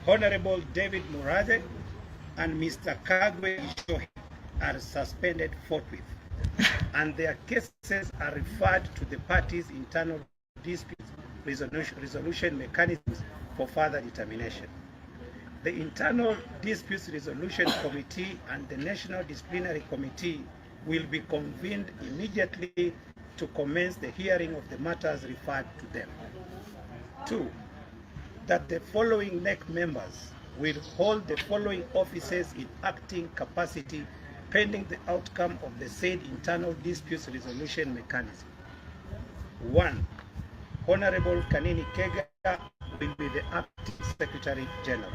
Honorable David Murathe and Mr. Kagwe Ishohi are suspended forthwith, and their cases are referred to the parties' internal dispute resolution mechanisms for further determination. The Internal Disputes Resolution Committee and the National Disciplinary Committee will be convened immediately to commence the hearing of the matters referred to them. 2. That the following NEC members will hold the following offices in acting capacity pending the outcome of the said Internal Disputes Resolution Mechanism. 1. Honorable Kanini Kega will be the acting Secretary General.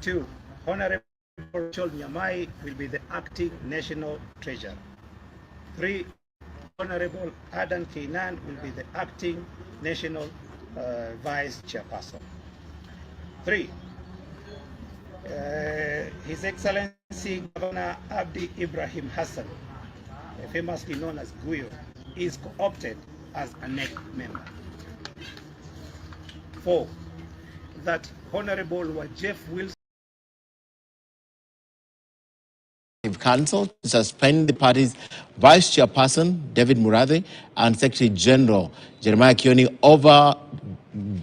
2. Honorable Rachel Nyamai will be the acting National Treasurer. 3. Honorable Adan Kenyan will be the acting National Vice Chairperson. 3. His Excellency Governor Abdi Ibrahim Hassan, famously known as Guyo, is co-opted as a NEC member. 4. That Honorable Wajef Wilson Council to suspend the party's Vice Chairperson, David Murathe, and Secretary General, Jeremiah Kioni, over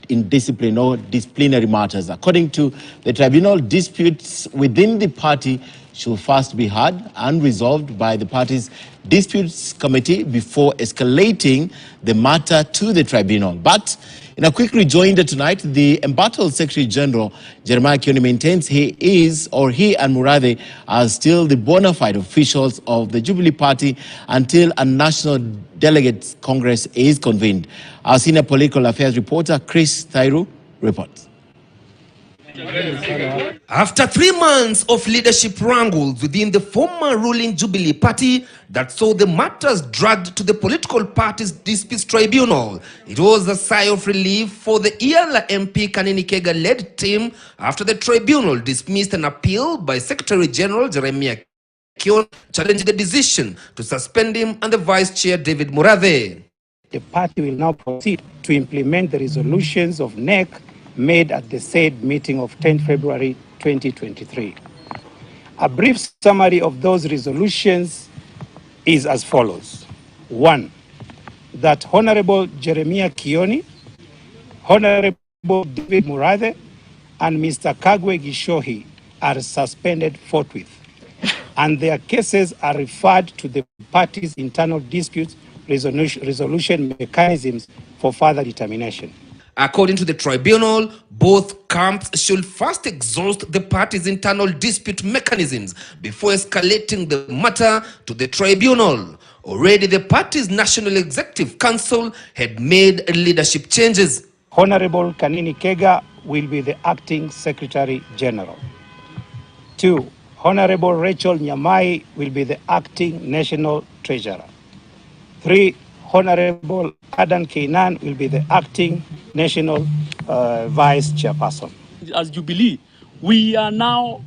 indiscipline or disciplinary matters. According to the tribunal, disputes within the party should first be heard and resolved by the party's disputes committee before escalating the matter to the tribunal. But in a quick rejoinder tonight, the embattled Secretary General Jeremiah Kioni maintains he and Murathe are still the bona fide officials of the Jubilee Party until a National Delegates Congress is convened. Our senior political affairs reporter Chris Thairu reports. After 3 months of leadership wrangles within the former ruling Jubilee Party that saw the matters dragged to the political party's disputes tribunal, it was a sigh of relief for the Iyala MP Kanini Kega-led team after the tribunal dismissed an appeal by Secretary General Jeremiah Kioni challenging the decision to suspend him and the Vice Chair David Murathe. The party will now proceed to implement the resolutions of NEC made at the said meeting of 10 February 2023. A brief summary of those resolutions is as follows. 1. That Honorable Jeremiah Kioni, Honorable David Murathe, and Mr. Kagwe Gishohi are suspended forthwith, and their cases are referred to the party's internal disputes resolution mechanisms for further determination. According to the tribunal, both camps should first exhaust the party's internal dispute mechanisms before escalating the matter to the tribunal. Already, the party's National Executive Council had made leadership changes. Honorable Kanini Kega will be the acting Secretary General. 2. Honorable Rachel Nyamai will be the acting National Treasurer. 3. Honorable Adan Kenyan will be the acting National Vice Chairperson. As Jubilee, we are now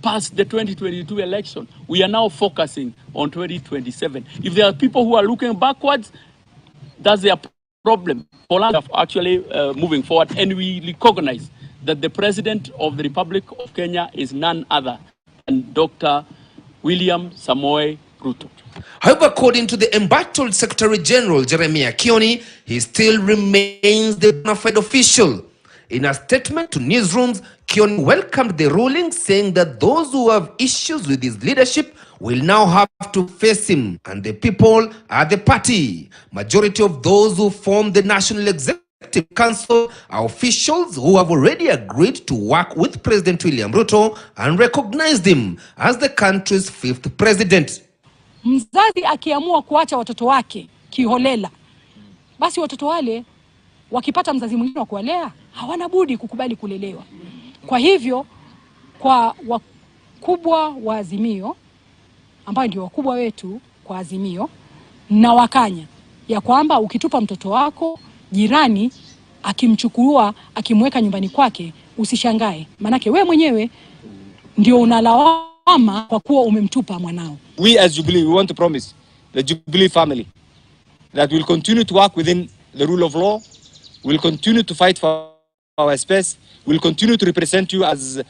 past the 2022 election. We are now focusing on 2027. If there are people who are looking backwards, that's their problem. Poland are actually moving forward, and we recognize that the President of the Republic of Kenya is none other than Dr. William Samoei Ruto. However, according to the embattled Secretary General Jeremiah Kioni, he still remains the bona fide official. In a statement to newsrooms, Kioni welcomed the ruling, saying that those who have issues with his leadership will now have to face him, and the people are the party. Majority of those who form the National Executive Council are officials who have already agreed to work with President William Ruto and recognized him as the country's 5th president. Mzazi akiamua kuacha watoto wake kiholela, basi watoto wale wakipata mzazi mwingine wa kuwalea hawana budi kukubali kulelewa. Kwa hivyo, kwa wakubwa wa Azimio, ambao ndio wakubwa wetu kwa Azimio, na wakanya ya kwamba ukitupa mtoto wako jirani akimchukua akimweka nyumbani kwake, usishangae, manake we mwenyewe ndio unalawama kwa kuwa umemtupa mwanao. We as Jubilee, we want to promise the Jubilee family that we'll continue to work within the rule of law. We'll continue to fight for our space. We'll continue to represent you as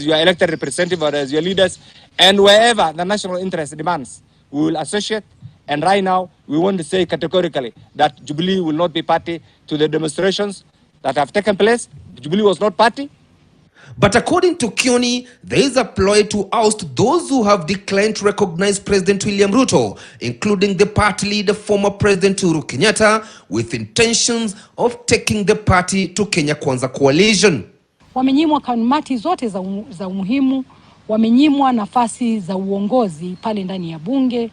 your elected representative or as your leaders. And wherever the national interest demands, we will associate. And right now, we want to say categorically that Jubilee will not be party to the demonstrations that have taken place. Jubilee was not party. But according to Kioni, there is a ploy to oust those who have declined to recognize President William Ruto, including the party leader, former President Uhuru Kenyatta, with intentions of taking the party to Kenya Kwanza coalition. Wamenyimwa kamati zote za umuhimu, wamenyimwa nafasi za uongozi pale ndani ya bunge.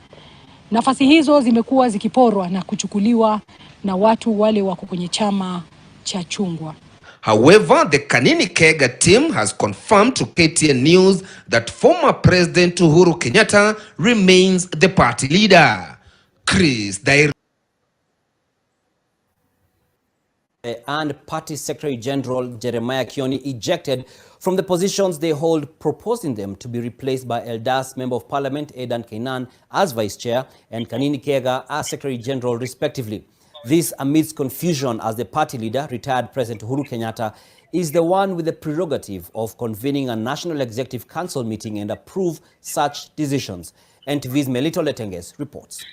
Nafasi hizo zimekuwa zikiporwa na kuchukuliwa na watu wale wako kwenye chama cha chungwa. However, the Kanini Kega team has confirmed to KTN News that former President Uhuru Kenyatta remains the party leader. And Party Secretary General Jeremiah Kioni ejected from the positions they hold, proposing them to be replaced by Eldas Member of Parliament Aidan Kenyan as Vice Chair and Kanini Kega as Secretary General respectively. This amidst confusion as the party leader, retired President Uhuru Kenyatta, is the one with the prerogative of convening a National Executive Council meeting and approve such decisions. NTV's Melito Letenges reports.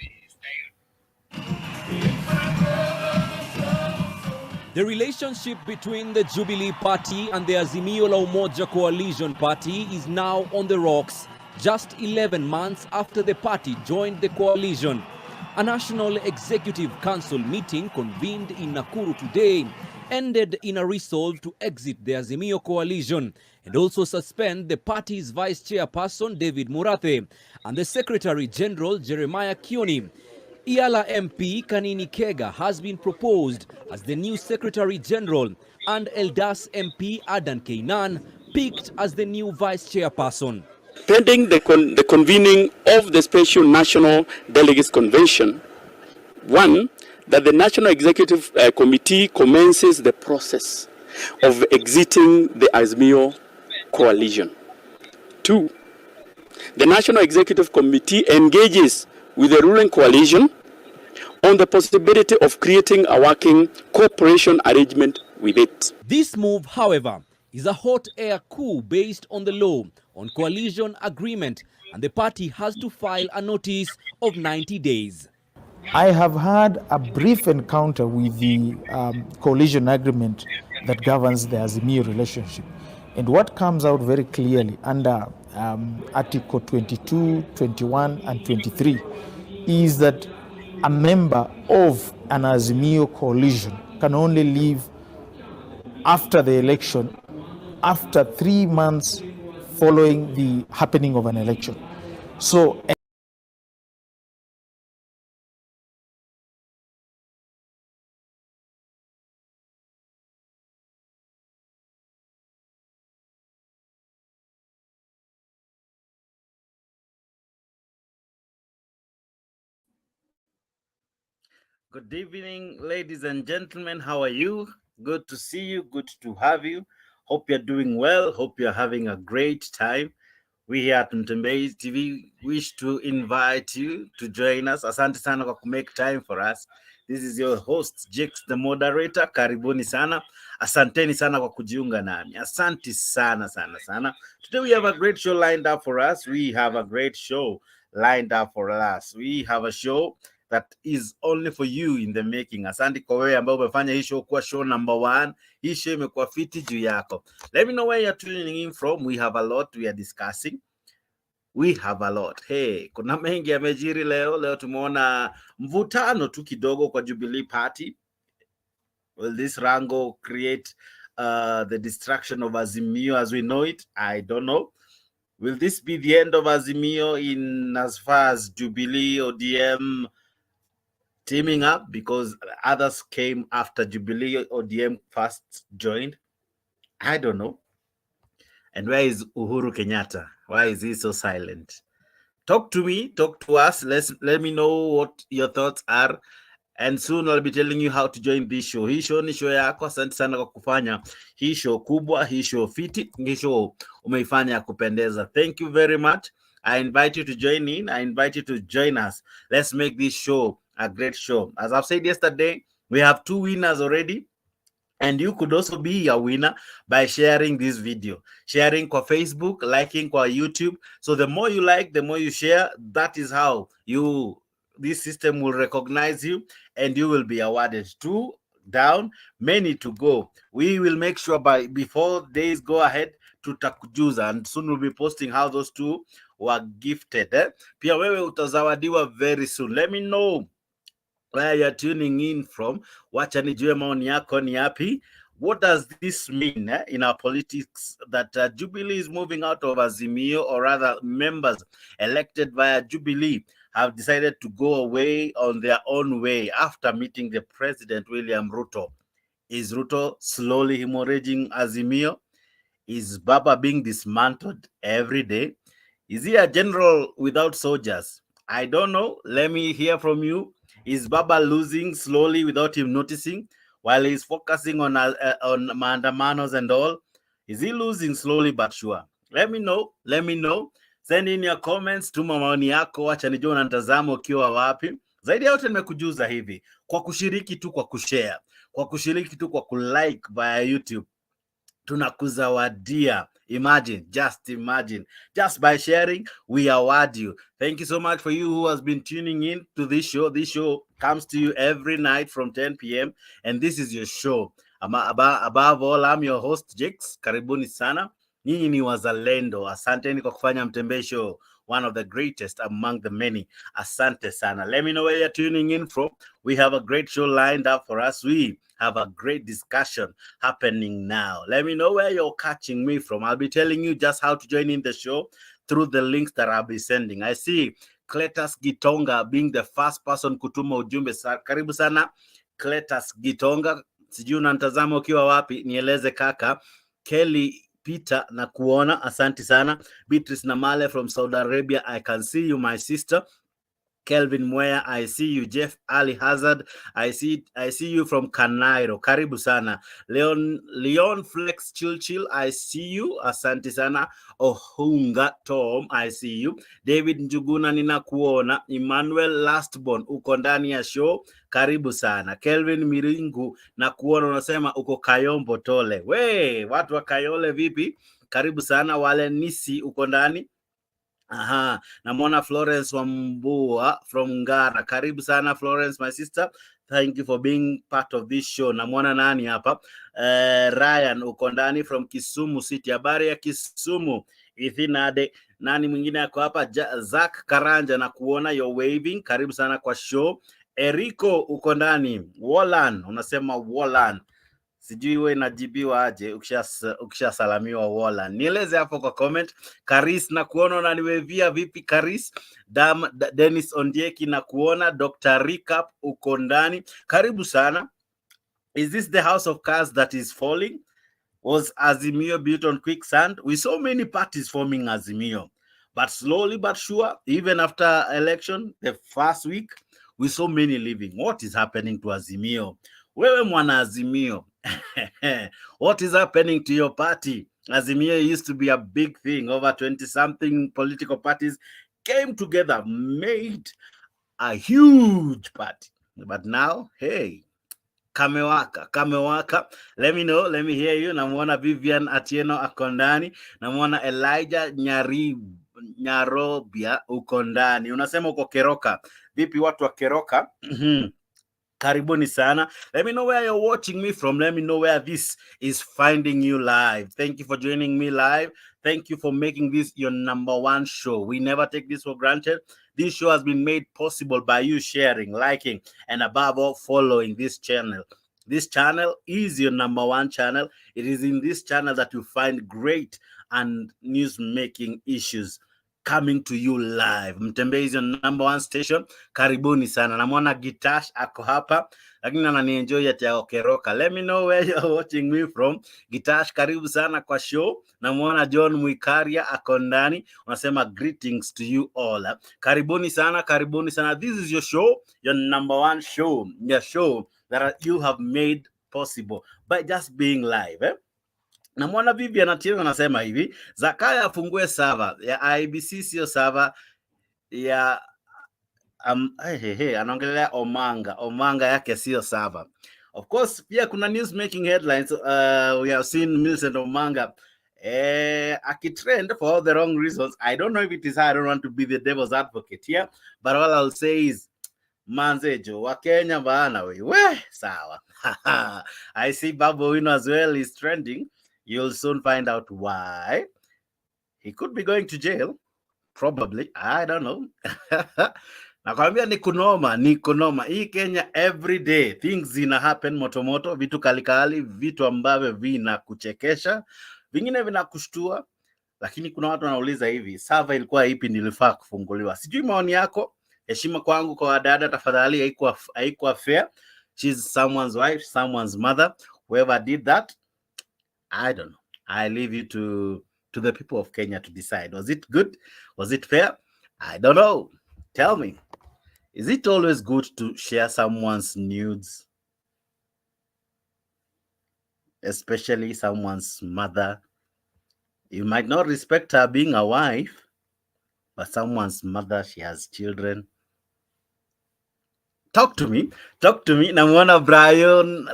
The relationship between the Jubilee Party and the Azimio la Umoja Coalition Party is now on the rocks, just 11 months after the party joined the coalition. A National Executive Council meeting convened in Nakuru today ended in a resolve to exit the Azimio coalition and also suspend the party's Vice Chairperson David Murathe and the Secretary General Jeremiah Kioni. Iala MP Kanini Kega has been proposed as the new Secretary General and Eldas MP Adan Kenyan picked as the new Vice Chairperson. Pending the convening of the Special National Delegates Convention, one, that the National Executive Committee commences the process of exiting the Azimio coalition. Two, the National Executive Committee engages with the ruling coalition on the possibility of creating a working cooperation arrangement with it. This move, however, is a hot air coup based on the law on coalition agreement, and the party has to file a notice of 90 days. I have had a brief encounter with the coalition agreement that governs the Azimio relationship. And what comes out very clearly under Article 22, 21, and 23 is that a member of an Azimio coalition can only leave after the election, after 3 months following the happening of an election. So good evening, ladies and gentlemen. How are you? Good to see you. Good to have you. Hope you're doing well. Hope you're having a great time. We here at Mtembei TV wish to invite you to join us. Asante sana kwa make time for us. This is your host, Jakes, the moderator. Karibuni sana. Asanteni sana kwa kujiunga nami. Asante sana, sana, sana. Today we have a great show lined up for us. We have a great show lined up for us. We have a show that is only for you in the making. Asante kwa wewe ambao umefanya hii show kuwa show number 1. Hii show imekuwa fiti juu yako. Let me know where you're tuning in from. We have a lot we are discussing. We have a lot. Hey, kuna mengi yamejiri leo. Leo tumeona mvutano tu kidogo kwa Jubilee Party. Will this wrangle create the destruction of Azimio as we know it? I don't know. Will this be the end of Azimio in as far as Jubilee or ODM teaming up, because others came after Jubilee or ODM first joined? I don't know. And where is Uhuru Kenyatta? Why is he so silent? Talk to me, talk to us. Let me know what your thoughts are. And soon I'll be telling you how to join this show. Hii show ni show yako. Asante sana kwa kufanya hii show kubwa, hii show fiti, hii show umeifanya ya kupendeza. Thank you very much. I invite you to join in. I invite you to join us. Let's make this show a great show. As I've said yesterday, we have 2 winners already. And you could also be a winner by sharing this video, sharing kwa Facebook, liking kwa YouTube. So the more you like, the more you share, that is how this system will recognize you and you will be awarded. 2 down, many to go. We will make sure before days go ahead tutakujuza, and soon we'll be posting how those 2 were gifted. Pia wewe utazawadiwa very soon. Let me know where you're tuning in from. Wacha nijue maoni yako ni yapi. What does this mean in our politics, that Jubilee is moving out of Azimio, or rather members elected via Jubilee have decided to go away on their own way after meeting the president, William Ruto? Is Ruto slowly hemorrhaging Azimio? Is Baba being dismantled every day? Is he a general without soldiers? I don't know. Let me hear from you. Is Baba losing slowly without him noticing, while he's focusing on maandamanos and all? Is he losing slowly but sure? Let me know. Let me know. Send in your comments. Tuma maoni yako. Wacha nijue unatazama ukiwa wapi. Zaidi ya yote nimekujuza hivi kwa kushiriki tu, kwa kushare, kwa kushiriki tu, kwa kulike via YouTube, tunakuzawadia. Imagine, just by sharing, we award you. Thank you so much for you who has been tuning in to this show. This show comes to you every night from 10 p.m. and this is your show. Above all, I'm your host, Jakes. Karibuni sana. Nyinyi ni wazalendo. Asanteni kwa kufanya Mtembei Show one of the greatest among the many. Asante sana. Let me know where you're tuning in from. We have a great show lined up for us. We have a great discussion happening now. Let me know where you're catching me from. I'll be telling you just how to join in the show through the links that I'll be sending. I see Cletus Gitonga being the first person kutuma ujumbe. Karibu sana Cletus Gitonga. Sijui unanitazama ukiwa wapi, nieleze kaka. Kelly Peter na kuona, asante sana. Beatrice Namale from Saudi Arabia, I can see you my sister. Kelvin Mwea, I see you. Jeff Ali Hazard, I see you from Kanairo. Karibu sana. Leon Flex Chill, I see you. Asante sana. Ohunga Tom, I see you. David Njuguna ninakuona. Emmanuel Lastborn, uko ndani ya show. Karibu sana. Kelvin Miringu na kuona, unasema uko Kayombo Tole. We, watu wa Kayole vipi? Karibu sana. Wale Nisi uko ndani. Aha, namwona Florence Wambua from Ngara. Karibu sana Florence, my sister. Thank you for being part of this show. Namwona nani hapa? Ryan uko ndani from Kisumu City. Habari ya Kisumu. Ithinade. Nani mwingine yako hapa? Zach Karanja na kuona, you're waving. Karibu sana kwa show. Eriko uko ndani. Wallan, unasema Wallan. Sijui wewe inajibiwa aje ukishasalamiwa Wallan. Nieleze hapo kwa comment. Karis na kuona unaniwevia vipi Karis? Dennis Ondieki na kuona. Dr. Recap uko ndani. Karibu sana. Is this the house of cards that is falling? Was Azimio built on quicksand? We saw many parties forming Azimio, but slowly but sure, even after election, the first week, we saw many leaving. What is happening to Azimio? Wewe mwana Azimio, what is happening to your party? Azimio used to be a big thing. Over 20-something political parties came together, made a huge party. But now, hey, kamewaka. Let me know, let me hear you. Namuona Vivian Atieno akondani. Namuona Elijah Nyarobia ukondani. Unasema uko Keroka. Vipi watu wa Keroka? Karibuni sana. Let me know where you're watching me from. Let me know where this is finding you live. Thank you for joining me live. Thank you for making this your #1 show. We never take this for granted. This show has been made possible by you sharing, liking, and above all, following this channel. This channel is your #1 channel. It is in this channel that you find great and news-making issues coming to you live. Mtembei is your #1 station. Karibuni sana. Namwona Gitash ako hapa, lakini ananienjoy ya Keroka. Let me know where you're watching me from. Gitash, karibu sana kwa show. Namwona John Mwikaria ako ndani. Unasema greetings to you all. Karibuni sana, karibuni sana. This is your show, your #1 show. Your show that you have made possible by just being live. Na mwana Vivian Atieno anasema hivi, Zakaya afungue server ya IBC, sio server ya anaongelea Omanga yake sio server. Of course, pia kuna news making headlines. We have seen Millicent Omanga akitrend for all the wrong reasons. I don't know if it is her. I don't want to be the devil's advocate here, but all I'll say is Manzejo wa Kenya bana we sawa. I see Babu Owino as well is trending. You'll soon find out why. He could be going to jail, probably. I don't know. Nakwambia ni kunoma. Hii Kenya every day things zina happen motomoto, vitu kalikali, vitu ambavyo vina kuchekesha, vingine vina kushtua, lakini kuna watu wanauliza hivi, server ilikuwa ipi nilifaa kufunguliwa? Sijui maoni yako. Heshima kwangu kwa wadada, tafadhali, haikuwa fair. She's someone's wife, someone's mother. Whoever did that, I don't know. I leave you to the people of Kenya to decide. Was it good? Was it fair? I don't know. Tell me. Is it always good to share someone's nudes? Especially someone's mother. You might not respect her being a wife, but someone's mother, she has children. Talk to me. Namuona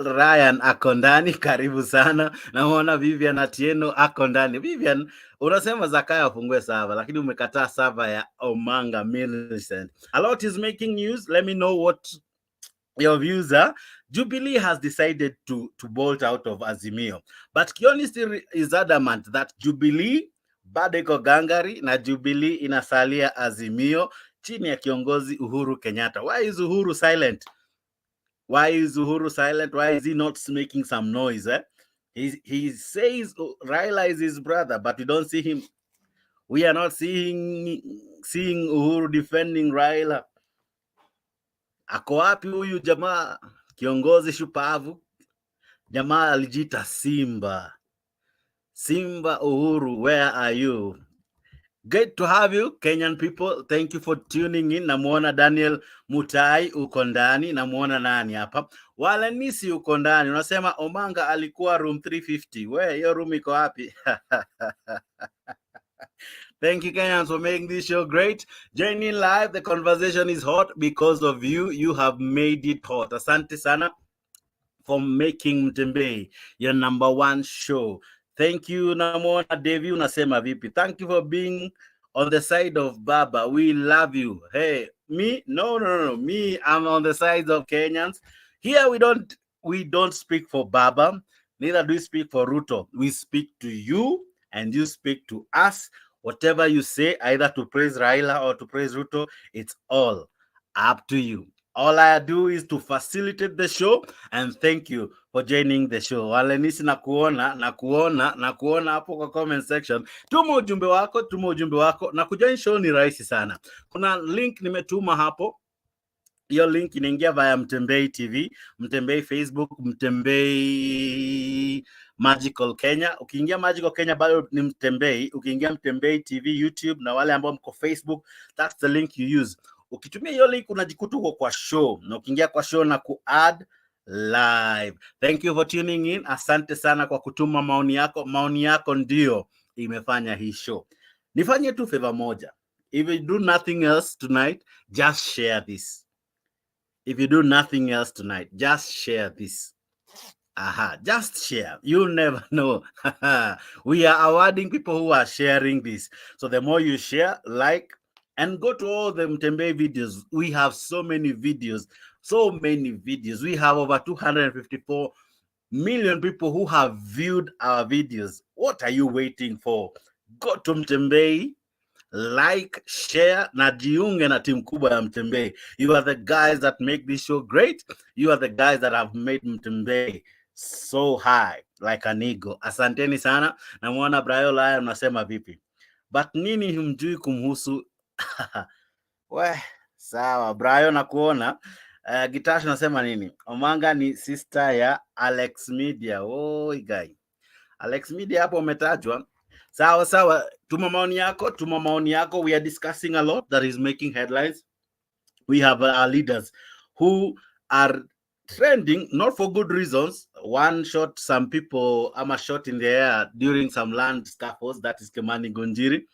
Ryan ako ndani, karibu sana. Namuona Vivian Atieno ako ndani. Vivian, unasema Zakaya afungue server, lakini umekataa server ya Omanga Millicent. A lot is making news. Let me know what your views are. Jubilee has decided to bolt out of Azimio, but Kioni still is adamant that Jubilee bado iko gangari na Jubilee inasalia Azimio chini ya kiongozi Uhuru Kenyatta. Why is Uhuru silent? Why is he not making some noise? He says Raila is his brother, but we don't see him. We are not seeing Uhuru defending Raila. Ako wapi huyu jamaa kiongozi shupavu? Jamaa alijita Simba Uhuru, where are you? Great to have you, Kenyan people. Thank you for tuning in. Namuona Daniel Mutai uko ndani. Namuona nani hapa? Wala nisi uko ndani. Unasema Omanga alikuwa room 350. We, hiyo room iko wapi? Thank you, Kenyans, for making this show great. Join in live. The conversation is hot because of you. You have made it hot. Asante sana for making Mtembei your #1 show. Thank you, Namona Devi. Unasema vipi? Thank you for being on the side of Baba. We love you. Hey, me? No. Me, I'm on the side of Kenyans. Here we don't speak for Baba. Neither do we speak for Ruto. We speak to you and you speak to us. Whatever you say, either to praise Raila or to praise Ruto, it's all up to you. All I do is to facilitate the show, and thank you for joining the show. Wale nisi na kuona hapo kwa comment section. Tuma ujumbe wako na kujoin show ni rahisi sana. Kuna link nimetuma hapo. Hiyo link inaingia via Mtembei TV, Mtembei Facebook, Mtembei Magical Kenya. Ukiingia Magical Kenya bado ni Mtembei. Ukiingia Mtembei TV YouTube, na wale ambao mko Facebook, that's the link you use. Ukitumia hiyo link unajikuta uko kwa show, na ukiingia kwa show na ku-add live. Thank you for tuning in. Asante sana kwa kutuma maoni yako. Maoni yako ndio imefanya hii show. Nifanye tu favor moja. If you do nothing else tonight, just share this. If you do nothing else tonight, just share this. Just share. You never know. We are awarding people who are sharing this. So the more you share, like, and go to all the Mtembei videos. We have so many videos. We have over 254 million people who have viewed our videos. What are you waiting for? Go to Mtembei, like, share, na jiunge na timu kubwa ya Mtembei. You are the guys that make this show great. You are the guys that have made Mtembei so high, like an eagle. Asanteni sana. Namuona Raila unasema vipi? But nini humjui kumhusu? We, sawa. Brian nakuona. Gitash nasema nini? Omanga ni sister ya Alex Media. Oh, guy. Alex Media hapo umetajwa. Sawa. Tuma maoni yako. We are discussing a lot that is making headlines. We have our leaders who are trending, not for good reasons. One shot some people, shot in the air during some land scuffles. That is Kimani Gonjiri.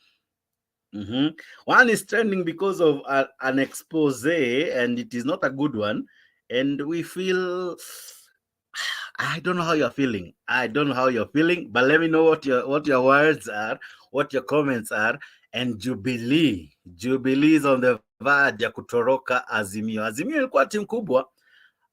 One is trending because of an expose, and it is not a good one. And we feel I don't know how you're feeling. I don't know how you're feeling, but let me know what your words are, what your comments are. And Jubilee is on the verge ya kutoroka Azimio. Azimio ilikuwa timu kubwa.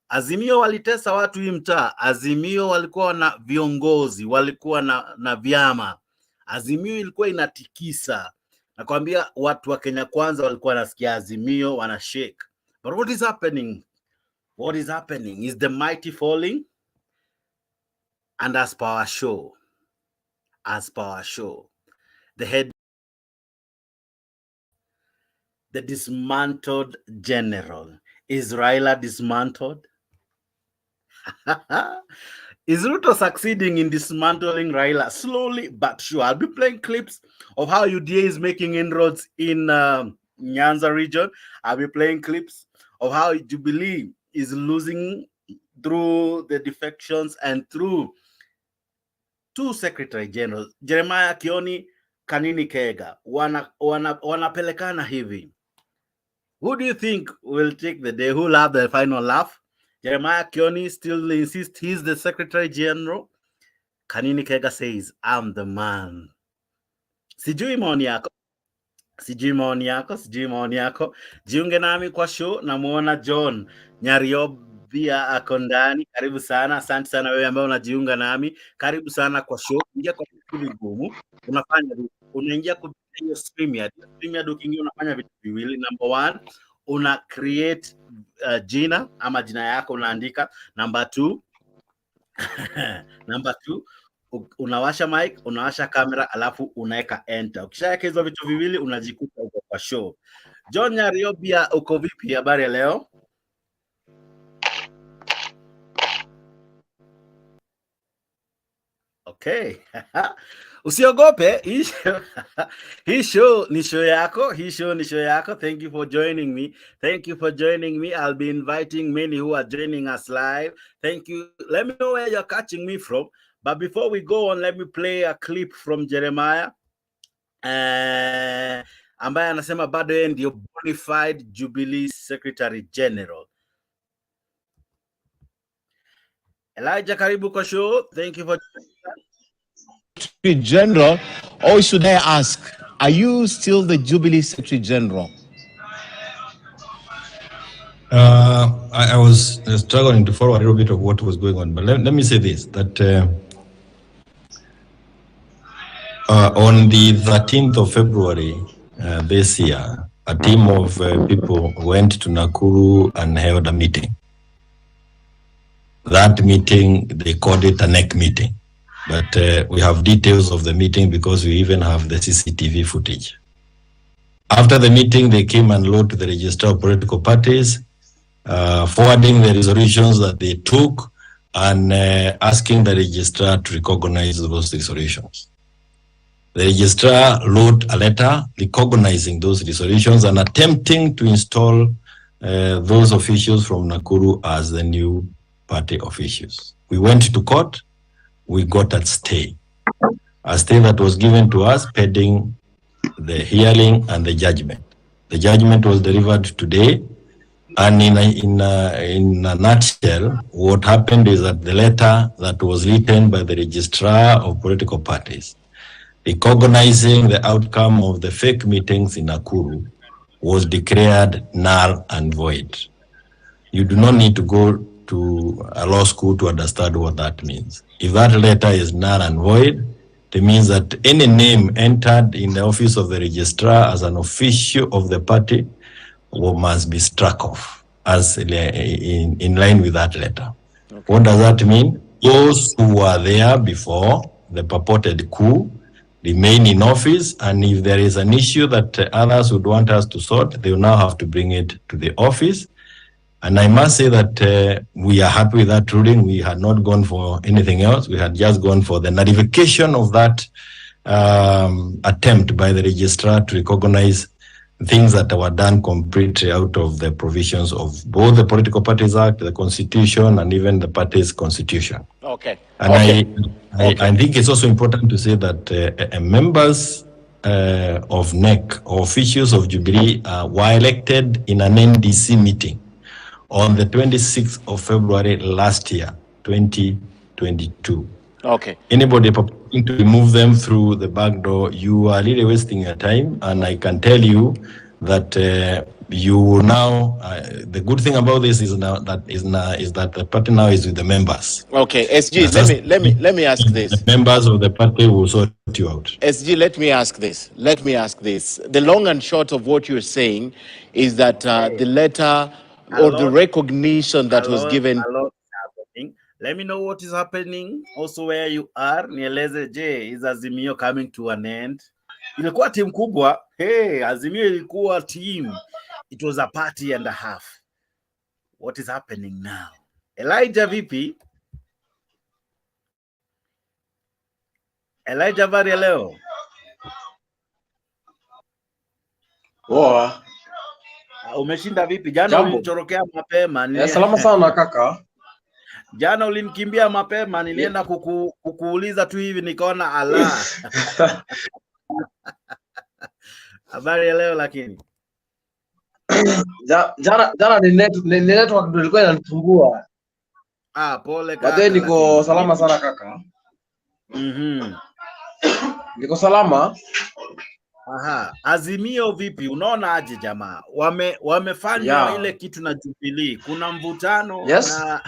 Azimio walitesa watu hii mtaa. Azimio walikuwa na viongozi, walikuwa na vyama. Azimio ilikuwa inatikisa. Nakwambia watu wa Kenya Kwanza walikuwa nasikia Azimio wana shake. But what is happening? What is happening? Is the mighty falling? And as per our show, the dismantled general. Is Raila dismantled? Is Ruto succeeding in dismantling Raila slowly but sure? I'll be playing clips of how UDA is making inroads in Nyanza region. I'll be playing clips of how Jubilee is losing through the defections and through two secretary generals, Jeremiah Kioni, Kanini Kega, wanapelekana hivi. Who do you think will take the day? Who will have the final laugh? Jeremiah Kioni still insists he's the secretary general. Kanini Kega says, I'm the man. Sijui maoni yako. Jiunge nami kwa show. Namuona John Nyariobia ako ndani. Karibu sana. Asante sana wewe ambaye unajiunga nami. Karibu sana kwa show. Ingia kwa kile ngumu. Unaingia kupitia StreamYard. StreamYard ukiingia unafanya vitu viwili. Number 1, una create jina ama jina yako unaandika. Number 2, unawasha mic, unawasha kamera, alafu unaweka enter. Ukishaweka hizo vitu viwili unajikuta uko kwa show. John Nyariobia, uko vipi? Habari ya leo? Okay. Usiogope. Hii show ni show yako. Thank you for joining me. I'll be inviting many who are joining us live. Thank you. Let me know where you're catching me from. But before we go on, let me play a clip from Jeremiah. Ambaye anasema bado yeye ndio bonafide Jubilee Secretary General. Elijah, karibu kwa show. Thank you for Secretary General, or should I ask, are you still the Jubilee Secretary General? I was struggling to follow a little bit of what was going on, but let me say this, that on the 13th of February this year, a team of people went to Nakuru and held a meeting. That meeting, they called it a neck meeting. But we have details of the meeting because we even have the CCTV footage. After the meeting, they came and wrote to the Register of Political Parties, forwarding the resolutions that they took and asking the registrar to recognize those resolutions. The registrar wrote a letter recognizing those resolutions and attempting to install those officials from Nakuru as the new party officials. We went to court. We got a stay that was given to us pending the hearing and the judgment. The judgment was delivered today, and in a nutshell, what happened is that the letter that was written by the registrar of political parties, recognizing the outcome of the fake meetings in Nakuru, was declared null and void. You do not need to go to a law school to understand what that means. If that letter is null and void, it means that any name entered in the office of the registrar as an official of the party must be struck off as in line with that letter. Okay. What does that mean? Those who were there before the purported coup remain in office, and if there is an issue that others would want us to sort, they will now have to bring it to the office. And I must say that we are happy with that ruling. We had not gone for anything else. We had just gone for the nullification of that attempt by the registrar to recognize things that were done completely out of the provisions of both the Political Parties Act, the Constitution, and even the party's constitution. Okay. And I think it's also important to say that members of NEC or officials of Jubilee were elected in an NDC meeting on the 26th of February last year, 2020. 2022. Okay. Anybody proposing to remove them through the back door, you are really wasting your time. And I can tell you that you now, the good thing about this is now that is that the party now is with the members. Okay, SG, let me ask this. The members of the party will sort you out. SG, let me ask this. The long and short of what you're saying is that the letter or the recognition that was given. Let me know what is happening. Also where you are. Nieleze je, is Azimio coming to an end? Ilikuwa team kubwa. Hey, Azimio ilikuwa team. It was a party and a half. What is happening now? Elijah vipi? Elijah vari leo. Poa. Umeshinda vipi? Jana ulinichorokea mapema. Salama sana kaka. Jana ulinikimbia mapema, nilienda kukuuliza tu hivi nikaona ala. Habari leo lakini. Jana ni network ndio ilikuwa inanisumbua. Pole kaka. Baadaye niko salama sana kaka. Niko salama. Aha, Azimio vipi? Unaona aje jamaa? Wamefanya ile kitu na Jubilee. Kuna mvutano na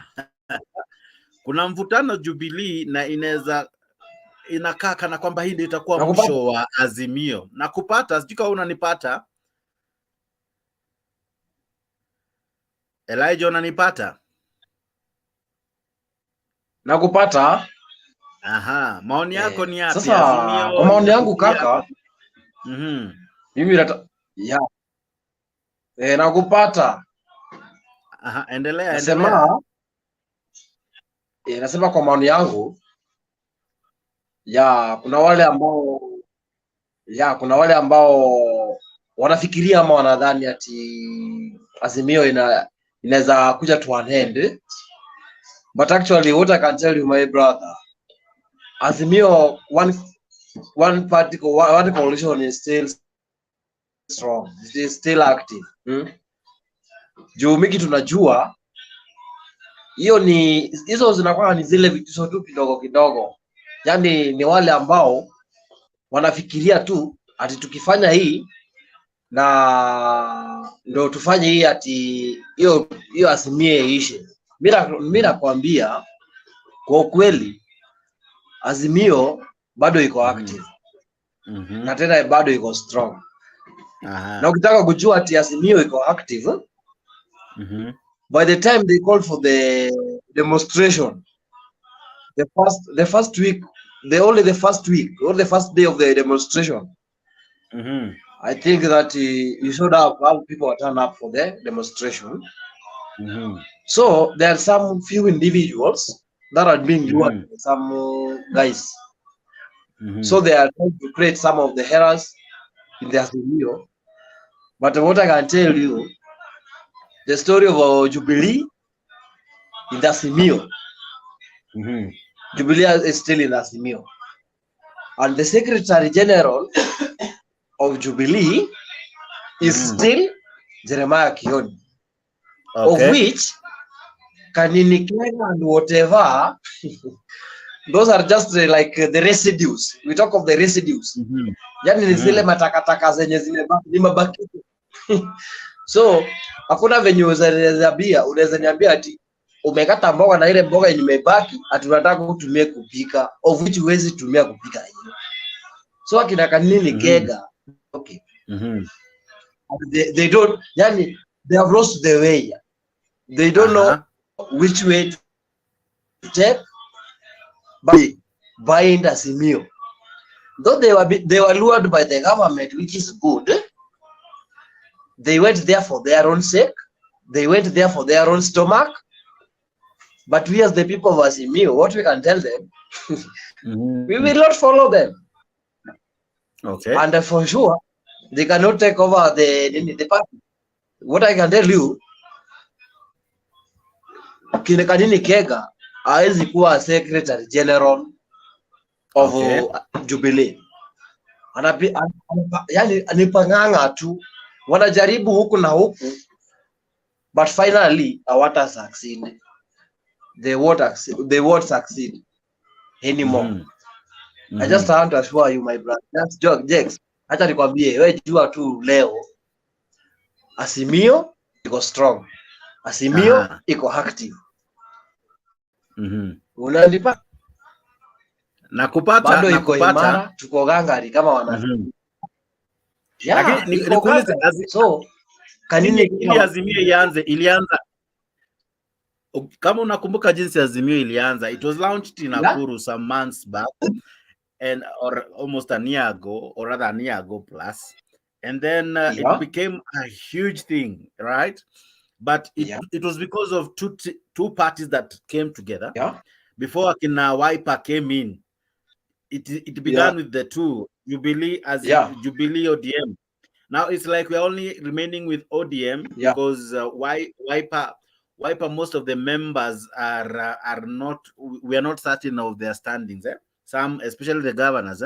kuna mvutano Jubilee na inakaa kana kwamba hii ndio itakuwa mwisho wa Azimio. Nakupata, sijui kama unanipata. Elijah, unanipata? Nakupata. Aha, maoni yako ni yapi? Sasa kwa maoni yangu kaka, mimi nakupata. Aha, endelea. Nasema kwa maoni yangu kuna wale ambao wanafikiria ama wanadhani ati Azimio inaweza kuja to an end, but actually what I can tell you my brother, Azimio one coalition is still strong, it is still active. Juu miki tunajua hizo zinakuwa ni zile vitisho tu kidogo kidogo. Yaani ni wale ambao wanafikiria tu ati tukifanya hii na ndo tufanye hii ati hiyo Azimio iishe. Mimi nakwambia kwa kweli Azimio bado iko active. Na tena bado iko strong. Na ukitaka kujua ati Azimio iko active, by the time they called for the demonstration, the first week or the first day of the demonstration, I think that you showed up how people turn up for the demonstration. So there are some few individuals that are being lured by some guys. So they are trying to create some of the errors in the Azimio. But what I can tell you, the story of Jubilee in the Azimio. Jubilee is still in Azimio. And the Secretary General of Jubilee is still Jeremiah Kioni. Of which Kanini Kenya and whatever, those are just like the residues. We talk of the residues. Yani ni zile matakataka zenye ni mabaki. So hakuna venye unaweza niambia ati umekata mboga na ile mboga yenye imebaki ati unataka kutumia kupika, of which huwezi tumia kupika hiyo. So akina Kanini Kega, okay. They don't, yani they have lost the way. They don't know which way to take by buying Azimio. Though they were lured by the government, which is good. They went there for their own sake. They went there for their own stomach. But we as the people of Azimio, what we can tell them, we will not follow them. Okay. And for sure, they cannot take over the party. What I can tell you, Kanini Kega hawezi kuwa Secretary General of Jubilee. Yani ni panganga tu. Wanajaribu huku na huku, but finally hawata succeed. they won't succeed anymore. I just want to assure you, my brother. That's Jex. Acha nikwambie, wewe jua tu leo Azimio iko strong. Azimio iko active. Unalipa? Nakupata, bado iko imara, tuko gangari kama wana. Lakini nikuulize, so kanini ili Azimio ilianza kama unakumbuka jinsi Azimio ilianza, it was launched in Nakuru some months back and or almost a year ago, or rather a year ago plus, and then it became a huge thing, right? But it was because of two parties that came together. Before Akina Wiper came in, it began with the two, Jubilee as Jubilee ODM. Now it's like we're only remaining with ODM because Wiper, most of the members are not, we are not certain of their standings. Some, especially the governors.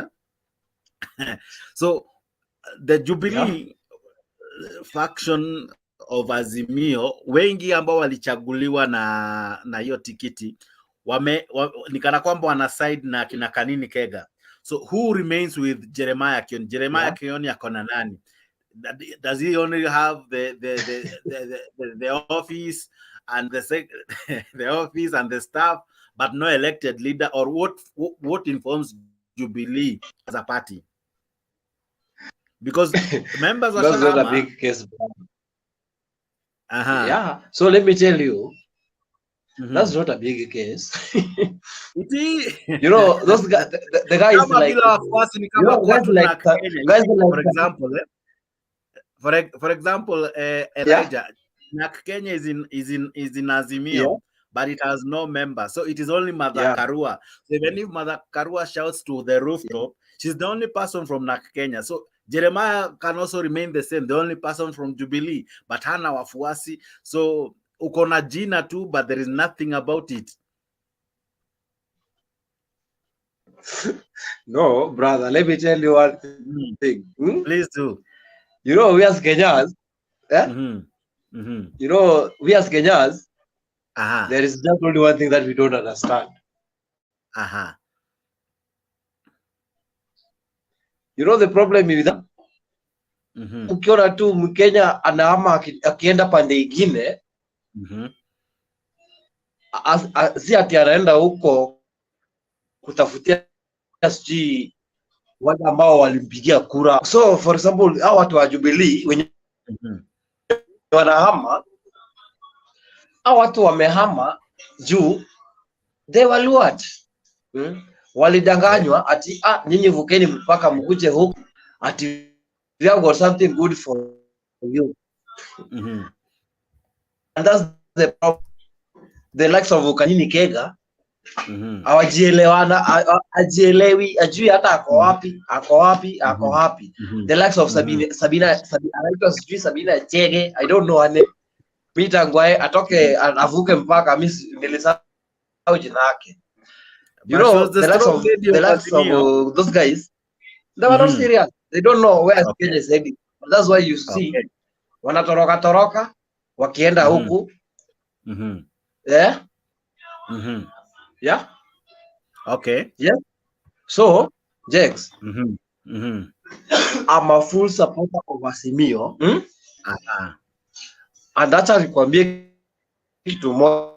So the Jubilee faction of Azimio, wengi ambao walichaguliwa na hiyo tikiti nikana kwamba wana side na kina Kanini Kega. So who remains with Jeremiah Kioni? Jeremiah Kioni akona nani? Does he only have the office and the office and the staff, but no elected leader? Or what informs Jubilee as a party? Because members that's not a big case. So let me tell you, that's not a big case. You know, those guys, the guys like, for example, Elijah, Kenya is in Azimio, but it has no member, so it is only Mother Karua. So even if Mother Karua shouts to the rooftop, she's the only person from Kenya. So Jeremiah can also remain the same, the only person from Jubilee, but hana wafuasi. So ukona jina too, but there is nothing about it. No, brother, let me tell you one thing. Please do. You know, we as Kenyans, you know, we as Kenyans, there is just only one thing that we don't understand. You know the problem with that? Ukiona tu Mkenya anahama akienda pande ingine, si ati anaenda huko kutafutia sijui wale ambao walimpigia kura. So for example, hao watu wa Jubilee wenye wanahama, hao watu wamehama juu they were what? Walidanganywa ati nyinyi vukeni mpaka mkuje huku ati we have got something good for you. And that's the problem. The likes of Kanini Kega hawajielewana, ajielewi, ajui hata ako wapi. The likes of Sabina Chege, I don't know her name. Mita ngwae atoke avuke mpaka nilisahau jina yake. You know, the likes of those guys, they were not serious. They don't know where Kenya is heading. That's why you see wanatoroka wakienda huku. Okay. Yeah. So, Jex, I'm a full supporter of Azimio. And that's how nikwambie kitu moja.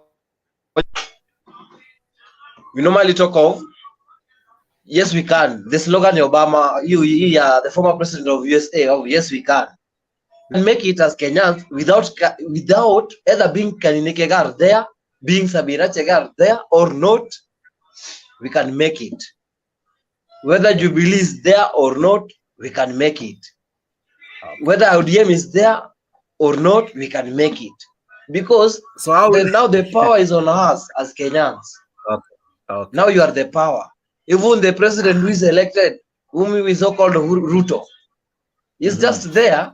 We normally talk of, yes we can. The slogan Obama, the former president of USA, of yes we can. And make it as Kenyans without either being Kanini Kega there, being Sabina Chega there or not, we can make it. Whether Jubilee is there or not, we can make it. Whether ODM is there or not, we can make it. Because now the power is on us as Kenyans. Okay. Now you are the power. Even the president who is elected, whom we so-called Ruto, is just there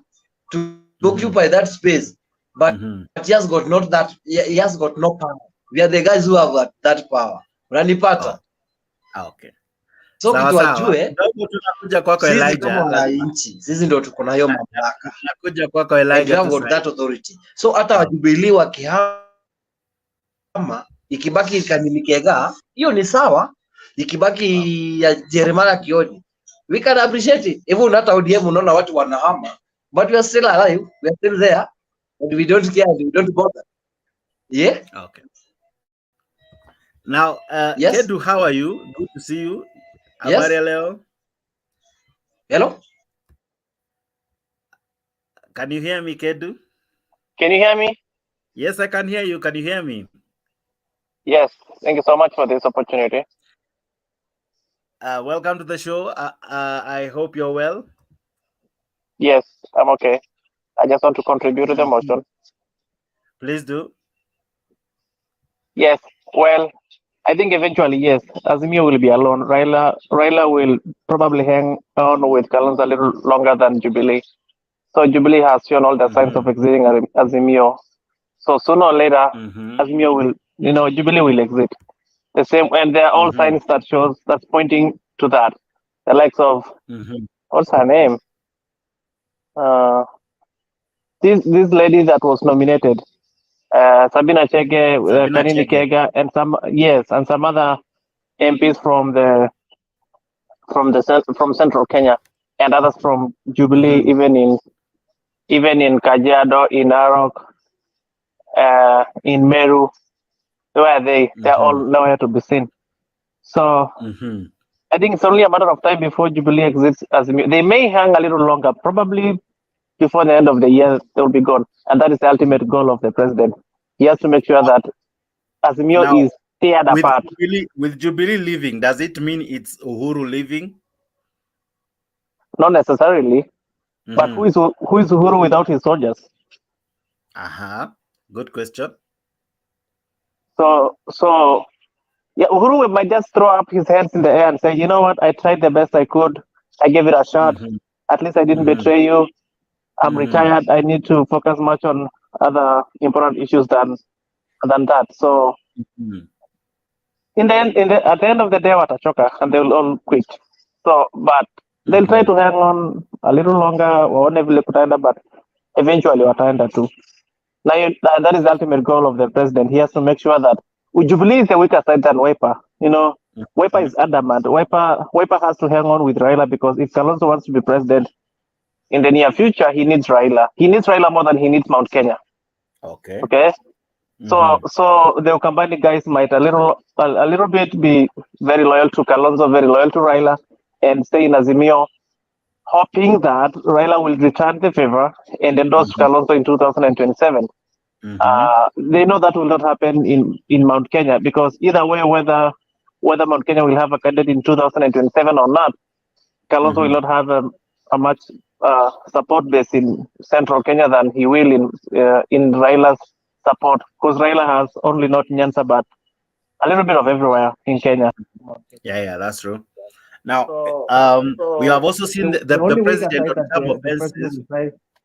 to occupy that space. But he has got he has got no power. We are the guys who have got that power. Unanipata? Okay. So kitu wajue, tunakuja kwako Elijah. Sisi ndio tuko na hiyo mamlaka. Tunakuja kwako Elijah. We have got that authority. So hata Jubilee wakihama, ikibaki Kanini Kega, hiyo ni sawa. Ikibaki ya Jeremiah Kioni, we can appreciate it. Even hata ODM unaona watu wanahama, but we are still alive, we are still there, and we don't care, we don't bother. Yeah. Okay. Now, Yes. Kedu, how are you? Good to see you. Yes. Habari leo. Hello. Can you hear me, Kedu? Can you hear me? Yes, I can hear you. Can you hear me? Yes. Thank you so much for this opportunity. Welcome to the show. I hope you're well. Yes, I'm okay. I just want to contribute to the motion. Please do. Yes. Well, I think eventually, yes, Azimio will be alone. Raila will probably hang on with Kalonzo a little longer than Jubilee. So Jubilee has shown all the signs of exiting Azimio. So sooner or later, Azimio will, Jubilee will exit. The same, and there are all signs that's pointing to that. The likes of what's her name? This lady that was nominated, Sabina Chege, Kanini Kega, and some other MPs from Central Kenya, and others from Jubilee, even in Kajiado, in Narok, in Meru. Where they're all nowhere to be seen. So I think it's only a matter of time before Jubilee exits Azimio. They may hang a little longer, probably before the end of the year they'll be gone. And that is the ultimate goal of the president. He has to make sure that Azimio is teared apart. With Jubilee leaving, does it mean it's Uhuru leaving? Not necessarily. But who is Uhuru without his soldiers? Good question. So yeah, Uhuru might just throw up his hands in the air and say, you know what, I tried the best I could. I gave it a shot. At least I didn't betray you. I'm retired. I need to focus much on other important issues than that. So at the end of the day, watachoka, and they will all quit. So, but they'll try to hang on a little longer, but eventually wataenda too. Now, that is the ultimate goal of the president. He has to make sure that Jubilee is the weaker side than Wiper. Wiper is adamant. Wiper has to hang on with Raila because if Kalonzo wants to be president in the near future, he needs Raila. He needs Raila more than he needs Mount Kenya. Okay. So the Ukambani guys might a little bit be very loyal to Kalonzo, very loyal to Raila, and stay in Azimio, hoping that Raila will return the favor and endorse Kalonzo in 2027. They know that will not happen in Mount Kenya because either way, whether Mount Kenya will have a candidate in 2027 or not, Kalonzo will not have a much support base in Central Kenya than he will in Raila's support, because Raila has only not Nyanza but a little bit of everywhere in Kenya. Yeah, that's true. Now, we have also seen the president on some offenses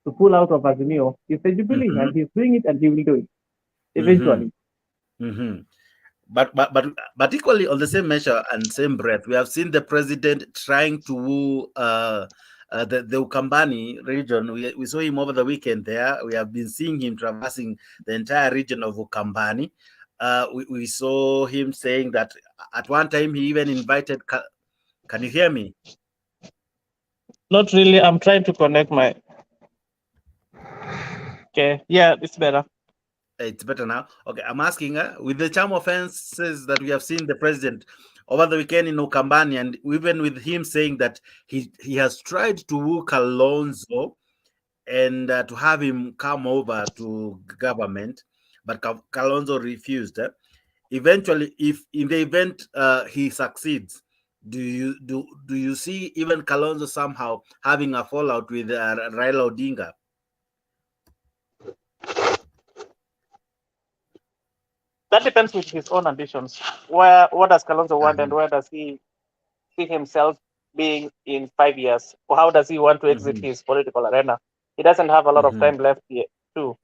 to pull out of Azimio. It's a Jubilee, and he's doing it, and he will do it eventually. But equally on the same measure and same breath, we have seen the president trying to woo the Ukambani region. We saw him over the weekend there. We have been seeing him traversing the entire region of Ukambani. We saw him saying that at one time he even invited. Can you hear me? Not really. I'm trying to connect my. Okay. Yeah, it's better. It's better now. Okay, I'm asking with the charm offenses that we have seen the president over the weekend in Ukambani, and even with him saying that he has tried to woo Kalonzo and to have him come over to government, but Kalonzo refused. Eventually, if in the event he succeeds, do you see even Kalonzo somehow having a fallout with Raila Odinga? That depends with his own ambitions. What does Kalonzo want, and where does he see himself being in 5 years? Or how does he want to exit his political arena? He doesn't have a lot of time left here too.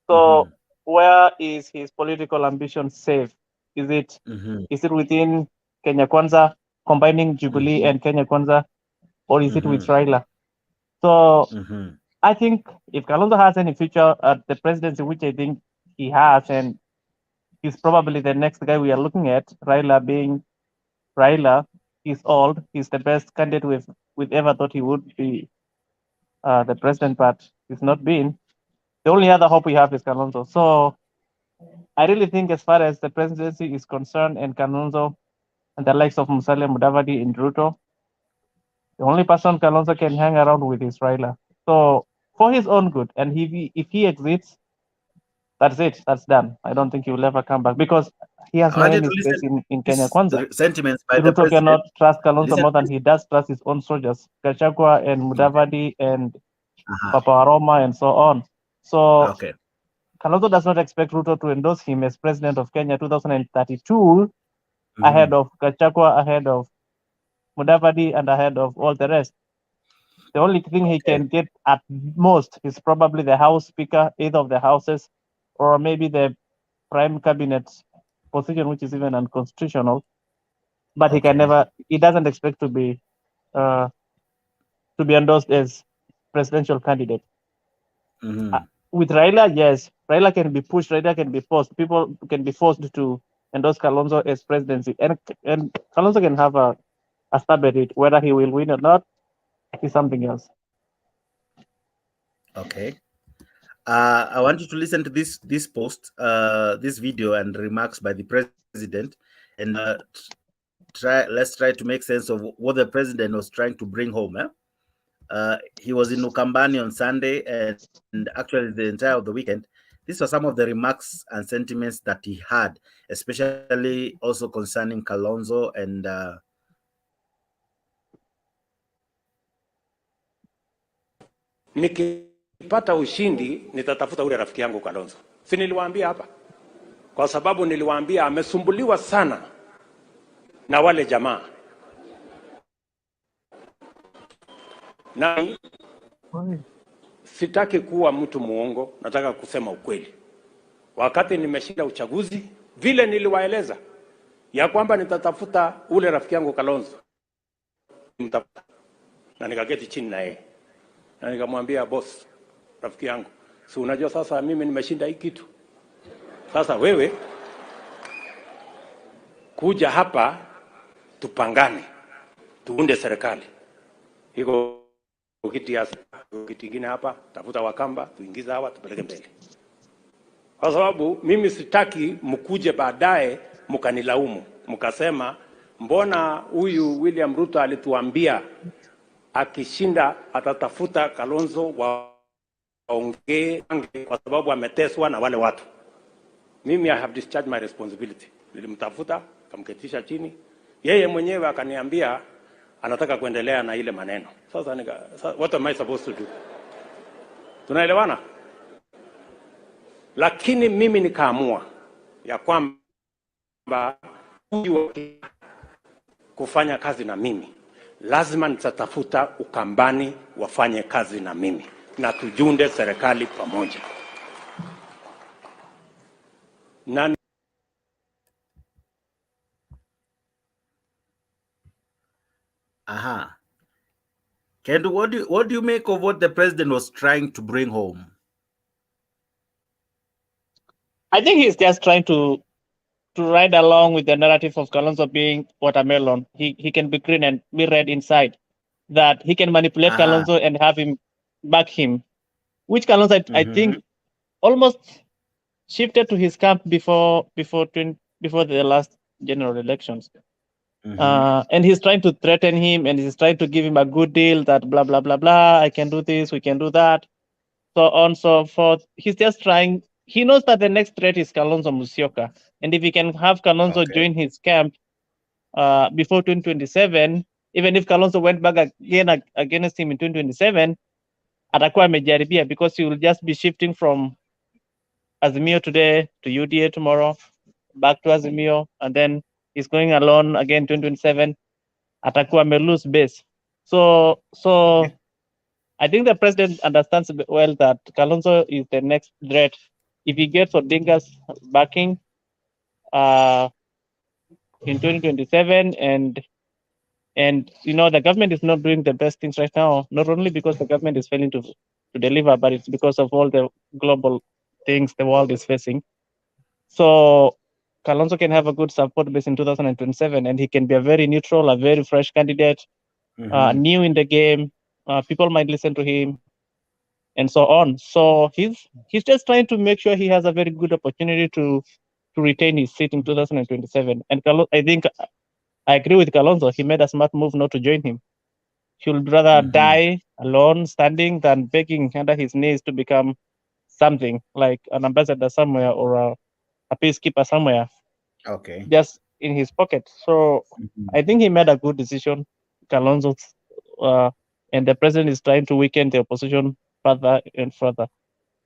So where is his political ambition safe? Is it within Kenya Kwanza, combining Jubilee and Kenya Kwanza, or is it with Raila? So I think if Kalonzo has any future at the presidency, which I think he has, and He's probably the next guy we are looking at. Raila is old. He's the best candidate we've ever thought he would be the president, but he's not been. The only other hope we have is Kalonzo. So I really think, as far as the presidency is concerned, and Kalonzo and the likes of Musalia Mudavadi and Ruto, the only person Kalonzo can hang around with is Raila. So for his own good, and if he exits, that's it. That's done. I don't think he will ever come back because he has I no wanted any to space listen in to Kenya these Kwanza. sentiments by the Ruto president. cannot trust Kalonzo Listen more to than he does trust his own soldiers, Gachagua and Mudavadi and Papa Aroma and so on. So Okay. Kalonzo does not expect Ruto to endorse him as president of Kenya 2032 ahead of Gachagua, ahead of Mudavadi, and ahead of all the rest. The only thing he can get at most is probably the House Speaker, either of the houses, or maybe the Prime Cabinet position, which is even unconstitutional. But he can never. He doesn't expect to be endorsed as presidential candidate. With Raila, yes, Raila can be pushed. Raila can be forced. People can be forced to endorse Kalonzo as presidency, and Kalonzo can have a stab at it. Whether he will win or not is something else. Okay. I want you to listen to this post, this video and remarks by the president, and let's try to make sense of what the president was trying to bring home. He was in Ukambani on Sunday, and actually the entire of the weekend. These are some of the remarks and sentiments that he had, especially also concerning Kalonzo and nikipata ushindi nitatafuta ule rafiki yangu Kalonzo. Si niliwaambia hapa? Kwa sababu niliwaambia amesumbuliwa sana na wale jamaa. Na sitaki kuwa mtu muongo, nataka kusema ukweli. Wakati nimeshinda uchaguzi, vile niliwaeleza ya kwamba nitatafuta ule rafiki yangu Kalonzo. Na nikaketi chini na yeye. Na nikamwambia, boss, rafiki yangu, si unajua sasa mimi nimeshinda hii kitu. Sasa wewe kuja hapa tupangane, tuunde serikali. Hiko kiti ingine hapa, tafuta Wakamba, tuingiza hawa, tupeleke mbele. Kwa sababu mimi sitaki mkuje baadaye mkanilaumu, mkasema mbona huyu William Ruto alituambia akishinda atatafuta Kalonzo waongee kwa sababu ameteswa na wale watu. Mimi I have discharged my responsibility. Nilimtafuta, kamketisha chini. Yeye mwenyewe akaniambia anataka kuendelea na ile maneno. Sasa what am I supposed to do? Tunaelewana? Lakini mimi nikaamua ya kwamba kufanya kazi na mimi, lazima nitatafuta Ukambani wafanye kazi na mimi na tujunde serikali pamoja. Na Kendu, what do you make of what the president was trying to bring home? I think he's just trying to ride along with the narrative of Kalonzo being watermelon. He can be green and be red inside. That he can manipulate Kalonzo and have him back him, which Kalonzo I think almost shifted to his camp before the last general elections. And he's trying to threaten him, and he's trying to give him a good deal that blah blah blah blah. I can do this, we can do that, so on so forth. He's just trying. He knows that the next threat is Kalonzo Musyoka, and if he can have Kalonzo join his camp before 2027, even if Kalonzo went back again against him in 2027, atakuwa amejaribia, because he will just be shifting from Azimio today to UDA tomorrow, back to Azimio, and then he's going alone again 2027. Atakuwa may lose base. So I think the president understands well that Kalonzo is the next threat. If he gets Odinga's backing in 2027, and the government is not doing the best things right now, not only because the government is failing to deliver, but it's because of all the global things the world is facing. So Kalonzo can have a good support base in 2027, and he can be a very neutral, a very fresh candidate, new in the game. People might listen to him, and so on. So he's just trying to make sure he has a very good opportunity to retain his seat in 2027. And I think I agree with Kalonzo. He made a smart move not to join him. He would rather die alone, standing, than begging under his knees to become something like an ambassador somewhere or a peacekeeper somewhere. Okay. Just in his pocket. So I think he made a good decision, Kalonzo, and the president is trying to weaken the opposition further and further.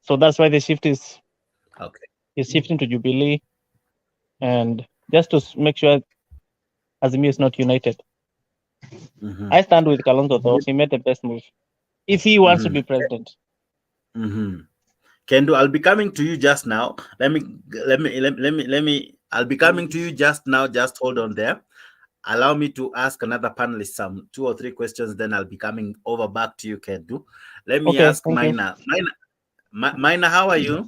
So that's why the shift is shifting to Jubilee, and just to make sure Azimio is not united. I stand with Kalonzo though. He made the best move if he wants to be president. Kendo, I'll be coming to you just now. Let me. I'll be coming to you just now. Just hold on there. Allow me to ask another panelist some 2 or 3 questions. Then I'll be coming over back to you, Kendo. Let me ask Maina. Maina, how are you?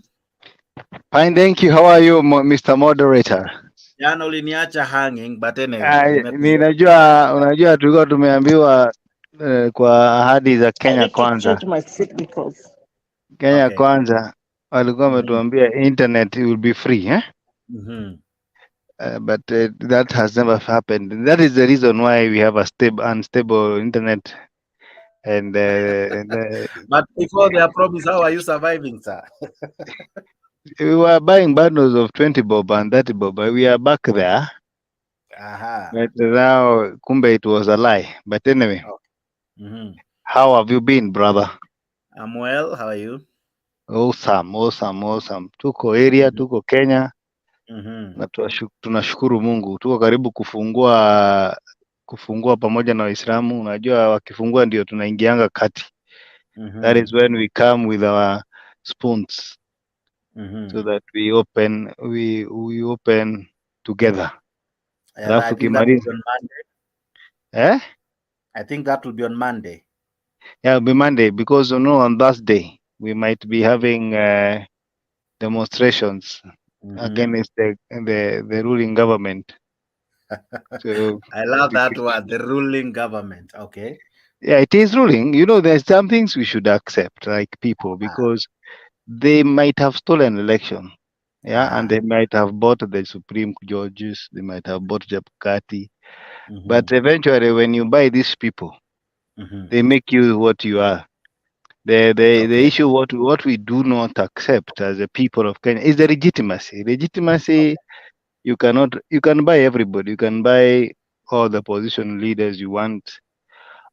Fine, thank you. How are you, Mr. Moderator? Jana uliniacha hanging, but anyway. Unajua tulikuwa tumeambiwa kwa ahadi za Kenya Kwanza. Kenya Kwanza walikuwa wametuambia internet will be free, eh? But that has never happened. That is the reason why we have a unstable internet. And but before their promise, how are you surviving, sir? We were buying bundles of 20 bob and 30 bob. We are back there. But now, kumbe, it was a lie. But anyway, how have you been, brother? I'm well. How are you? Awesome. Tuko area, tuko Kenya. Na tunashukuru Mungu. Tuko karibu kufungua pamoja na Waislamu. Unajua wakifungua ndio tunaingianga kati. That is when we come with our spoons. So that we open together. Yeah, I think that will be on Monday. Eh? I think that will be on Monday. Yeah, it'll be Monday because on Thursday we might be having demonstrations against the ruling government. So I love that word, the ruling government. Okay. Yeah, it is ruling. There's some things we should accept, like people, because they might have stolen election, and they might have bought the Supreme Judges, they might have bought Jabkati, but eventually when you buy these people, they make you what you are. The issue, what we do not accept as a people of Kenya is the legitimacy. Legitimacy, you can buy everybody, you can buy all the opposition leaders you want,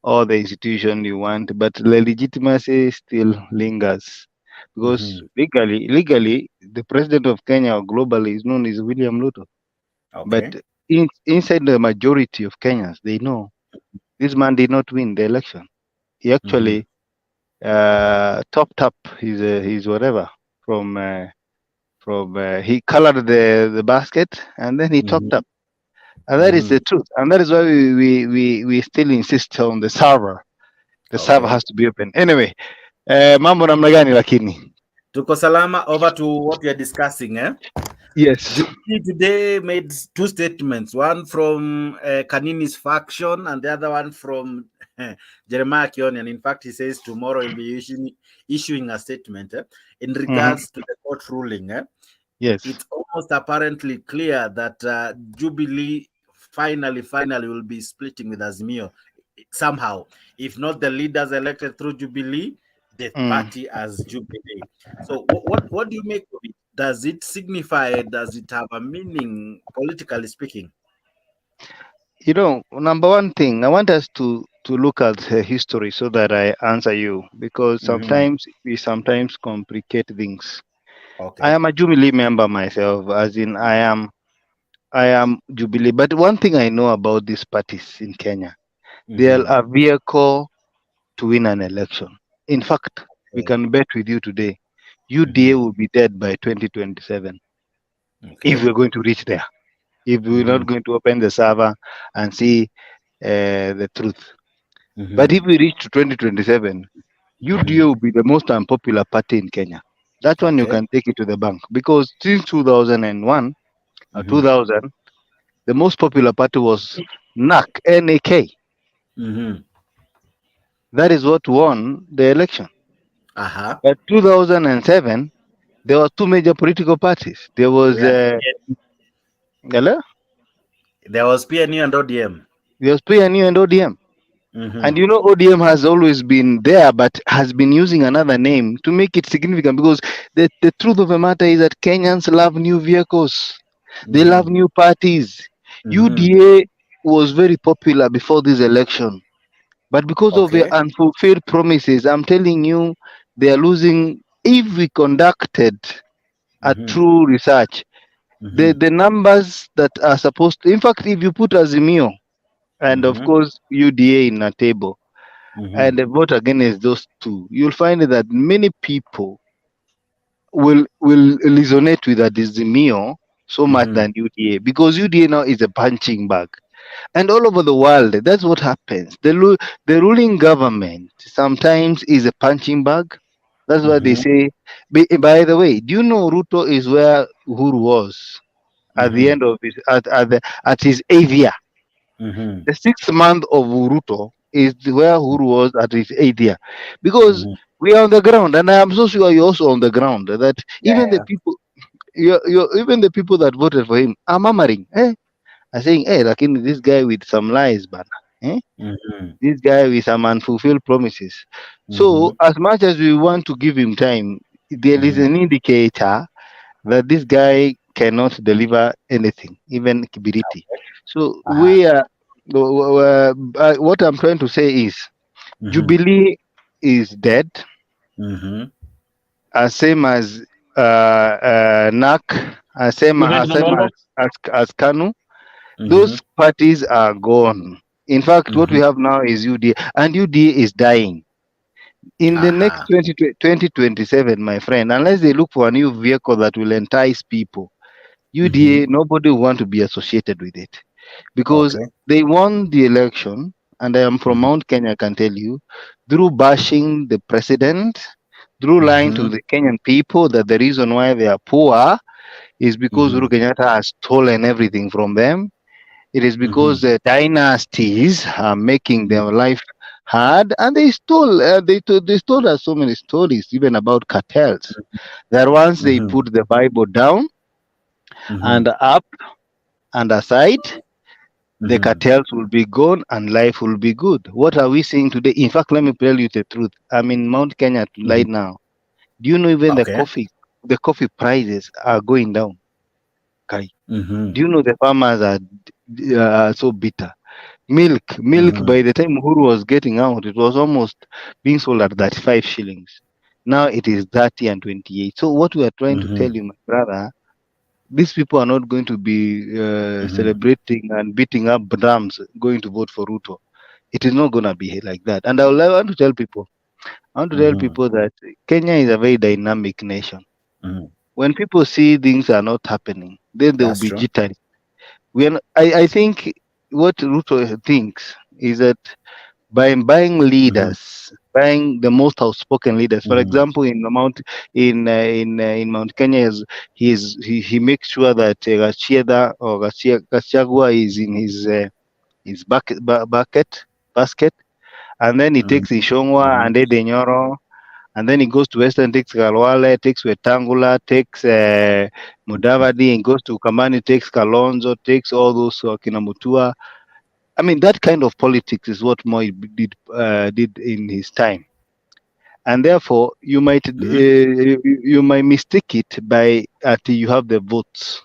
all the institution you want, but the legitimacy still lingers. Because legally, the president of Kenya globally is known as William Ruto. But inside the majority of Kenyans, they know this man did not win the election. He actually topped up his whatever from he colored the basket and then he topped up, and that is the truth, and that is why we still insist on the server. The server has to be open. Anyway, mambo namna gani lakini? Tuko salama. Over to what we are discussing, eh? Yes. Jubilee today made 2 statements, one from Kanini's faction and the other one from Jeremiah Kioni. And in fact, he says tomorrow he'll be issuing a statement in regards to the court ruling. Yes. It's almost apparently clear that Jubilee finally will be splitting with Azimio somehow. If not the leaders elected through Jubilee, the party as Jubilee. So what do you make of it? Does it signify, does it have a meaning, politically speaking? Number one thing, I want us to look at history so that I answer you, because sometimes we complicate things. I am a Jubilee member myself, as in I am Jubilee. But one thing I know about these parties in Kenya, they are a vehicle to win an election. In fact, we can bet with you today, UDA will be dead by 2027 if we're going to reach there. If we're not going to open the server and see the truth. But if we reach to 2027, UDA will be the most unpopular party in Kenya. That one you can take it to the bank, because since 2001, 2000, the most popular party was NAK, N-A-K. That is what won the election. But 2007, there were two major political parties. There was There was PNU and ODM. There was PNU and ODM. And you know, ODM has always been there, but has been using another name to make it significant, because the truth of the matter is that Kenyans love new vehicles. They love new parties. UDA was very popular before this election, but because of the unfulfilled promises, I'm telling you, they are losing. If we conducted a true research, the numbers that are supposed to, in fact, if you put Azimio and of course UDA in a table and vote against those two, you'll find that many people will resonate with Azimio so much than UDA, because UDA now is a punching bag. And all over the world, that's what happens. The ruling government sometimes is a punching bag. That's what they say. By the way, do you know Ruto is where Uhuru was at the end of his at his 8th year? The 6th month of Ruto is where Uhuru was at his 8th year, because we are on the ground, and I am so sure you're also on the ground, that even the people, even the people that voted for him are murmuring, are saying, hey, like in this guy with some lies, but this guy with some unfulfilled promises. So as much as we want to give him time, there is an indicator that this guy cannot deliver anything, even Kibiriti. So we are. What I'm trying to say is, Jubilee is dead, same as NAK, same as Kanu. Those parties are gone. In fact, what we have now is UDA, and UDA is dying. In the next 2027, my friend, unless they look for a new vehicle that will entice people, UDA, nobody will want to be associated with it, because they won the election, and I am from Mount Kenya, I can tell you, through bashing the president, through lying to the Kenyan people that the reason why they are poor is because Uhuru Kenyatta has stolen everything from them. It is because the dynasties are making their life hard, and they stole. They told us so many stories, even about cartels. That once they put the Bible down and up and aside, the cartels will be gone and life will be good. What are we seeing today? In fact, let me tell you the truth. I'm in Mount Kenya right now. Do you know even the coffee prices are going down? Okay. Do you know the farmers are so bitter? Milk. By the time Uhuru was getting out, it was almost being sold at 35 shillings. Now it is 30 and 28. So what we are trying to tell you, my brother, these people are not going to be celebrating and beating up drums going to vote for Ruto. It is not going to be like that. And I want to tell people, that Kenya is a very dynamic nation. When people see things are not happening, then they will be jittery. I think what Ruto thinks is that by buying leaders, buying the most outspoken leaders, for example, in Mount Kenya, he makes sure that Gachieda or Gachagua is in his basket, and then he takes Ishongwa and Edenyoro, and then he goes to Western, takes Galwale, takes Wetangula, takes Mudavadi, and goes to Kamani, takes Kalonzo, takes all those Kinamutua. I mean, that kind of politics is what Moi did in his time, and therefore you might mistake it by you have the votes.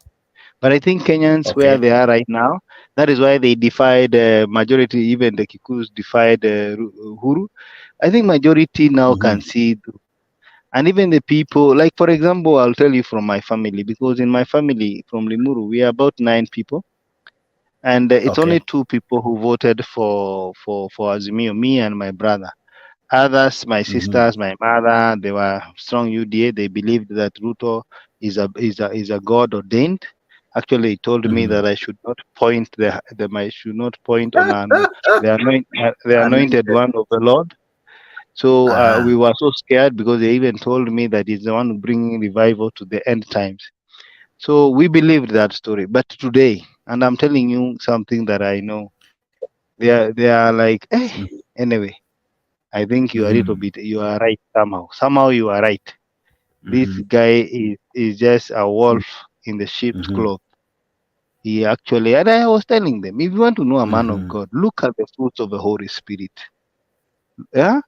But I think Kenyans, where they are right now, that is why they defied majority. Even the Kikus defied Uhuru. I think majority now can see, and even the people, like for example, I'll tell you from my family, because in my family from Limuru we are about 9 people. And it's only 2 people who voted for Azimio, me and my brother. Others, my sisters, my mother, they were strong UDA. They believed that Ruto is a God ordained. Actually, he told me that I should not point I should not point on the anointed one of the Lord. So we were so scared, because they even told me that he's the one bringing revival to the end times. So we believed that story. But today, and I'm telling you something that I know, they are like, anyway, I think you are a little bit, you are right somehow. Somehow you are right. This guy is just a wolf in the sheep's cloth. He actually, and I was telling them, if you want to know a man of God, look at the fruits of the Holy Spirit. Yeah?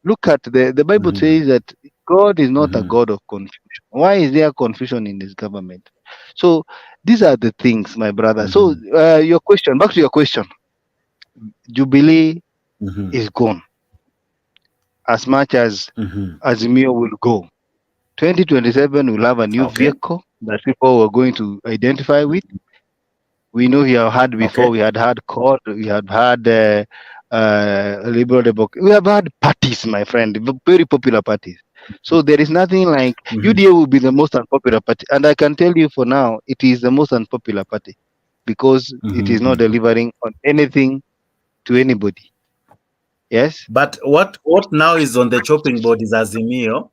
Look at the Bible says that God is not a God of confusion. Why is there confusion in this government? So these are the things, my brother. So your question, back to your question. Jubilee is gone. As much as Azimio will go. 2027 will have a new vehicle that people were going to identify with. We know we have had before. We had CORD. We had had Liberal Democrat. We have had parties, my friend, very popular parties. So there is nothing like UDA will be the most unpopular party, and I can tell you for now, it is the most unpopular party because it is not delivering on anything to anybody. Yes. But what now is on the chopping board is Azimio.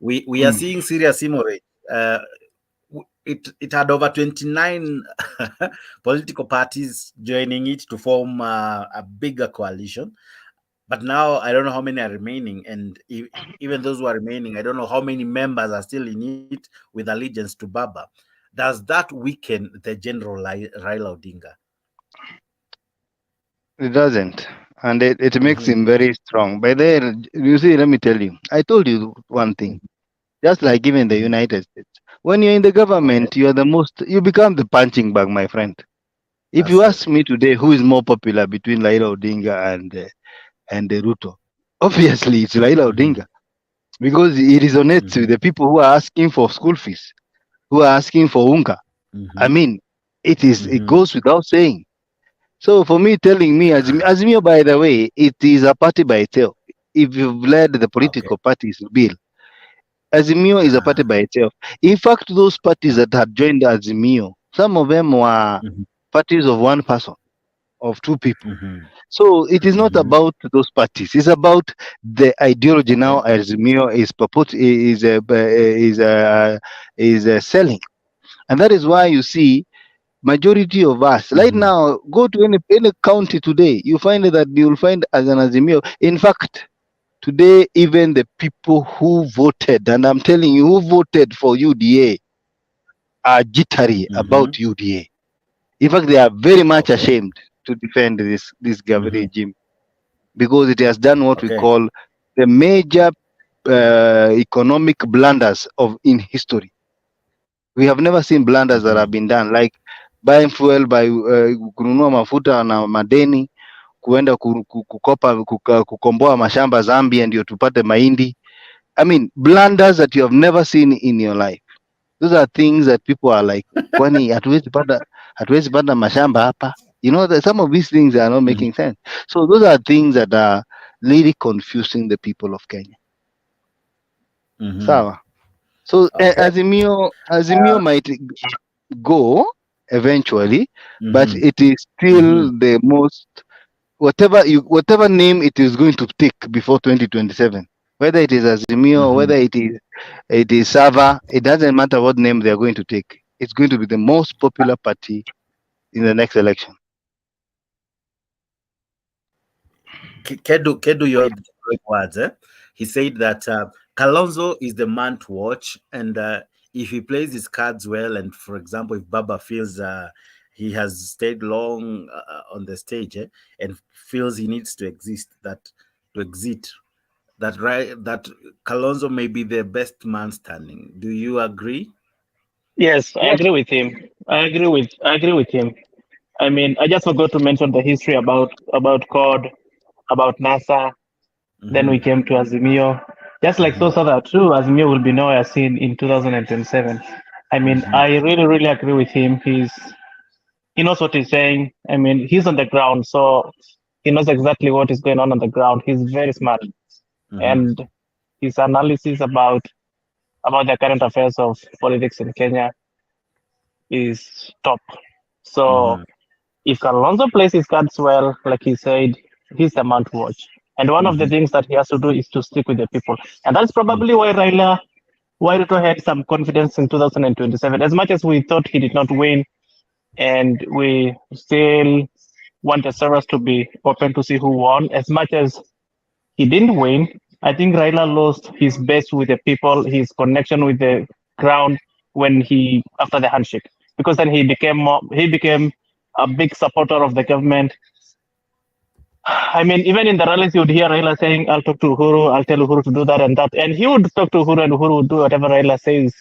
We are seeing serious hemorrhage. It had over 29 political parties joining it to form a bigger coalition. But now I don't know how many are remaining, and even those who are remaining, I don't know how many members are still in it with allegiance to Baba. Does that weaken the general Raila Odinga? It doesn't, and it makes him very strong. By then, you see, let me tell you, I told you one thing. Just like even the United States, when you're in the government, you become the punching bag, my friend. If you ask me today who is more popular between Raila Odinga and Ruto, obviously it's Raila Odinga, because he resonates with the people who are asking for school fees, who are asking for unga. I mean, it goes without saying. So for me, telling me Azimio, by the way, it is a party by itself. If you've led the political parties bill, Azimio is a party by itself. In fact, those parties that had joined Azimio, some of them were parties of one person, of two people. So it is not about those parties. It's about the ideology now Azimio is selling, and that is why you see majority of us right now go to any county today. You find that you will find as an Azimio. In fact, today, even the people who voted, and I'm telling you, who voted for UDA are jittery about UDA. In fact, they are very much ashamed to defend this regime because it has done what we call the major economic blunders in history. We have never seen blunders that have been done, like buying fuel by kununua mafuta na madeni, kuenda kukomboa mashamba Zambia ndio tupate mahindi. I mean, blunders that you have never seen in your life. Those are things that people are like, kwani hatuwezi panda mashamba hapa. You know, that some of these things are not making sense. So those are things that are really confusing the people of Kenya. Sawa. So Azimio might go eventually, but it is still the most, whatever name it is going to take before 2027. Whether it is Azimio, whether it is Sava, it doesn't matter what name they are going to take. It's going to be the most popular party in the next election. Kedu your words. He said that Kalonzo is the man to watch, and if he plays his cards well, and for example, if Baba feels he has stayed long on the stage and feels he needs to exit, that Kalonzo may be the best man standing. Do you agree? Yes, I agree with him. I agree with him. I mean, I just forgot to mention the history about CORD, about NASA. Then we came to Azimio. Just like those other two, Azimio will be nowhere seen in 2027. I mean, I really, really agree with him. He knows what he's saying. I mean, he's on the ground, so he knows exactly what is going on the ground. He's very smart, and his analysis about the current affairs of politics in Kenya is top. So if Kalonzo plays his cards well, like he said, he's the man to watch. And one of the things that he has to do is to stick with the people. And that's probably why Raila why Ruto had some confidence in 2027. As much as we thought he did not win, and we still want the servers to be open to see who won, as much as he didn't win, I think Raila lost his base with the people, his connection with the ground when he after the handshake, because then he became a big supporter of the government. I mean, even in the rallies, you would hear Raila saying, "I'll talk to Uhuru, I'll tell Uhuru to do that and that," and he would talk to Uhuru, and Uhuru would do whatever Raila says.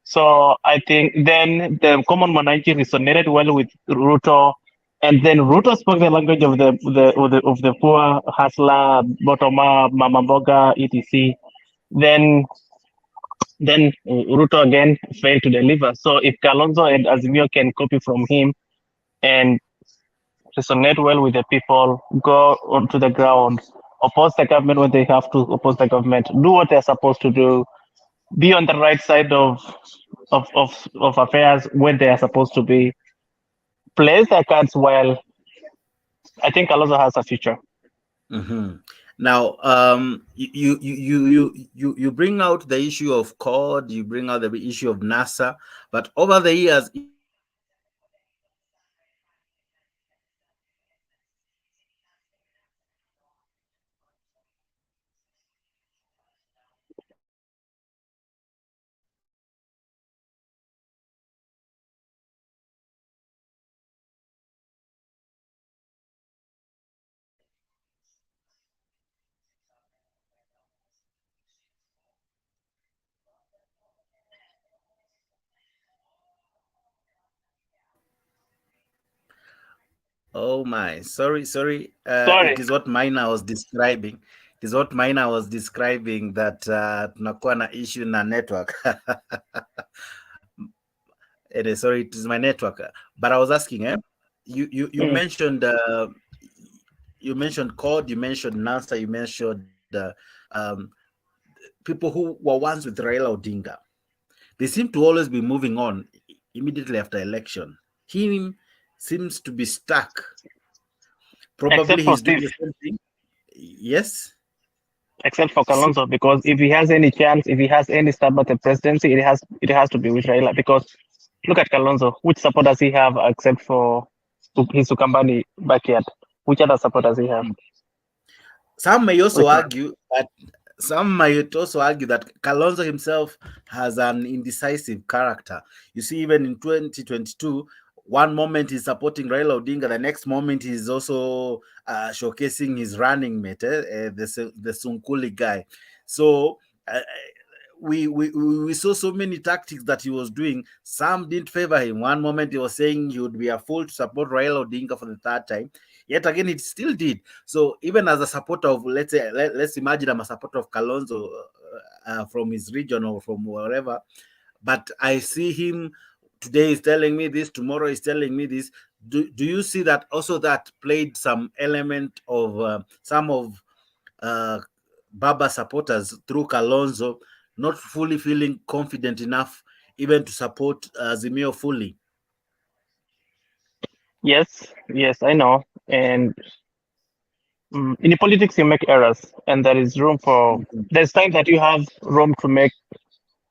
So I think then the common Mwananchi resonated well with Ruto, and then Ruto spoke the language of the poor hustler, bottom up, mama mboga, etc. Then Ruto again failed to deliver. So if Kalonzo and Azimio can copy from him and resonate well with the people, go onto the ground, oppose the government when they have to oppose the government, do what they're supposed to do, be on the right side of affairs when they are supposed to be, plays their cards well, I think Kalonzo has a future. Now, you bring out the issue of CORD, you bring out the issue of NASA, but over the years, oh my, sorry. It is what Maina was describing. It is what Maina was describing, that tunakuwa na issue na network. Sorry, it is my network. But I was asking, you mentioned CORD, you mentioned NASA, you mentioned people who were once with Raila Odinga. They seem to always be moving on immediately after election. He seems to be stuck. Probably he's doing the same thing. Yes. Except for Kalonzo, because if he has any chance, if he has any stab at the presidency, it has to be with Raila. Because look at Kalonzo, which support does he have except for his Ukambani backyard? Which other support does he have? Some may also argue that Kalonzo himself has an indecisive character. You see, even in 2022, one moment he's supporting Raila Odinga, the next moment he's also showcasing his running mate, the Sunkuli guy. So we saw so many tactics that he was doing. Some didn't favor him. One moment he was saying he would be a fool to support Raila Odinga for the third time. Yet again, it still did. So even as a supporter of, let's imagine I'm a supporter of Kalonzo from his region or from wherever, but I see him today is telling me this, tomorrow is telling me this. Do you see that also that played some element of some of Baba supporters through Kalonzo not fully feeling confident enough even to support Azimio fully? Yes, I know. And in politics, you make errors, and there is room for. There's time that you have room to make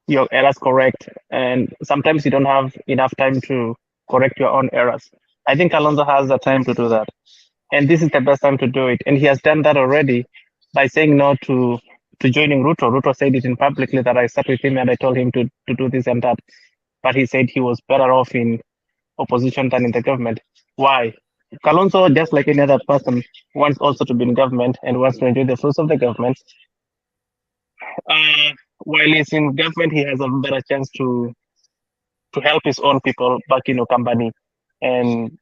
your errors correct, and sometimes you don't have enough time to correct your own errors. I think Kalonzo has the time to do that, and this is the best time to do it. And he has done that already by saying no to joining Ruto. Ruto said it in publicly that I sat with him and I told him to do this and that, but he said he was better off in opposition than in the government. Why? Kalonzo, just like any other person, wants also to be in government and wants to enjoy the fruits of the government. While he's in government, he has a better chance to help his own people back in Ukambani and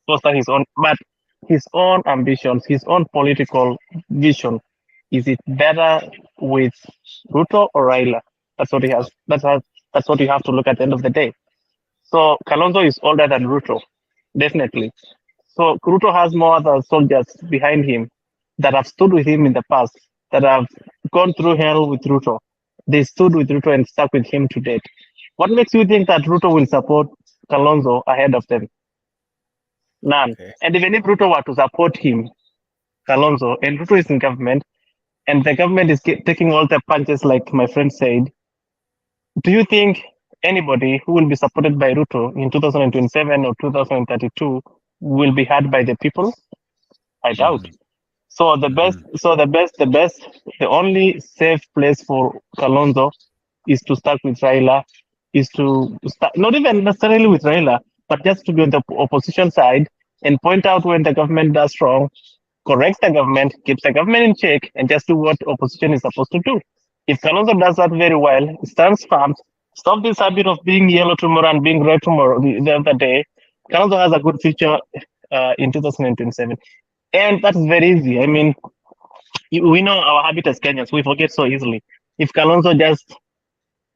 foster his own, but his own ambitions, his own political vision. Is it better with Ruto or Raila? That's what he has. That's what you have to look at the end of the day. So Kalonzo is older than Ruto, definitely. So Ruto has more other soldiers behind him that have stood with him in the past, that have gone through hell with Ruto. They stood with Ruto and stuck with him to date. What makes you think that Ruto will support Kalonzo ahead of them? None. Okay. And even if Ruto were to support him, Kalonzo, and Ruto is in government, and the government is taking all the punches, like my friend said, do you think anybody who will be supported by Ruto in 2027 or 2032 will be heard by the people? I doubt. So the only safe place for Kalonzo is to start with Raila, is to start, not even necessarily with Raila, but just to be on the opposition side and point out when the government does wrong, corrects the government, keeps the government in check, and just do what opposition is supposed to do. If Kalonzo does that very well, stands firm, stop this habit of being yellow tomorrow and being red tomorrow the other day, Kalonzo has a good future in 2027. And that's very easy. I mean, we know our habit as Kenyans, we forget so easily. If Kalonzo just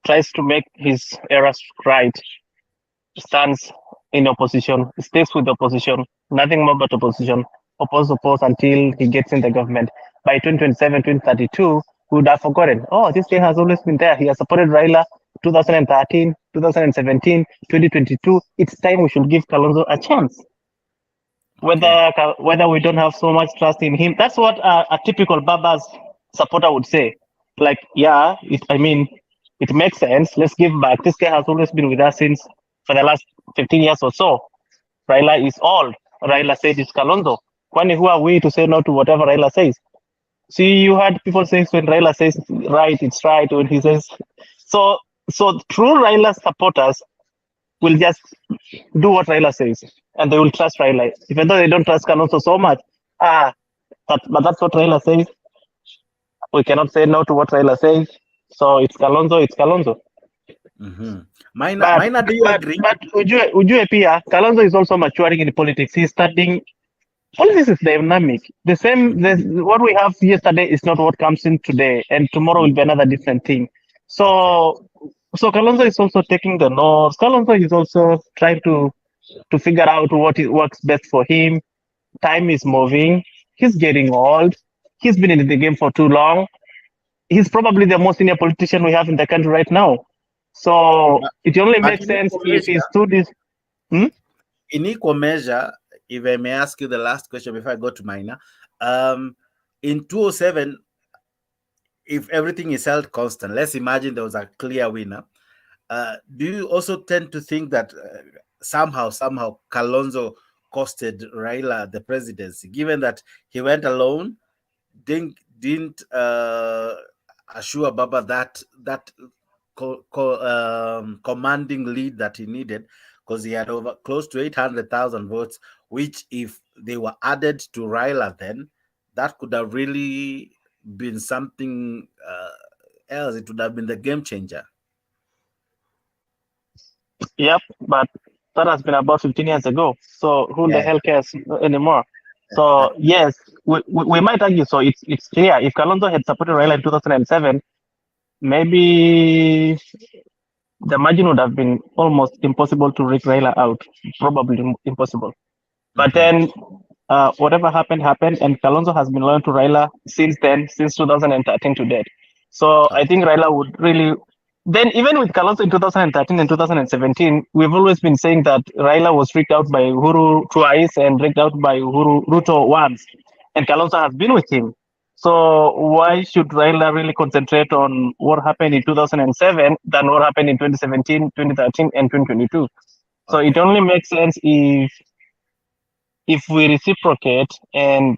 tries to make his errors right, stands in opposition, stays with opposition, nothing more but opposition, oppose until he gets in the government. By 2027, 2032, we would have forgotten, oh, this guy has always been there. He has supported Raila 2013, 2017, 2022. It's time we should give Kalonzo a chance. Whether we don't have so much trust in him, that's what a typical Baba's supporter would say. Like, yeah, it makes sense. Let's give back. This guy has always been with us since for the last 15 years or so. Raila is old. Raila said it's Kalonzo. Kwani, who are we to say no to whatever Raila says? See, you heard people say when Raila says right, it's right. When he says so true Raila supporters will just do what Raila says, and they will trust Raila, even though they don't trust Kalonzo so much. But that's what Raila says. We cannot say no to what Raila says. So it's Kalonzo, it's Kalonzo. Minor, do you agree? But Ujue Pia, Kalonzo is also maturing in politics. He's studying. Politics is dynamic. What we have yesterday is not what comes in today, and tomorrow will be another different thing. So Kalonzo is also taking the notes. Kalonzo is also trying to figure out what works best for him. Time is moving. He's getting old. He's been in the game for too long. He's probably the most senior politician we have in the country right now. So it only makes sense if he's to this. In equal measure, if I may ask you the last question before I go to Minor, in 2007, if everything is held constant, let's imagine there was a clear winner. Do you also tend to think that somehow Kalonzo costed Raila the presidency, given that he went alone, didn't assure Baba that commanding lead that he needed, because he had over close to 800,000 votes, which if they were added to Raila, then that could have really been something else. It would have been the game changer. Yep, but that has been about 15 years ago. So who the hell cares anymore? So yes, we might argue. So it's clear if Kalonzo had supported Raila in 2007, maybe the margin would have been almost impossible to rig Raila out. Probably impossible. But then whatever happened, and Kalonzo has been loyal to Raila since then, since 2013 to date. So I think Raila would really. Then even with Kalonzo in 2013 and 2017, we've always been saying that Raila was rigged out by Uhuru twice and rigged out by Uhuru Ruto once, and Kalonzo has been with him. So why should Raila really concentrate on what happened in 2007 than what happened in 2017, 2013, and 2022? So it only makes sense if we reciprocate and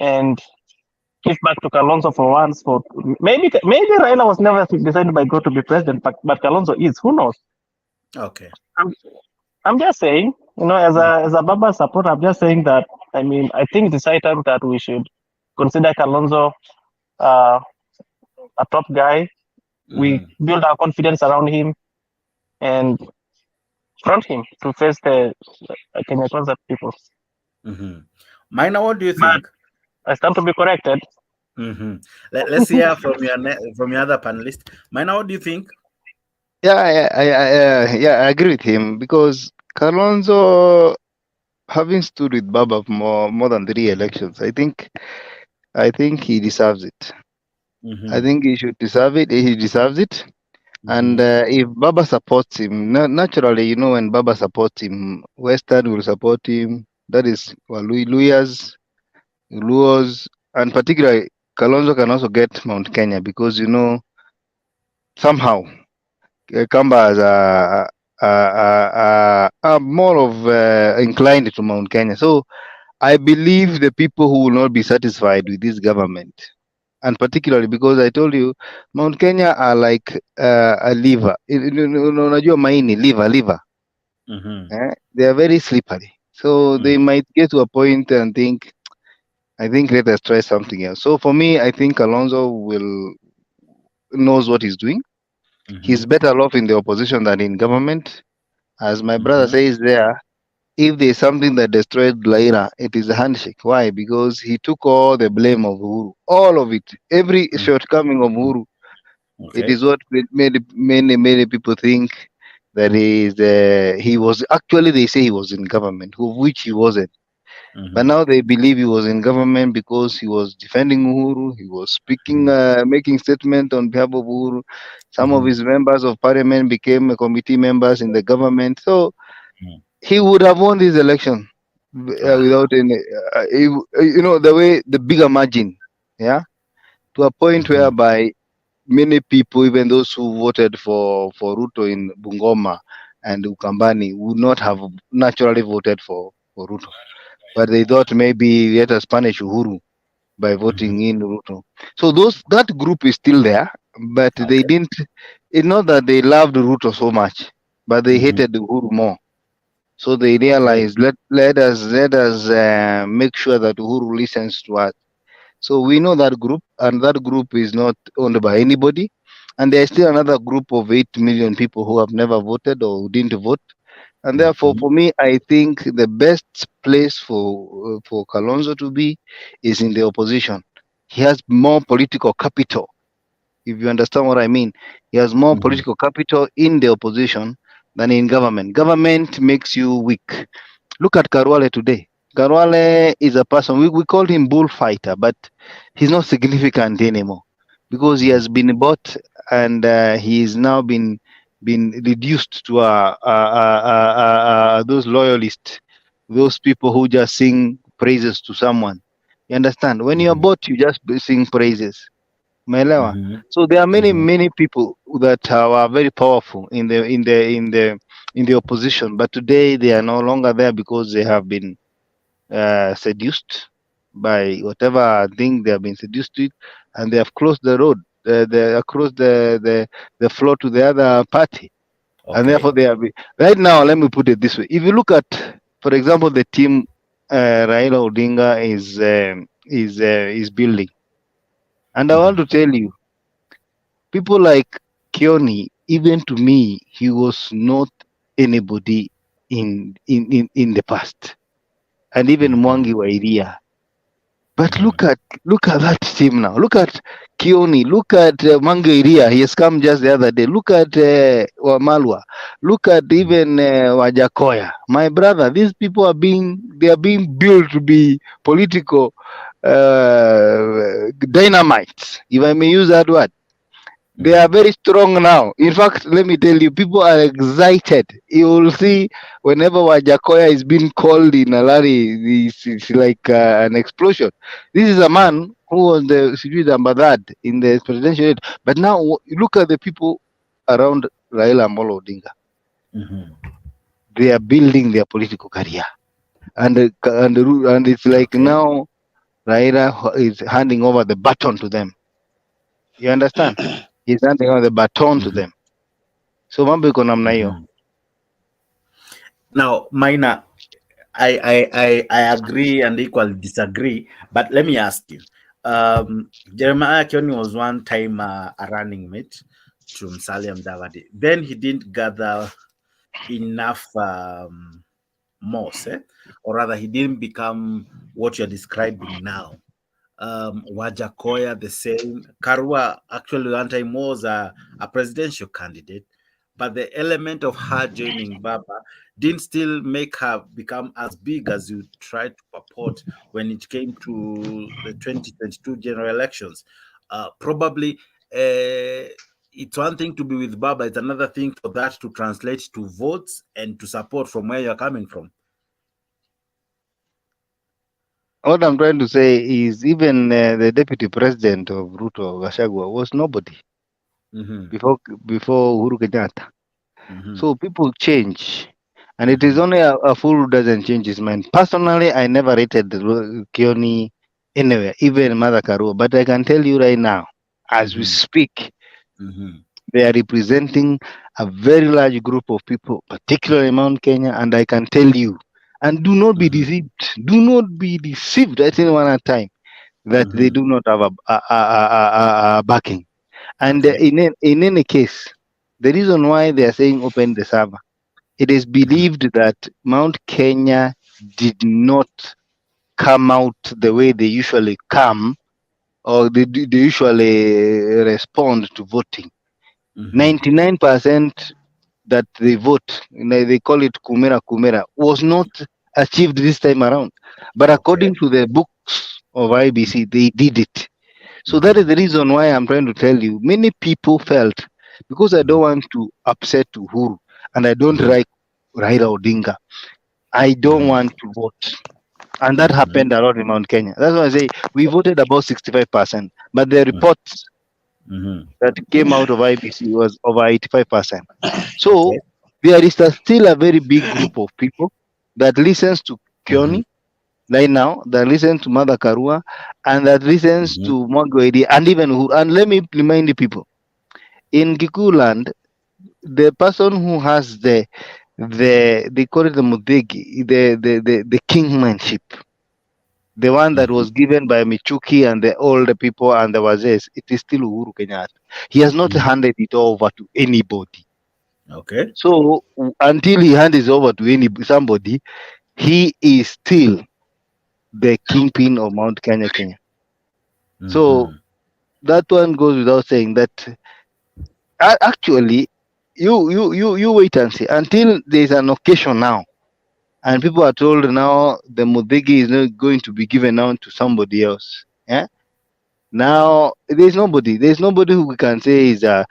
give back to Kalonzo for once. For maybe Raila was never decided by God to be president, but Kalonzo is. Who knows? Okay. I'm just saying, as a Baba supporter, I'm just saying that. I mean, I think it's high time that we should consider Kalonzo a top guy. We build our confidence around him and front him to face the Kenya Kwanza people. Minor, what do you think? I stand to be corrected. Let's hear from your other panelist. Minor, what do you think? I agree with him because Kalonzo, having stood with Baba for more than 3 elections, I think he deserves it. I think he should deserve it. He deserves it. And if Baba supports him, naturally, when Baba supports him, Western will support him. That is Luyas, Luos, and particularly Kalonzo can also get Mount Kenya because somehow Kambas are more of inclined to Mount Kenya. So I believe the people who will not be satisfied with this government, and particularly because I told you, Mount Kenya are like a liver. Unajua maini, liver. They are very slippery. So they might get to a point and think, I think let us try something else. So for me, I think Kalonzo knows what he's doing. He's better off in the opposition than in government. As my brother says there, if there's something that destroyed Laira, it is a handshake. Why? Because he took all the blame of Uhuru, all of it, every shortcoming of Uhuru. It is what made many people think that he was actually, they say he was in government, of which he wasn't. But now they believe he was in government because he was defending Uhuru. He was speaking, making statement on behalf of Uhuru. Some of his members of parliament became committee members in the government. So he would have won this election without any, the bigger margin, yeah, to a point whereby many people, even those who voted for Ruto in Bungoma and Ukambani, would not have naturally voted for Ruto. But they thought maybe let us punish Uhuru by voting in Ruto. So that group is still there, but they didn't. It's not that they loved Ruto so much, but they hated Uhuru more. So they realized let us make sure that Uhuru listens to us. So we know that group, and that group is not owned by anybody. And there's still another group of 8 million people who have never voted or who didn't vote. And therefore, for me, I think the best place for Kalonzo to be is in the opposition. He has more political capital. If you understand what I mean, he has more political capital in the opposition than in government. Government makes you weak. Look at Karwale today. Karwale is a person, we call him bullfighter, but he's not significant anymore because he has been bought and he is now been reduced to those loyalists, those people who just sing praises to someone. You understand? When you're bought, you just sing praises. Umeelewa? So there are many people that are very powerful in the opposition, but today they are no longer there because they have been seduced by whatever thing they have been seduced with, and they have closed the road, across the floor to the other party, and therefore they have been, right now. Let me put it this way: if you look at, for example, the team Raila Odinga is building, and I want to tell you, people like Kioni, even to me, he was not anybody in the past, and even Mwangi Wairia. But look at that team now. Look at Kioni. Look at Mwangi Wairia. He has come just the other day. Look at Wamalwa. Look at even Wajakoya. My brother, these people are being built to be political dynamites, if I may use that word. They are very strong now. In fact, let me tell you, people are excited. You will see whenever Wajakoya is being called in Alari, it's like an explosion. This is a man who was the Sujid Ambadad in the presidential race. But now look at the people around Raila Amolo Odinga. They are building their political career. And it's like now Raila is handing over the baton to them. You understand? He's handing over the baton to them. So mambo iko namna hiyo. Now, Maina, I agree and equally disagree, but let me ask you. Jeremiah Kioni was one time a running mate to Musalia Mudavadi. Then he didn't gather enough moss, or rather, he didn't become what you're describing now. Wajakoya the same. Karua actually one time was a presidential candidate, but the element of her joining Baba didn't still make her become as big as you tried to purport when it came to the 2022 general elections. Probably it's one thing to be with Baba, it's another thing for that to translate to votes and to support from where you're coming from. What I'm trying to say is even the deputy president of Ruto, Gachagua, was nobody. before Uhuru Kenyatta. Mhm. So people change, and it is only a fool who doesn't change his mind. Personally, I never rated Kioni anywhere, even Mother Karua. But I can tell you right now, as we speak, they are representing a very large group of people, particularly in Mount Kenya. And I can tell you, and do not be deceived. Do not be deceived at any one time that they do not have a backing. And in any case, the reason why they are saying open the server, it is believed that Mount Kenya did not come out the way they usually come, or they usually respond to voting. 99% that they vote, they call it kumera, was not achieved this time around. But according to the books of IBC, they did it. So that is the reason why I'm trying to tell you, many people felt, because I don't want to upset Uhuru and I don't like Raila Odinga, I don't want to vote. And that happened a lot in Mount Kenya. That's why I say we voted about 65%, but the reports that came out of IBC was over 85%. So there is still a very big group of people that listens to Kioni right now, that listens to Mother Karua, and that listens to Mwagwedi, and even Uhuru. And let me remind the people, in Kikuland, the person who has they call it the Mudegi, the kingmanship, the one that was given by Michuki and the older people and the Wazes, it is still Uhuru Kenyatta. He has not handed it over to anybody. Okay. So until he hands it over to somebody, he is still the kingpin of Mount Kenya, Kenya. So that one goes without saying that actually you wait and see until there's an occasion now, and people are told now the Mudigi is not going to be given out to somebody else. Yeah. Now there's nobody who can say he's a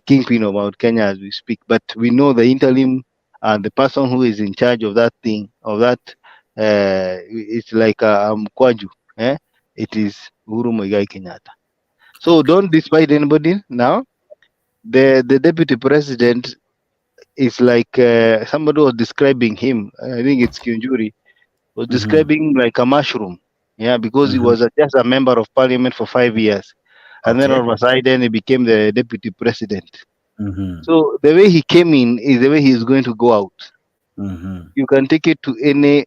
kingpin of Mount Kenya as we speak. But we know the interim and the person who is in charge of that thing, it's like a Mkwaju. Eh? It is Uhuru Muigai Kenyatta. So don't despise anybody now. The deputy president is like somebody was describing him. I think it's Kiunjuri was describing like a mushroom. Yeah, because he was just a member of parliament for 5 years, and then all of a sudden he became the deputy president. So the way he came in is the way he is going to go out. You can take it to any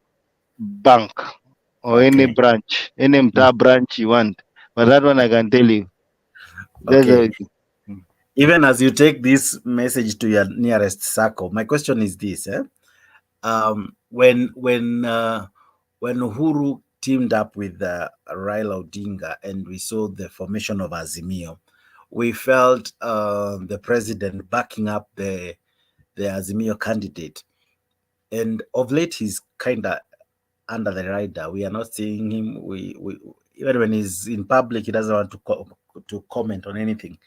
bank or any branch, any mtaa branch you want, but that one I can tell you. That's how it is. Even as you take this message to your nearest circle, my question is this: when Uhuru teamed up with Raila Odinga and we saw the formation of Azimio, we felt the president backing up the Azimio candidate, and of late he's kind of under the radar. We are not seeing him. We even when he's in public, he doesn't want to comment on anything.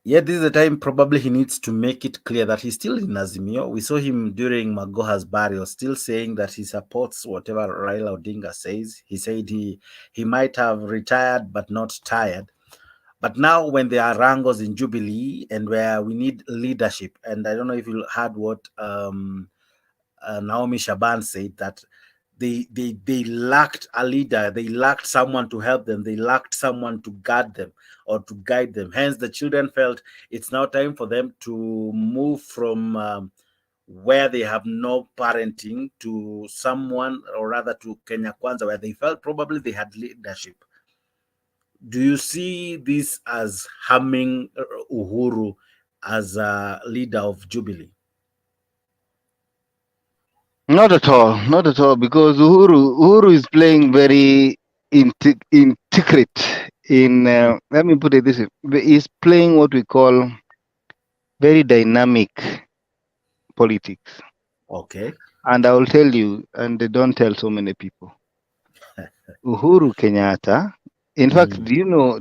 Yet this is the time probably he needs to make it clear that he's still in Azimio. We saw him during Magoha's burial still saying that he supports whatever Raila Odinga says. He said he might have retired but not tired. But now when there are wrangles in Jubilee and where we need leadership, and I don't know if you heard what Naomi Shaban said, that they lacked a leader, they lacked someone to help them, they lacked someone to guard them or to guide them. Hence, the children felt it's now time for them to move from where they have no parenting to someone, or rather to Kenya Kwanza, where they felt probably they had leadership. Do you see this as harming Uhuru as a leader of Jubilee? Not at all, because Uhuru is playing very intricate in, let me put it this way, he's playing what we call very dynamic politics. Okay. And I will tell you, and they don't tell so many people. Uhuru Kenyatta, in fact, do you know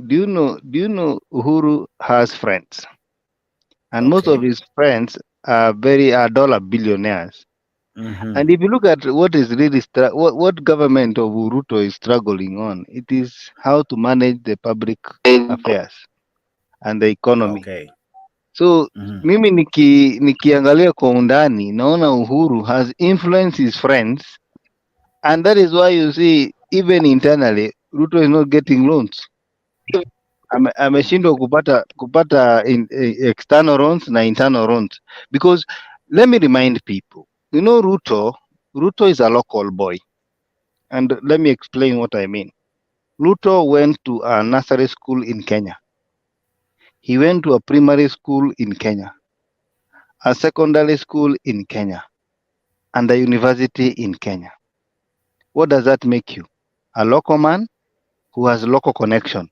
Uhuru has friends? And most of his friends are dollar billionaires. And if you look at what is really what government of Ruto is struggling on, it is how to manage the public affairs. and the economy. Okay. So mimi nikiangalia kwa undani naona Uhuru has influenced his friends, and that is why you see even internally Ruto is not getting loans. Ameshindwa kupata external loans na internal loans, because let me remind people, you know, Ruto is a local boy, and let me explain what I mean. Ruto went to a nursery school in Kenya. He went to a primary school in Kenya, a secondary school in Kenya, and a university in Kenya. What does that make you? A local man who has local connection.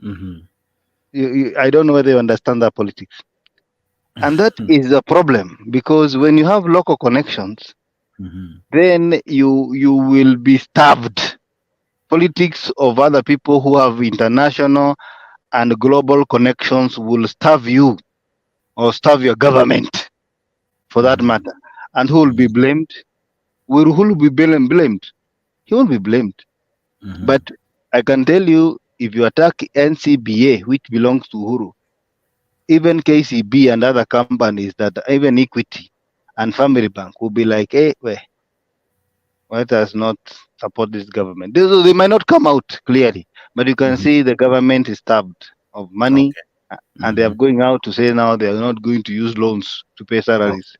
I don't know whether you understand that politics. And that is a problem, because when you have local connections, then you will be starved. Politics of other people who have international and global connections will starve you, or starve your government, for that matter. And who will be blamed? Who will be blamed? He won't be blamed. But I can tell you, if you attack NCBA, which belongs to Uhuru, even KCB and other companies, that even Equity and Family Bank will be like, hey, let us not support this government. They might not come out clearly, but you can see the government is starved of money, and they are going out to say now they are not going to use loans to pay salaries.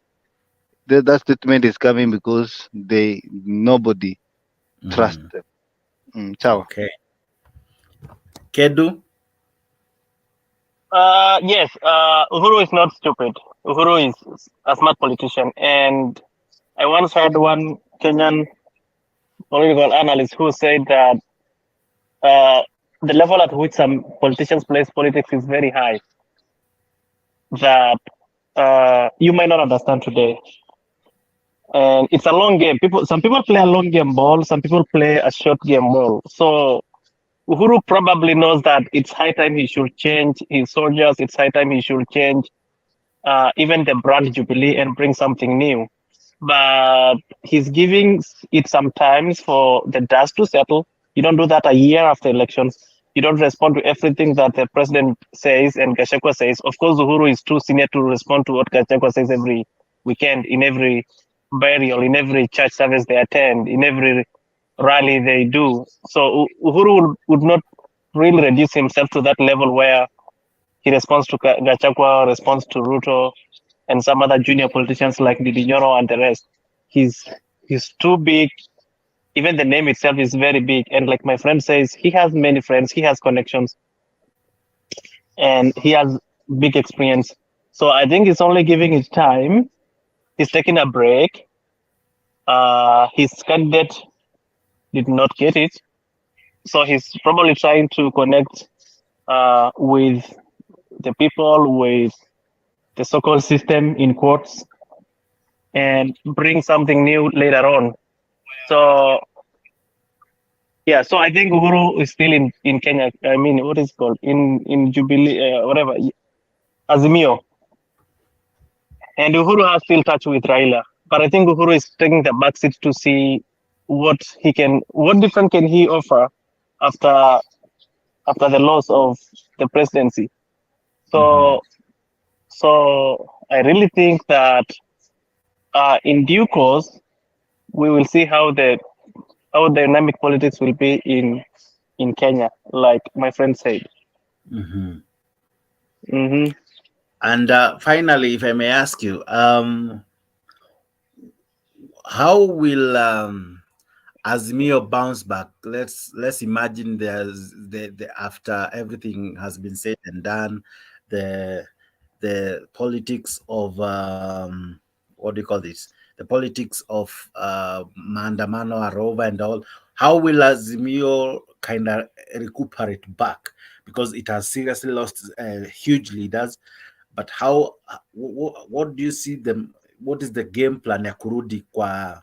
That statement is coming because nobody trusts them. Ciao. Okay. Kedu? Yes, Uhuru is not stupid. Uhuru is a smart politician. And I once heard one Kenyan political analyst who said that the level at which some politicians place politics is very high, that you might not understand today. And it's a long game. Some people play a long game ball, some people play a short game ball. So Uhuru probably knows that it's high time he should change his soldiers. It's high time he should change even the brand Jubilee and bring something new. But he's giving it some time for the dust to settle. You don't do that a year after elections. You don't respond to everything that the president says and Gachagua says. Of course, Uhuru is too senior to respond to what Gachagua says every weekend, in every burial, in every church service they attend, in every rally they do. So Uhuru would not really reduce himself to that level where he responds to Gachagua, responds to Ruto, and some other junior politicians like Didinyoro and the rest. He's too big. Even the name itself is very big. And like my friend says, he has many friends, he has connections, and he has big experience. So I think it's only giving it time. He's taking a break. His candidate did not get it. So he's probably trying to connect with the people, with the so-called system in quotes, and bring something new later on. So yeah, so I think Uhuru is still in Kenya. I mean, what is it called? In Jubilee, whatever, Azimio. And Uhuru has still touch with Raila. But I think Uhuru is taking the backseat to see what different can he offer after the loss of the presidency. So I really think that in due course we will see how dynamic politics will be in Kenya, like my friend said. And finally, if I may ask you, how will Azimio bounce back? Let's imagine there's the after everything has been said and done, the politics of what do you call this? The politics of maandamano are over and all. How will Azimio kind of recuperate back? Because it has seriously lost huge leaders. But how? What do you see them? What is the game plan ya kurudi kwa,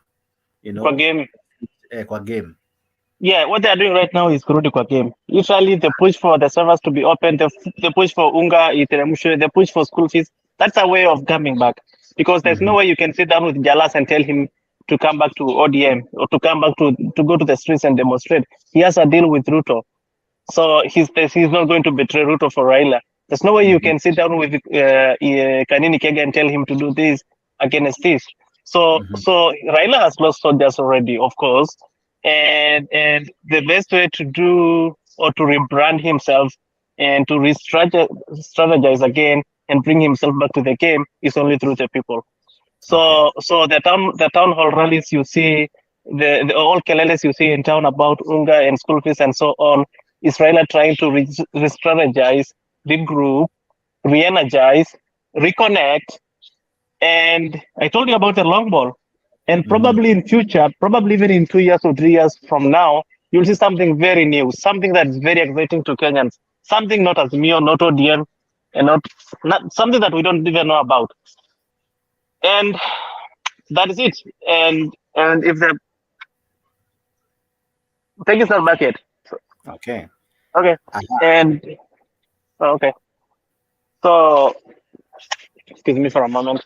Kwa game? Kwa game. Yeah, what they are doing right now is kurudi kwa game. Usually they push for the servers to be open, they push for unga iteremshwe, they push for school fees. That's a way of coming back, because there's no way you can sit down with Jalas and tell him to come back to ODM or to come back to go to the streets and demonstrate. He has a deal with Ruto, so he's not going to betray Ruto for Raila. There's no way you can sit down with Kanini Kega and tell him to do this against this. So Raila has lost soldiers already, of course, and the best way to do or to rebrand himself and to strategize again and bring himself back to the game is only through the people. So the town hall rallies you see, the all keleles you see in town about Unga and school fees and so on, is Raila trying to re-strategize, regroup, re-energize, reconnect. And I told you about the long ball. And probably in future, probably even in 2 years or 3 years from now, you'll see something very new, something that is very exciting to Kenyans, something not Azimio, not ODM, and not something that we don't even know about. And that is it. And if the thank you, sir, bucket. Okay. Okay. And okay. So excuse me for a moment.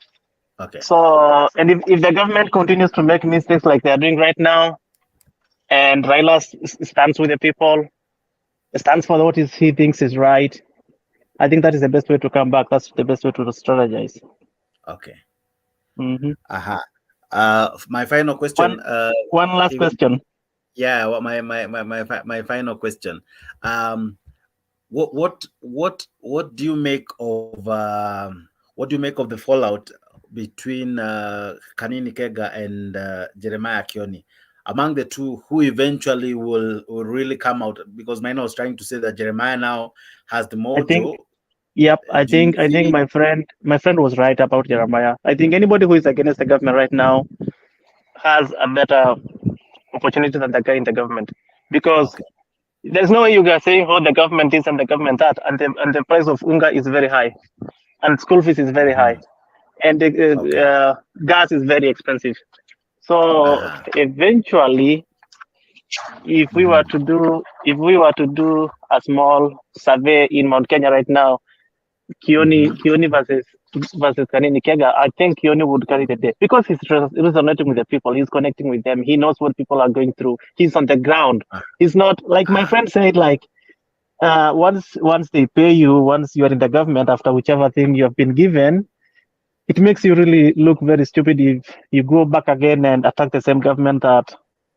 Okay. So, and if the government continues to make mistakes like they're doing right now, and Raila stands with the people, stands for what he thinks is right, I think that is the best way to come back. That's the best way to strategize. Okay. Mm-hmm. My final question. One last question. Yeah. Well, my final question. What do you make of the fallout between Kanini Kega and Jeremiah Kioni? Among the two, who eventually will really come out? Because Maina was trying to say that Jeremiah now has the mojo. I think my friend was right about Jeremiah. I think anybody who is against the government right now has a better opportunity than the guy in the government, because there's no way you guys saying, oh, the government is and the government that, and the price of unga is very high, and school fees is very high, and the gas is very expensive. So eventually, if we were to do a small survey in Mount Kenya right now, Kioni versus Kanini Kega, I think Kioni would carry the day because he's resonating with the people. He's connecting with them. He knows what people are going through. He's on the ground. He's not like my friend said. Like once they pay you, once you are in the government, after whichever thing you have been given, it makes you really look very stupid if you go back again and attack the same government that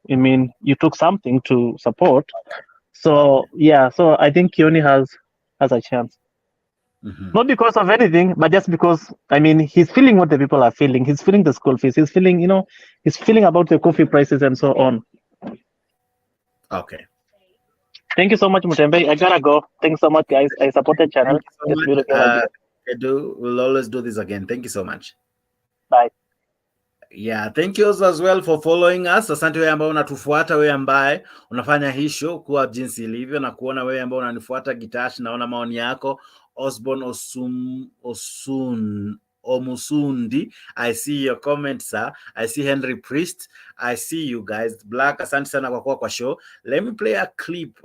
you took something to support. So so I think Kioni has a chance. Not because of anything, but just because he's feeling what the people are feeling. He's feeling the school fees. He's feeling, he's feeling about the coffee prices and so on. Okay. Thank you so much, Mutembe. I gotta go. Thanks so much, guys. I support the channel. Thank you so much. We'll always do this again. Thank you so much. Bye. Yeah, thank you as well for following us. Asante wewe ambao unatufuata, wewe ambaye unafanya hii show kuwa jinsi ilivyo, na kuona wewe ambao unanifuata Gitash, naona maoni yako. Osborne Omusundi, I see your comments, sir. I see Henry Priest. I see you guys. Black, asante sana kwa show. Let me play a clip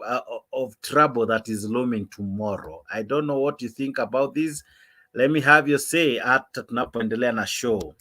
of trouble that is looming tomorrow. I don't know what you think about this. Let me have your say hata tunapoendelea na show.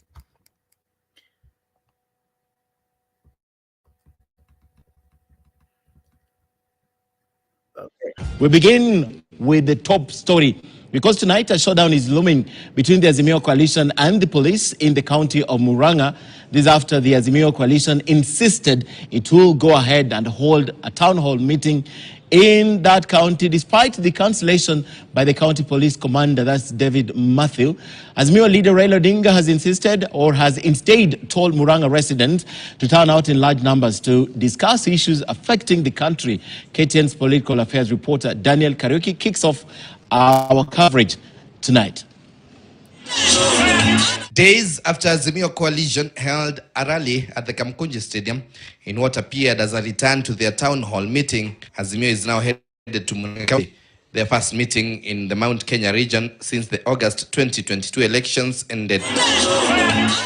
We begin with the top story because tonight a showdown is looming between the Azimio coalition and the police in the county of Murang'a. This after the Azimio coalition insisted it will go ahead and hold a town hall meeting in that county despite the cancellation by the county police commander, that's David Matthew. Azimio leader Raila&Uhuru has insisted, or has instead told Murang'a residents to turn out in large numbers to discuss issues affecting the country. KTN's political affairs reporter Daniel Kariuki kicks off our coverage tonight. Days after Azimio coalition held a rally at the Kamkunji Stadium in what appeared as a return to their town hall meeting, Azimio is now headed to Murang'a County, their first meeting in the Mount Kenya region since the August 2022 elections ended.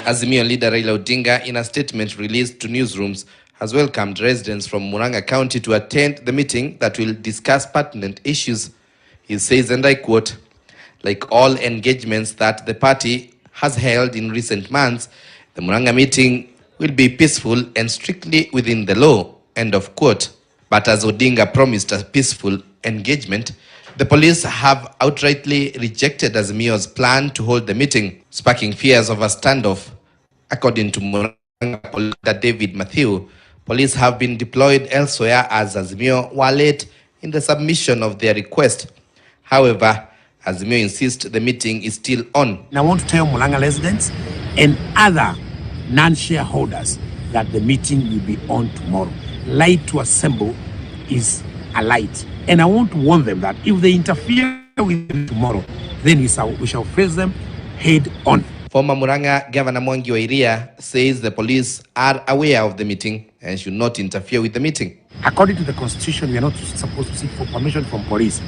Azimio leader Raila&Uhuru, in a statement released to newsrooms, has welcomed residents from Murang'a County to attend the meeting that will discuss pertinent issues. He says, and I quote, "Like all engagements that the party has held in recent months, the Murang'a meeting will be peaceful and strictly within the law," end of quote. But as Odinga promised a peaceful engagement, The police have outrightly rejected Azimio's plan to hold the meeting, sparking fears of a standoff. According to Murang'a police David Matthew, police have been deployed elsewhere as Azimio were late in the submission of their request. However, Azimio insists the meeting is still on. And I want to tell Murang'a residents and other non-shareholders that the meeting will be on tomorrow. Light to assemble is a light. And I want to warn them that if they interfere with them tomorrow, then we shall face them head on. Former Murang'a Governor Mwangi wa Iria says the police are aware of the meeting and should not interfere with the meeting. According to the Constitution, we are not supposed to seek for permission from police.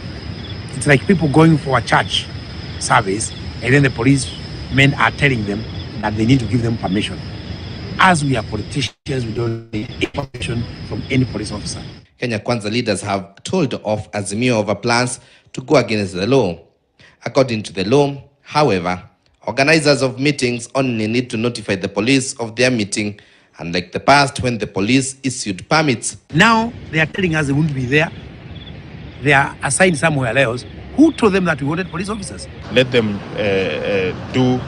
It's like people going for a church service and then the policemen are telling them that they need to give them permission. As we are politicians, we don't need any permission from any police officer. Kenya Kwanza leaders have told off Azimio over plans to go against the law. According to the law, however, organizers of meetings only need to notify the police of their meeting, unlike the past when the police issued permits. Now they are telling us they won't be there. They are assigned somewhere else. Who told them that we wanted police officers? Let them do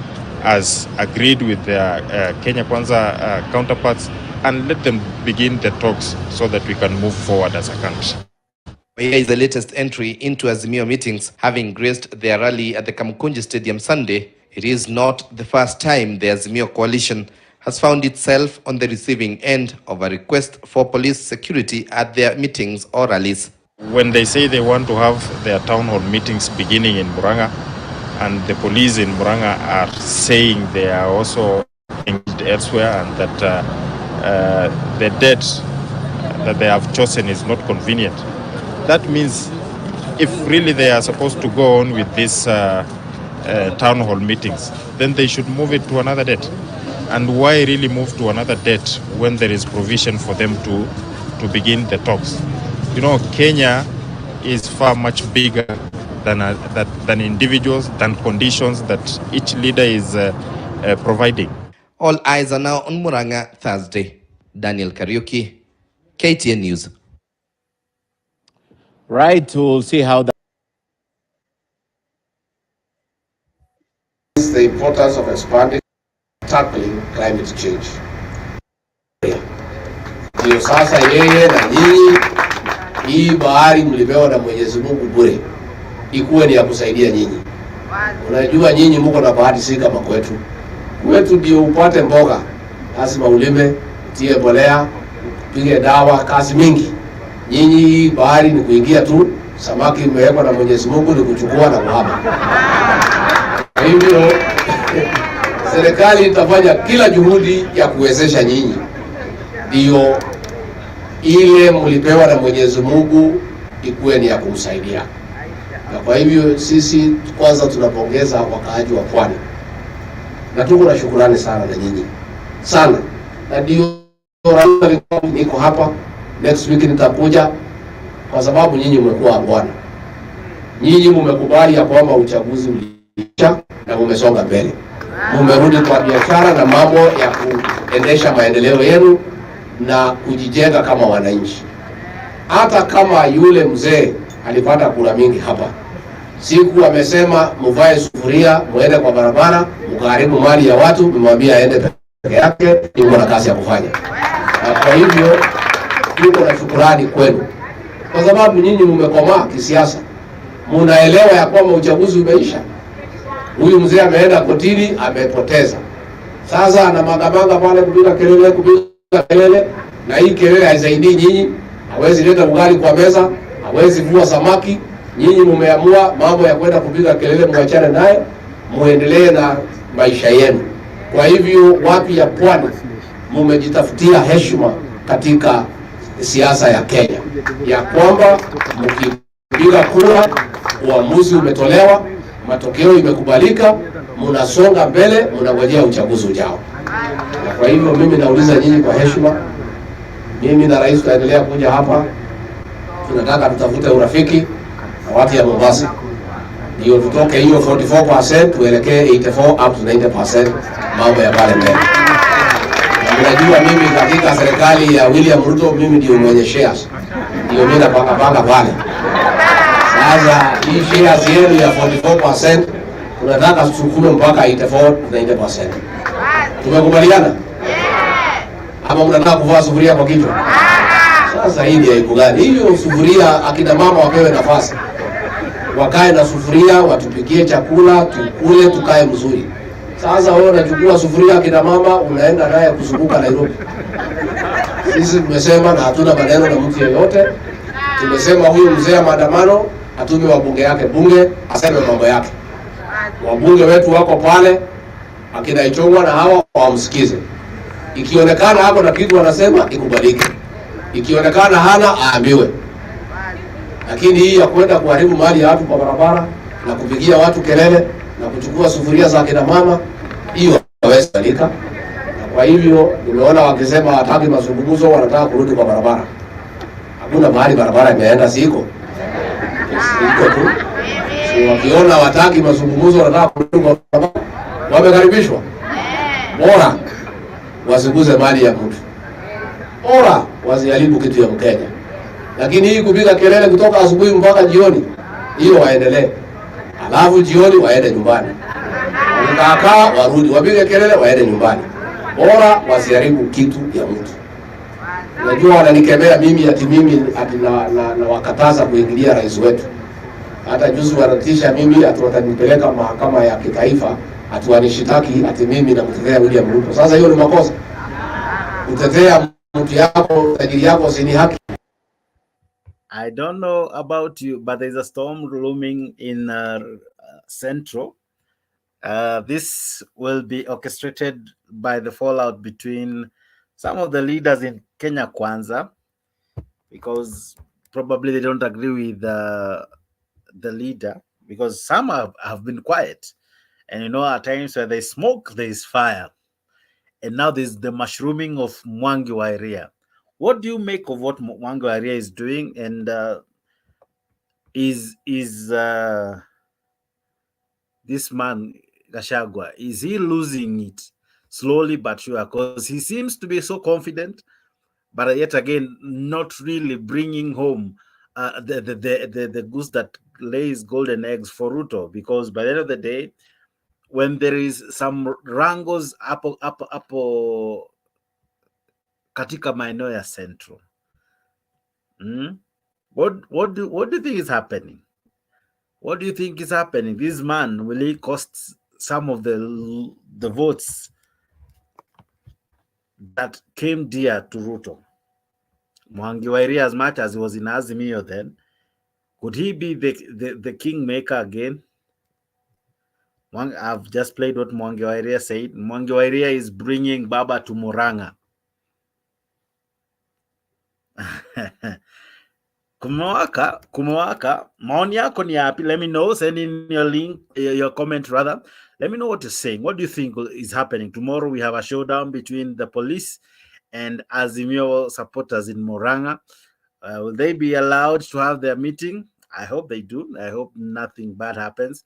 as agreed with their Kenya Kwanza counterparts, and let them begin the talks so that we can move forward as a country. Here is the latest entry into Azimio meetings, having graced their rally at the Kamukunji Stadium Sunday. It is not the first time the Azimio coalition has found itself on the receiving end of a request for police security at their meetings or rallies. When they say they want to have their town hall meetings beginning in Murang'a, and the police in Murang'a are saying they are also engaged elsewhere, and that the date that they have chosen is not convenient, that means if really they are supposed to go on with these town hall meetings, then they should move it to another date. And why really move to another date when there is provision for them to begin the talks? You know, Kenya is far much bigger than individuals, than conditions that each leader is providing. All eyes are now on Murang'a Thursday. Daniel Kariuki, KTN News. Right, we'll see how that. The importance of expanding, tackling climate change. Ndio sasa yeye na nyinyi, hii bahari mlipewa na Mwenyezi Mungu bure, ikuwe ni ya kusaidia nyinyi. Unajua nyinyi mko na bahati, si kama kwetu. Kwetu ndio upate mboga, lazima ulime, tie mbolea, pige dawa, kazi mingi. Nyinyi bahari ni kuingia tu, samaki imewekwa na Mwenyezi Mungu ni kuchukua na kuhama. Kwa hivyo serikali itafanya kila juhudi ya kuwezesha nyinyi, ndio ile mlipewa na Mwenyezi Mungu ikuwe ni ya kumsaidia. Na kwa hivyo sisi kwanza tunapongeza wakaaji wa Pwani, na tuko na shukrani sana na nyinyi sana, na ndio niko hapa. Next week nitakuja kwa sababu nyinyi mmekuwa bwana, nyinyi mmekubali ya kwamba uchaguzi uliisha na mmesonga mbele, mmerudi kwa biashara na mambo ya kuendesha maendeleo yenu na kujijenga kama wananchi. Hata kama yule mzee alipata kura mingi hapa, siku amesema mvae sufuria muende kwa barabara mkaharibu mali ya watu, mmwambia aende peke yake, yuko na kazi ya kufanya. Na kwa hivyo tuko na shukrani kwenu, kwa sababu nyinyi mmekomaa kisiasa, mnaelewa ya kwamba uchaguzi umeisha. Huyu mzee ameenda kotini, amepoteza. Sasa ana magamanga pale kupiga kelele, na hii kelele haisaidii nyinyi. Hawezi leta ugali kwa meza, hawezi vua samaki. Nyinyi mmeamua mambo ya kwenda kupiga kelele, mwachane naye, muendelee na maisha yenu. Kwa hivyo watu ya Pwani mmejitafutia heshima katika siasa ya Kenya, ya kwamba mkipiga kura uamuzi umetolewa, matokeo imekubalika, mnasonga mbele, mnangojea uchaguzi ujao. Na kwa hivyo mimi nauliza nyinyi kwa heshima, mimi na rais tutaendelea kuja hapa, tunataka tutafute urafiki na watu ya Mombasa, ndio tutoke hiyo 44% tuelekee 84 up to 90% mambo ya pale mbele. Unajua mimi katika serikali ya William Ruto mimi ndio mwenye shares, ndio mimi napanga pale. Sasa hii shares yenu ya 44% tunataka tusukume mpaka 90%. Tumekubaliana? Ama mnataka kuvaa sufuria kwa kichwa? Sasa hii ni aibu gani? Hiyo sufuria akina mama wapewe nafasi. Wakae na sufuria, watupikie chakula, tukule, tukae mzuri. Sasa wewe unachukua sufuria akina mama unaenda naye kuzunguka Nairobi. Sisi tumesema na hatuna maneno na mtu yeyote. Tumesema huyu mzee wa maandamano atume wabunge yake bunge aseme mambo yake. Wabunge wetu wako pale akina Ichung'wa na hawa wamsikize. Ikionekana hapo na kitu wanasema ikubalike. Ikionekana hana aambiwe. Lakini hii ya kwenda kuharibu mali ya watu kwa barabara na kupigia watu kelele na kuchukua sufuria za kina mama, hiyo hawezi kubalika. Kwa hivyo nimeona wakisema hataki mazungumzo, wanataka kurudi kwa barabara. Hakuna mahali barabara imeenda, siko tu. Si wakiona wataki mazungumzo, wanataka kurudi kwa barabara, wamekaribishwa. Bora wasiguze mali ya mtu, bora wasiharibu kitu ya Mkenya. Lakini hii kupiga kelele kutoka asubuhi mpaka jioni, hiyo waendelee. Alafu jioni waende nyumbani. Wakakaa warudi, wapige kelele waende nyumbani. Bora wasiharibu kitu ya mtu. Unajua wananikemea mimi ati na wakataza kuingilia rais wetu. Hata juzi wanatisha mimi ati watanipeleka mahakama ya kitaifa ati wanishitaki ati mimi na kutetea William Ruto. Sasa hiyo ni makosa. Kutetea mtu yako, tajiri yako si ni haki. I don't know about you, but there's a storm looming in Central. This will be orchestrated by the fallout between some of the leaders in Kenya Kwanza, because probably they don't agree with the leader, because some have been quiet. And you know, at times where there's smoke, there's fire. And now there's the mushrooming of Mwangi wa Iria. What do you make of what Mwangi wa Iria is doing? And is this man Gachagua, is he losing it slowly but sure? Because he seems to be so confident, but yet again not really bringing home the goose that lays golden eggs for Ruto. Because by the end of the day, when there is some wrangles hapo katika maeneo ya Central, what do you think is happening? What do you think is happening? This man, will he cost some of the votes that came dear to Ruto? Mwangi wa Iria, as much as he was in Azimio then, could he be the kingmaker again? I've just played what Mwangi wa Iria said. Mwangi wa Iria is bringing Baba to Murang'a. Kumewaka. Maoni yako ni yapi? Let me know. Send in your link, your comment rather. Let me know what you're saying. What do you think is happening? Tomorrow we have a showdown between the police and Azimio supporters in Murang'a. Will they be allowed to have their meeting? I hope they do. I hope nothing bad happens.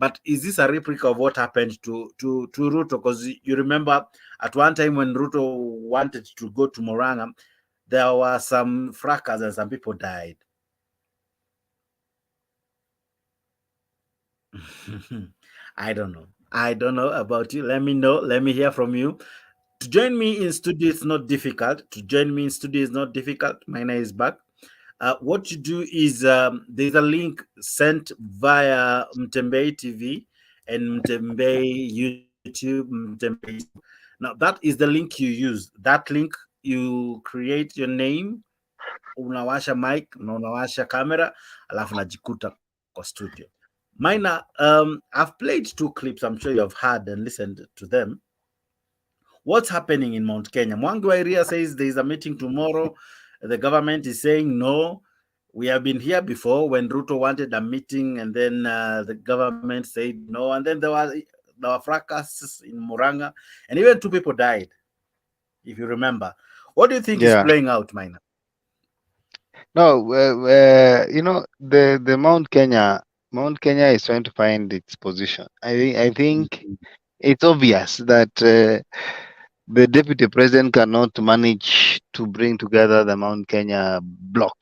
But is this a replica of what happened to Ruto? Because you remember at one time when Ruto wanted to go to Murang'a, there were some fracas and some people died. I don't know about you. Let me know. Let me hear from you. To join me in studio is not difficult. My name is back. What you do is there's a link sent via Mtembei TV and Mtembei YouTube. Now that is the link you use. That link, you create your name, unawasha mic na unawasha camera, alafu najikuta kwa studio. Mina, I've played 2 clips. I'm sure you have heard and listened to them. What's happening in Mount Kenya? Mwangi wa Iria says there is a meeting tomorrow. The government is saying no. We have been here before when Ruto wanted a meeting, and then the government said no. And then there were fracas in Murang'a, and even 2 people died, if you remember. What do you think is playing out, Mina? No, you know, the Mount Kenya is trying to find its position. I think it's obvious that the deputy president cannot manage to bring together the Mount Kenya bloc,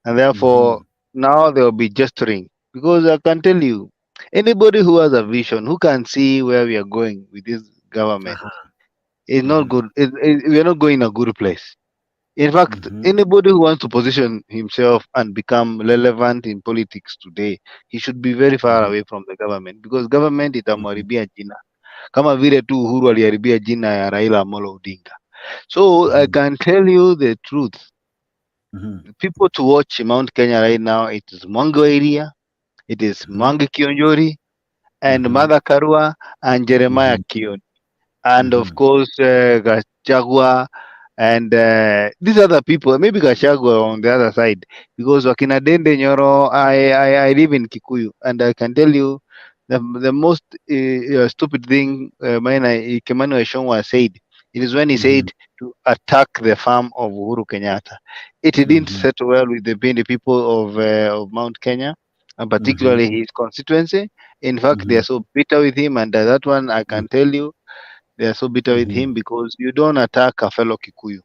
and therefore now they'll be gesturing. Because I can tell you, anybody who has a vision, who can see where we are going with this government, is not good. We are not going a good place. In fact, anybody who wants to position himself and become relevant in politics today, he should be very far away from the government, because government itamharibia jina kama vile tu Uhuru aliharibia jina ya Raila Amolo Odinga. So I can tell you the truth. People to watch Mount Kenya right now, it is Mwango area, it is Mwangi Kionjori, and Mother Karua, and Jeremiah Kioni, and of course Gachagua, and these other people, maybe Gachagua on the other side, because Wakina Dende Nyoro, I live in Kikuyu, and I can tell you the most stupid thing Kimani Ichung'wah said, it is when he said to attack the farm of Uhuru Kenyatta. It didn't set well with the people of Mount Kenya, and particularly his constituency. In fact, they are so bitter with him, and that one I can tell you, they are so bitter with him, because you don't attack a fellow Kikuyu.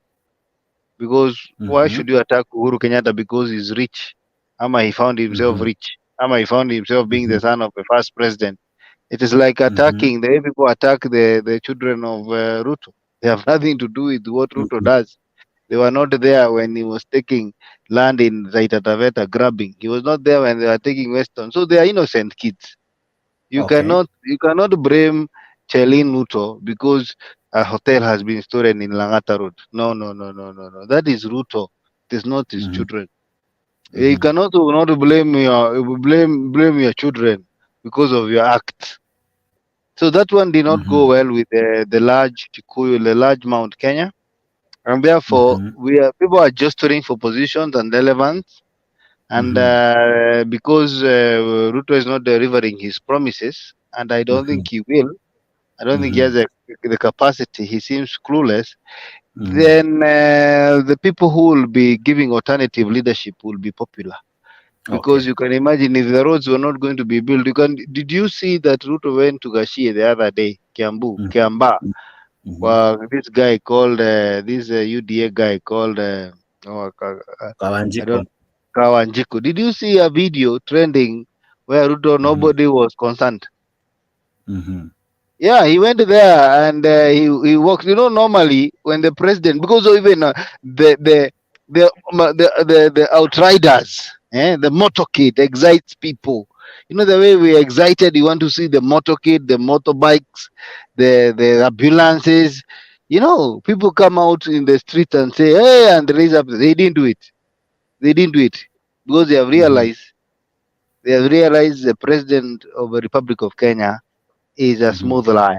Because why should you attack Uhuru Kenyatta because he's rich? Ama he found himself rich. Ama he found himself being the son of the first president. It is like attacking the way people attack the children of Ruto. They have nothing to do with what Ruto does. They were not there when he was taking land in Taita Taveta, grabbing. He was not there when they were taking Western. So they are innocent kids. You cannot blame Chelin Ruto because a hotel has been stolen in Langata Road. No. That is Ruto. It is not his children. You cannot not blame your children because of your act. So that one did not go well with the large Kikuyu, the large Mount Kenya, and therefore people are gesturing for positions and relevance. And because Ruto is not delivering his promises, and I don't think he will, I don't think he has the capacity, he seems clueless, then the people who will be giving alternative leadership will be popular. Because you can imagine if the roads were not going to be built, did you see that Ruto went to Gashie the other day, Kiamba? Well, this guy called, this UDA guy called, Kawanjiko. Did you see a video trending where Ruto, nobody was concerned? Yeah, he went there and he walked. You know, normally when the president, because of even the outriders, the motorcade excites people. You know the way we excited. You want to see the motorcade, the motorbikes, the ambulances. You know, people come out in the street and say, "Hey!" and raise up. They didn't do it. They didn't do it because they have realized. They have realized the president of the Republic of Kenya is a smooth liar.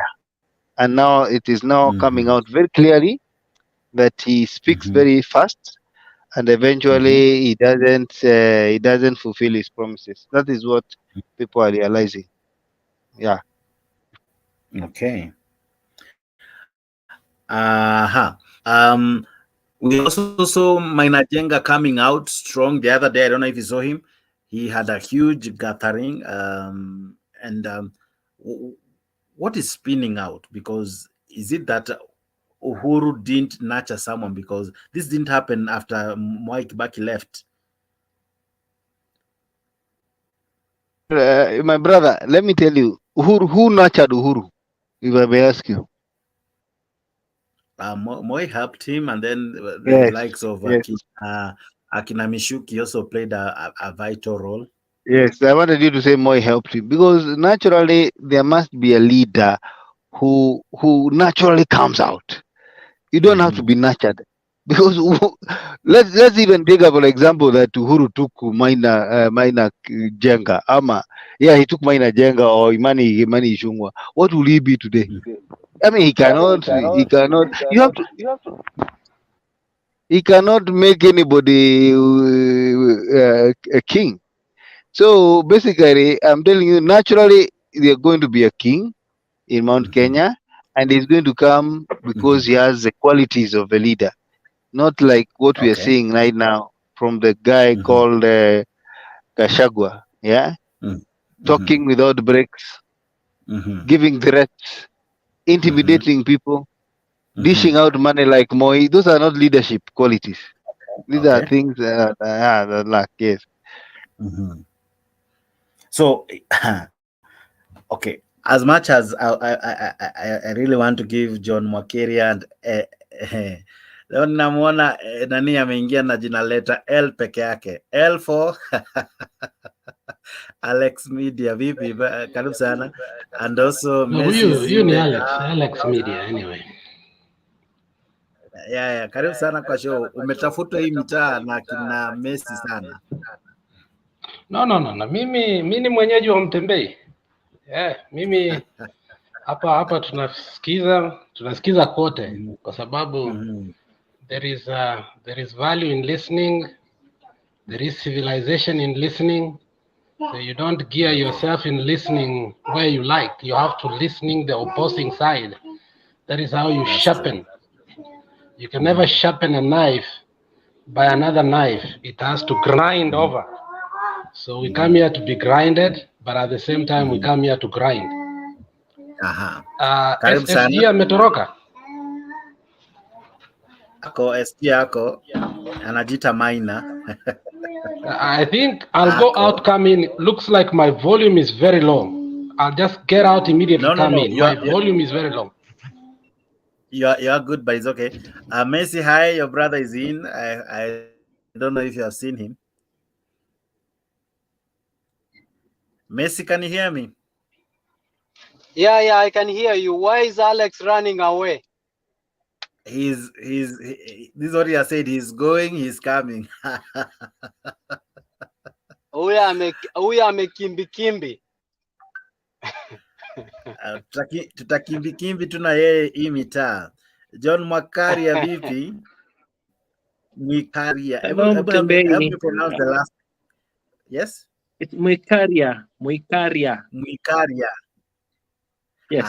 And now it is now coming out very clearly that he speaks very fast, and eventually he doesn't fulfill his promises. That is what people are realizing. Yeah. Okay. We also saw Mainajenga coming out strong the other day. I don't know if you saw him. He had a huge gathering. What is spinning out? Because is it that Uhuru didn't nurture someone? Because this didn't happen after Mwai Kibaki left. My brother, let me tell you, who nurtured Uhuru? If I may ask you. Moi helped him, and then the likes of Akina Mishuki also played a vital role. Yes, I wanted you to say Moi helped him, because naturally there must be a leader who naturally comes out. You don't have to be nurtured, because let's even take up an example that Uhuru took Maina Jenga, he took Maina Jenga or Imani Ichung'wah. What will he be today? I mean, he cannot. He cannot make anybody a king. So basically, I'm telling you, naturally, they're going to be a king in Mount Kenya, and he's going to come because he has the qualities of a leader, not like what we are seeing right now from the guy called Gachagua, talking without breaks, giving threats, intimidating people, dishing out money like Moi. Those are not leadership qualities. These are things that lack. Yes. So, okay, as much as I really want to give John Mwakeri and leo namwona nani ameingia na jina leta L peke yake. L for Alex Media. Vipi? Karibu sana. And also No, Messi you ni Alex Media anyway. Yeah, karibu sana kwa show. Umetafutwa hii mitaa na kina Messi sana. No. Mimi ni mwenyeji wa Mtembei. Mimi hapa tunasikiza kote kwa sababu there is value in listening, there is civilization in listening. So you don't gear yourself in listening where you like. You have to listening the opposing side. That is how you sharpen. You can never sharpen a knife by another knife. It has to grind over. So we come here to be grinded, but at the same time we come here to grind. SG ametoroka. SG ako anajita Maina. I think I'll go out, come in. Looks like my volume is very low. I'll just get out immediately, come in. My volume is very low. You are good, but it's okay. Messi, hi, your brother is in. I don't know if you have seen him. Messi, can you hear me? Yeah, I can hear you. Why is Alex running away? This is what he has said. He's going, he's coming. Huyu amekimbi. Tutakimbi tuna yeye hii mitaa. John Mwakaria vipi? Mwikaria. Hello, help me pronounce the last. Yes? It's Mwikaria. Yes.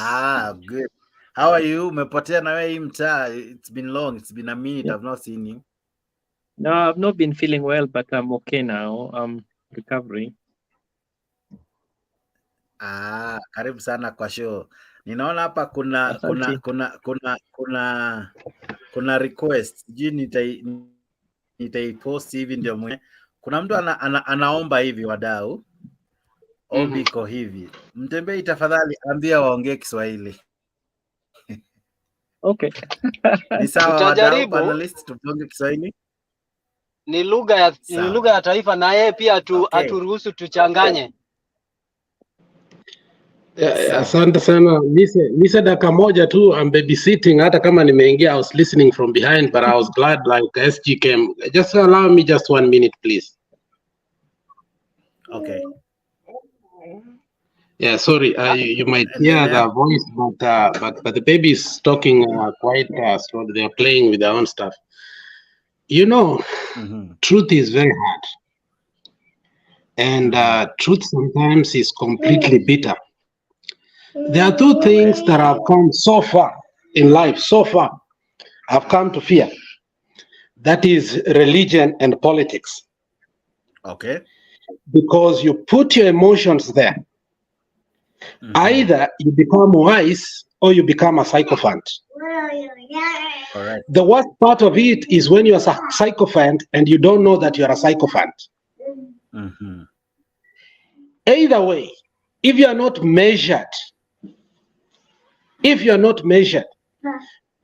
Good. How are you? Umepotea na wewe hii mtaa. It's been long. It's been a minute. I've not seen you. No, I've not been feeling well, but I'm okay now. I'm recovering. Karibu sana kwa show. Ninaona hapa kuna request. Sijui nitaipost hivi ndio mwenye. Kuna mtu anaomba hivi wadau. Ombi iko hivi. Mtembei tafadhali ambia waongee Kiswahili. Okay. Ni sawa wadau panelists tuongee Kiswahili? Ni lugha ya taifa na yeye pia aturuhusu tuchanganye. Asante sana. Nise dakika moja tu, I'm babysitting. Hata kama nimeingia, I was listening from behind, but I was glad like SG came. Just allow me just 1 minute, please. Okay. Yeah, sorry. You might hear the voice, but the baby is talking quite slowly. They are playing with their own stuff. You know, truth is very hard, and truth sometimes is completely bitter. There are two things that have come so far in life, I've come to fear. That is religion and politics. Okay. Because you put your emotions there. Either you become wise or you become a sycophant. Correct. The worst part of it is when you're a sycophant and you don't know that you're a sycophant. Either way, if you are not measured,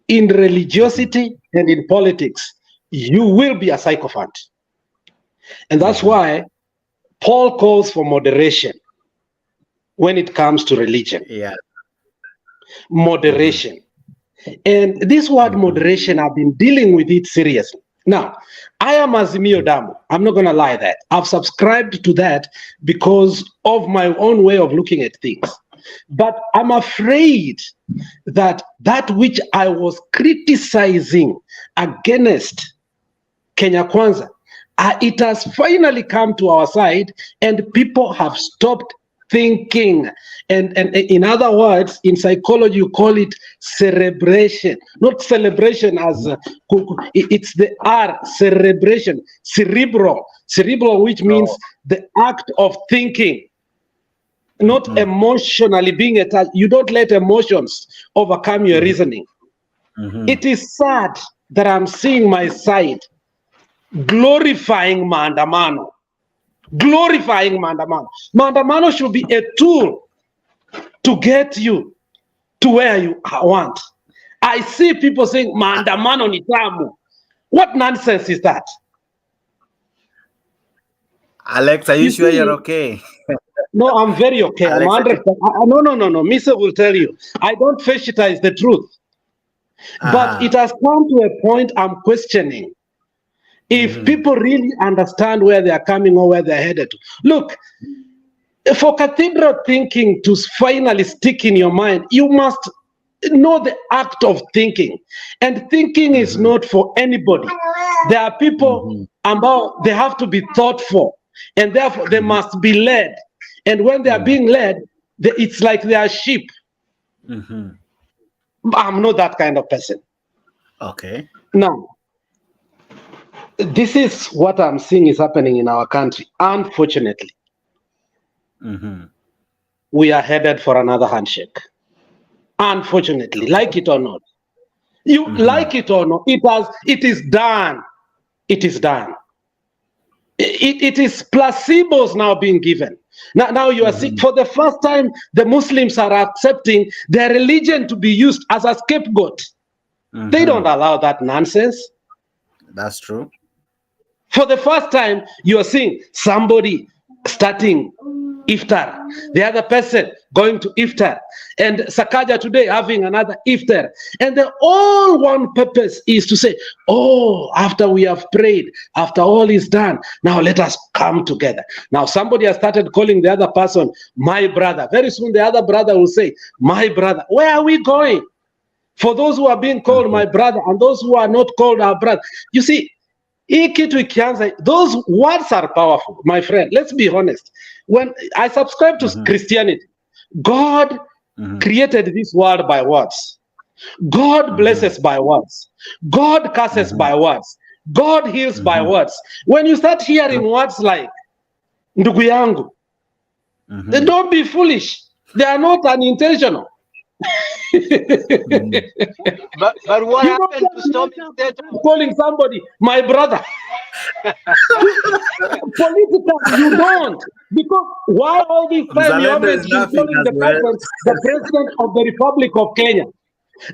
in religiosity and in politics, you will be a sycophant. And that's why Paul calls for moderation when it comes to religion. Yeah. Moderation. And this word moderation, I've been dealing with it seriously. Now, I am Azimio Damu. I'm not going to lie that. I've subscribed to that because of my own way of looking at things. But I'm afraid that which I was criticizing against Kenya Kwanza, it has finally come to our side and people have stopped thinking. And in other words, in psychology, you call it cerebration. Not celebration as, it's the R, cerebration, cerebral, which means the act of thinking. Not emotionally being attached. You don't let emotions overcome your reasoning. It is sad that I'm seeing my side glorifying maandamano glorifying Mandamano. Mandamano should be a tool to get you to where you want. I see people saying Mandamano ni tamu. What nonsense is that? Alex, are you sure you're okay? No, I'm very okay. Alex, I'm 100%. No. Misa will tell you. I don't fetishize the truth. But it has come to a point I'm questioning if people really understand where they are coming or where they're headed to. Look, for cathedral thinking to finally stick in your mind, you must know the act of thinking. And thinking is not for anybody. There are people about they have to be thought for, and therefore they must be led. And when they are being led, it's like they are sheep. I'm not that kind of person. Okay. Now, this is what I'm seeing is happening in our country. Unfortunately, we are headed for another handshake. Unfortunately, like it or not. You like it or not, it is done. It is done. It is placebos now being given. Now you are sick. For the first time, the Muslims are accepting their religion to be used as a scapegoat. They don't allow that nonsense. That's true. For the first time, you are seeing somebody starting iftar, the other person going to iftar, and Sakaja today having another iftar. And the all one purpose is to say, oh, after we have prayed, after all is done, now let us come together. Now somebody has started calling the other person my brother. Very soon the other brother will say, my brother. Where are we going? For those who are being called my brother and those who are not called our brother. You see, those words are powerful, my friend. Let's be honest. When I subscribe to Christianity, God created this world by words. God blesses by words. God curses by words. God heals by words. When you start hearing words like ndugu yangu, don't be foolish. They are not unintentional. but what happened to stop calling somebody my brother? Political, you don't, because why all this time you always been calling the person the president of the Republic of Kenya?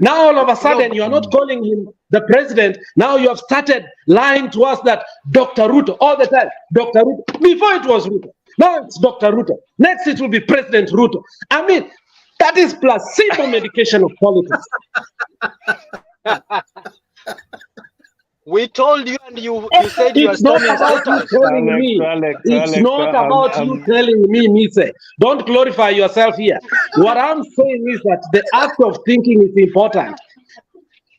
Now all of a sudden you are not calling him the president. Now you have started lying to us that Dr. Ruto all the time. Dr. Ruto. Before it was Ruto. Now it's Dr. Ruto. Next it will be President Ruto. I mean, that is placebo medication of politics. We told you, and you said you are not about you telling me. It's not about you telling me, Mise. Don't glorify yourself here. What I'm saying is that the act of thinking is important.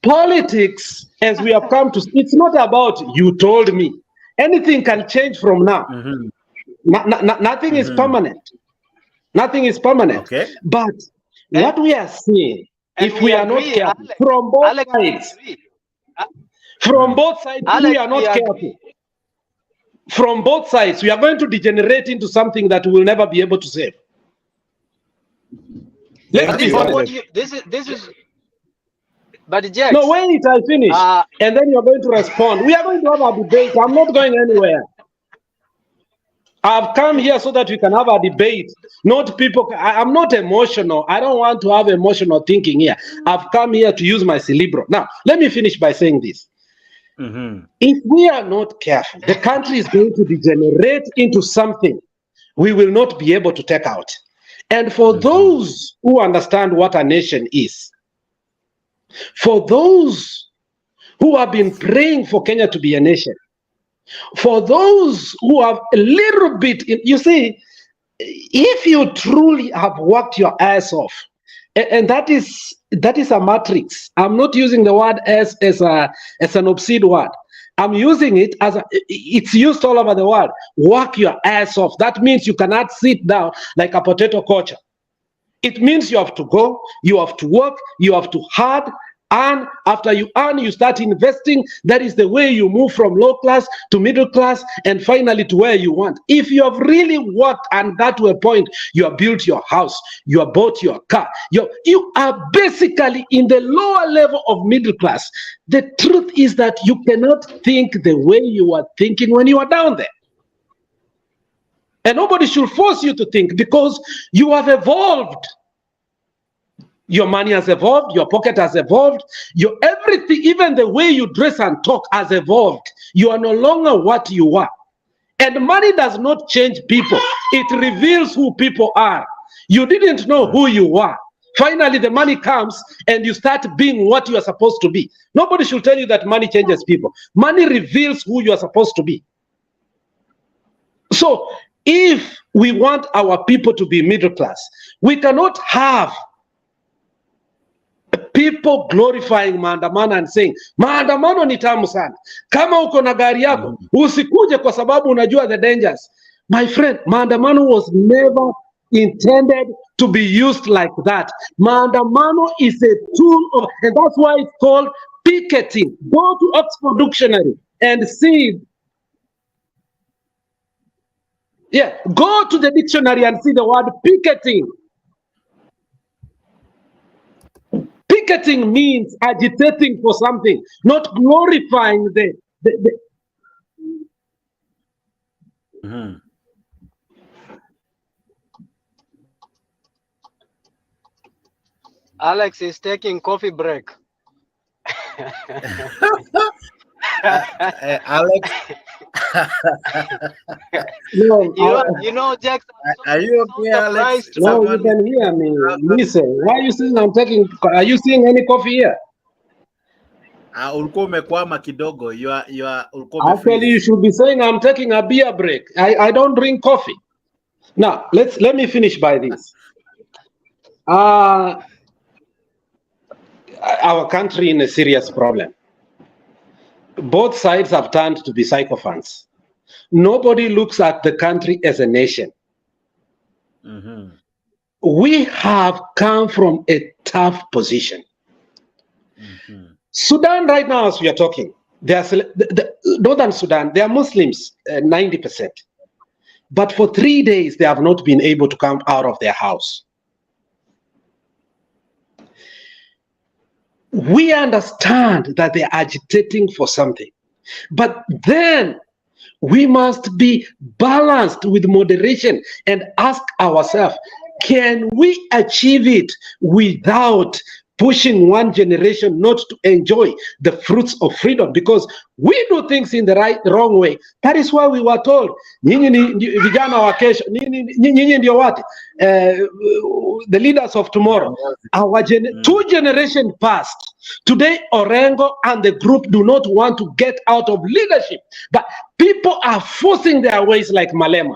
Politics, as we have come to, it's not about you told me. Anything can change from now. Nothing is permanent. Nothing is permanent. Okay. But what we are seeing, if we are not careful, from both sides, we are not careful. From both sides, we are going to degenerate into something that we will never be able to save. This is. But Jack. No, wait, I'll finish, and then you're going to respond. We are going to have a debate. I'm not going anywhere. I've come here so that we can have a debate. Not people. I'm not emotional. I don't want to have emotional thinking here. I've come here to use my cerebro. Now, let me finish by saying this. If we are not careful, the country is going to degenerate into something we will not be able to take out. And for those who understand what a nation is, for those who have been praying for Kenya to be a nation, for those who have a little bit, you see, if you truly have worked your ass off, and that is a matrix. I'm not using the word as an obscene word. I'm using it as it's used all over the world. Work your ass off. That means you cannot sit down like a potato culture. It means you have to go, you have to work, you have to hard, and after you earn, you start investing. That is the way you move from low class to middle class and finally to where you want. If you have really worked and got to a point, you have built your house, you have bought your car, you are basically in the lower level of middle class. The truth is that you cannot think the way you were thinking when you were down there. And nobody should force you to think, because you have evolved. Your money has evolved, your pocket has evolved, your everything, even the way you dress and talk has evolved. You are no longer what you were. And money does not change people. It reveals who people are. You didn't know who you were. Finally, the money comes and you start being what you are supposed to be. Nobody should tell you that money changes people. Money reveals who you are supposed to be. So if we want our people to be middle class, we cannot have people glorifying maandamano and saying maandamano ni tamu sana. Kama uko na gari yako, usikuje kwa sababu unajua the dangers. My friend, maandamano was never intended to be used like that. Maandamano is a tool of, and that's why it's called picketing. Go to Oxford Dictionary and see. Yeah, go to the dictionary and see the word picketing. Picketing means agitating for something, not glorifying the Alex is taking coffee break. Alex. No, you know, Jackson. Are you okay, Alex? No, you can hear me. Listen, why are you saying I'm taking? Are you seeing any coffee here? Ulikuwa umekwama kidogo. You are Actually, you should be saying I'm taking a beer break. I don't drink coffee. Now, let me finish by this. Our country in a serious problem. Both sides have turned to be sycophants. Nobody looks at the country as a nation. We have come from a tough position. Sudan right now, as we are talking, the northern Sudan, they are Muslims, 90%. But for 3 days, they have not been able to come out of their house. We understand that they are agitating for something. But then we must be balanced with moderation and ask ourselves, can we achieve it without pushing one generation not to enjoy the fruits of freedom? Because we do things in the wrong way. That is why we were told, the leaders of tomorrow. Our two generations passed. Today, Orengo and the group do not want to get out of leadership. But people are forcing their ways like Malema,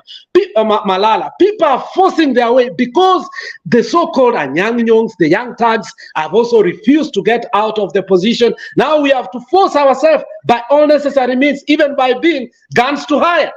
Malala. People are forcing their way because the so-called Anyang-Nyongs, the young thugs, have also refused to get out of the position. Now we have to force ourselves by all necessary means, even by being guns to hire.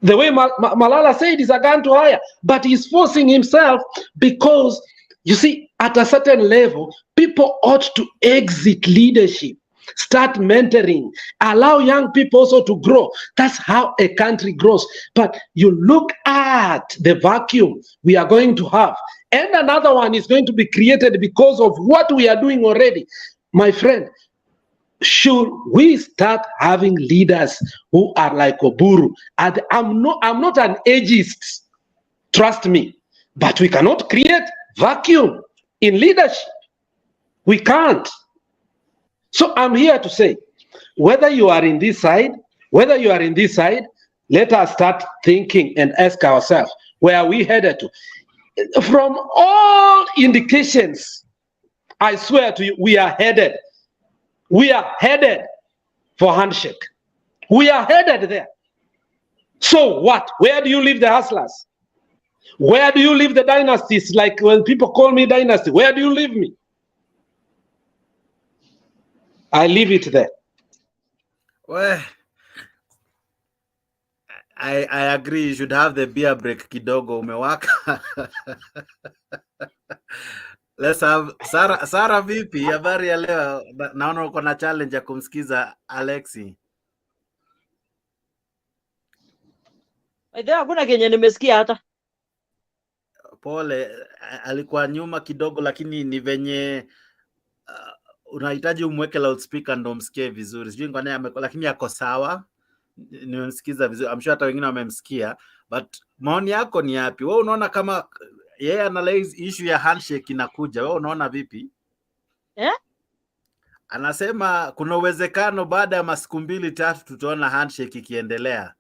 The way Malala said is a gun to hire, but he's forcing himself because, you see, at a certain level, people ought to exit leadership, start mentoring, allow young people also to grow. That's how a country grows. But you look at the vacuum we are going to have, and another one is going to be created because of what we are doing already. My friend, should we start having leaders who are like Uhuru? And I'm not an ageist, trust me, but we cannot create vacuum in leadership. We can't. So I'm here to say, whether you are in this side, whether you are in this side, let us start thinking and ask ourselves, where are we headed to? From all indications, I swear to you, we are headed for handshake. We are headed there. So what? Where do you leave the hustlers? Where do you leave the dynasties? Like when people call me dynasty, where do you leave me? I leave it there. Well, I agree. You should have the beer break kidogo umewaka. Let's have Sarah vipi? Habari ya leo? Naona uko na challenge ya kumsikiza Alexi. Hakuna kenye nimesikia hata. Pole, alikuwa nyuma kidogo, lakini ni venye unahitaji umweke loudspeaker ndo msikie vizuri. Sijui ngani lakini yako sawa. nimemsikiza vizuri. I'm sure hata wengine wamemsikia, but maoni yako ni yapi? Wewe unaona kama yeye analyze issue ya handshake inakuja, wewe unaona vipi? Anasema kuna uwezekano baada ya masiku 2-3 tutaona handshake ikiendelea.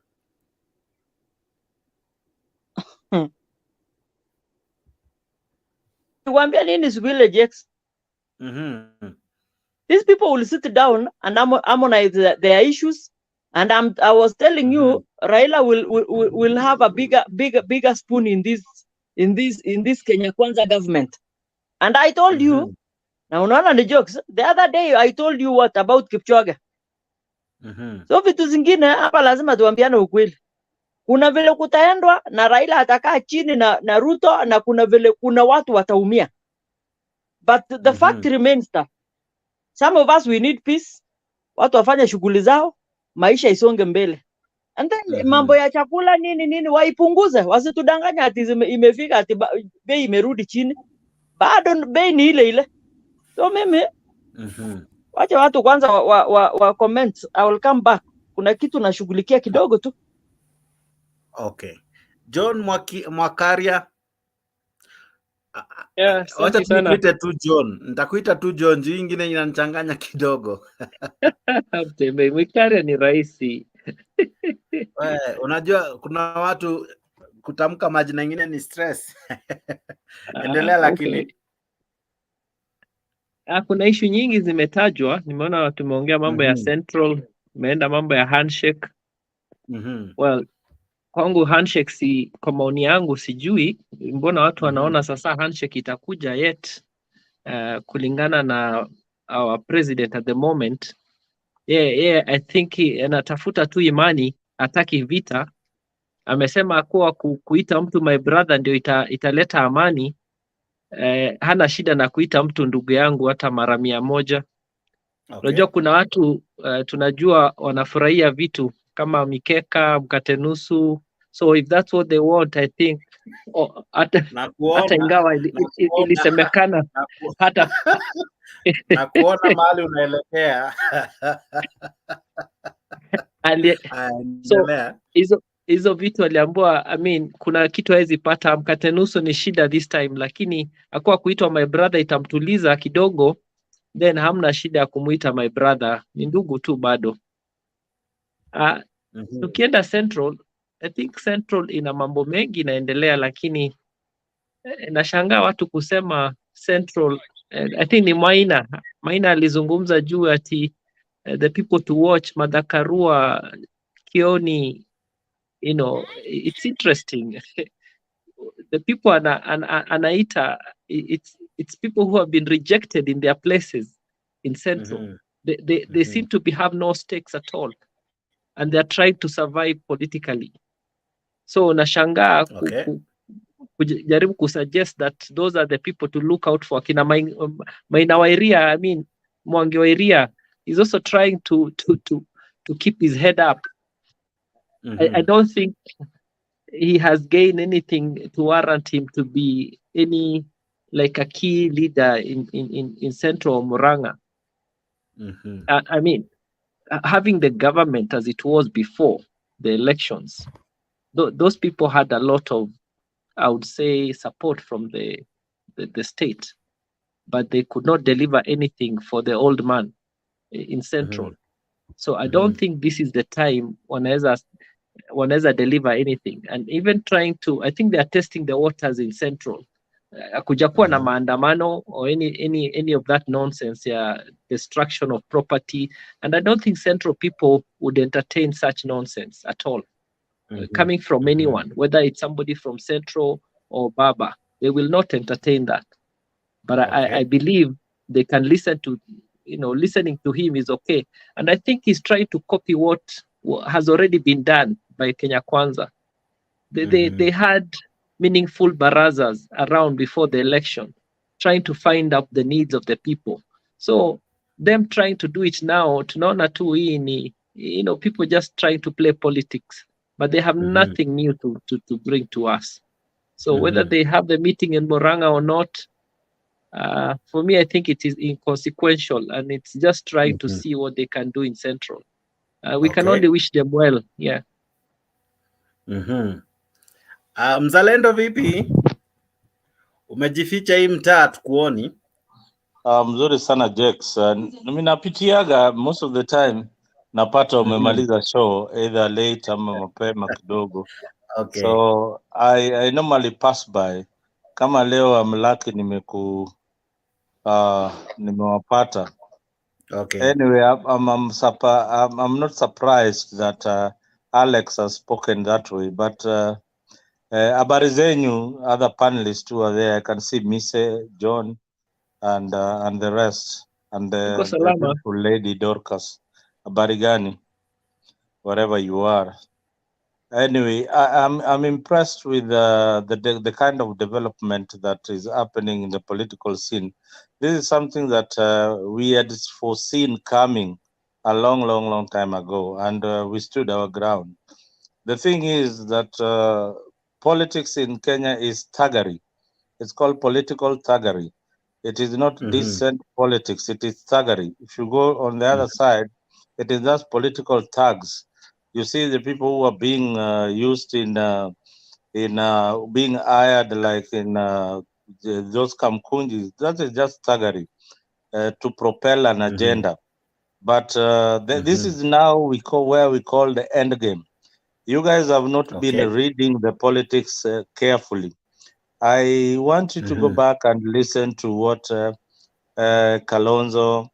Kuambia nini siku ile Jex? These people will sit down and harmonize their issues, and I was telling you Raila will have a bigger spoon in this Kenya Kwanza government. And I told you, now unaona ni jokes. The other day I told you what about Kipchoge. So vitu zingine hapa lazima tuambiane ukweli. Kuna vile kutaendwa na Raila atakaa chini na Ruto, na kuna vile kuna watu wataumia. But the fact remains that some of us, we need peace. Watu wafanye shughuli zao, maisha isonge mbele. And then mambo ya chakula nini waipunguze, wasitudanganya ati imefika ati bei imerudi chini. Bado bei ni ile ile. So mimi wacha watu kwanza wa comment. I will come back. Kuna kitu nashughulikia kidogo tu. Okay. John Mwakaria. Wacha nikuite tu John. Nitakuita tu John, juu ingine inanichanganya kidogo. Mtembe Mwakaria ni rahisi. Unajua kuna watu kutamka majina mengine ni stress. Endelea lakini. Kuna issue nyingi zimetajwa. Nimeona tumeongea mambo ya Central, tumeenda mambo ya handshake. Well, kwangu handshake kwa maoni yangu sijui mbona watu wanaona sasa handshake itakuja yet. Kulingana na our president at the moment, I think anatafuta tu imani, hataki vita. Amesema kuwa kuita mtu my brother ndio italeta amani. Hana shida na kuita mtu ndugu yangu hata mara 100. Unajua kuna watu tunajua wanafurahia vitu kama mikeka, mkate nusu. So if that's what they want, I think hata ingawa ilisemekana hata na kuona mahali unaelekea. So hizo vitu aliambiwa, I mean, kuna kitu hawezi pata. Mkate nusu ni shida this time, lakini akuwa kuitwa my brother itamtuliza kidogo, then hamna shida ya kumuita my brother, ni ndugu tu bado. Tukienda Central, I think Central ina mambo mengi inaendelea, lakini nashangaa watu kusema Central. I think ni Maina alizungumza juu ati the people to watch, Martha Karua, Kioni, you know, it's interesting. The people anaita, it's people who have been rejected in their places in Central. They seem to have no stakes at all, and they are trying to survive politically. So nashangaa kujaribu kusuggest that those are the people to look out for. Kina Maina Wairia, I mean, Mwangi Wairia is also trying to keep his head up. I don't think he has gained anything to warrant him to be any like a key leader in Central Murang'a. I mean, having the government as it was before the elections, those people had a lot of, I would say, support from the state, but they could not deliver anything for the old man in Central. So I don't think this is the time wanaweza deliver anything. And even trying to, I think they are testing the waters in Central. Kujakuwa na maandamano or any of that nonsense, destruction of property. And I don't think Central people would entertain such nonsense at all. Coming from anyone, whether it's somebody from Central or Baba, they will not entertain that. But I believe they can listen to, listening to him is okay. And I think he's trying to copy what has already been done by Kenya Kwanza. They had meaningful barazas around before the election, trying to find out the needs of the people. So them trying to do it now, tunaona tu hii ni, people just trying to play politics, but they have nothing new to bring to us. So whether they have the meeting in Murang'a or not, for me, I think it is inconsequential, and it's just trying to see what they can do in Central. We can only wish them well. Yeah. Mzalendo vipi? Umejificha hii mtaa tukuoni? Mzuri sana Jex. Mimi napitiaga most of the time, napata umemaliza show either late ama mapema kidogo. Okay. So I normally pass by. Kama leo I'm lucky nimewapata. Okay. Anyway, I'm not surprised that Alex has spoken that way, but habari zenyu, other panelists too are there. I can see Mise, John, and the rest, and Niko the salama. beautiful lady Dorcas. Habari gani, wherever you are. Anyway, I'm impressed with the kind of development that is happening in the political scene. This is something that we had foreseen coming a long time ago, and we stood our ground. The thing is that politics in Kenya is thuggery. It's called political thuggery. It is not decent politics. It is thuggery. If you go on the other side, it is just political thugs. You see the people who are being used in being hired, like in those kamkunjis. That is just thuggery to propel an agenda. But this is now where we call the end game. You guys have not been reading the politics carefully. I want you to go back and listen to what Kalonzo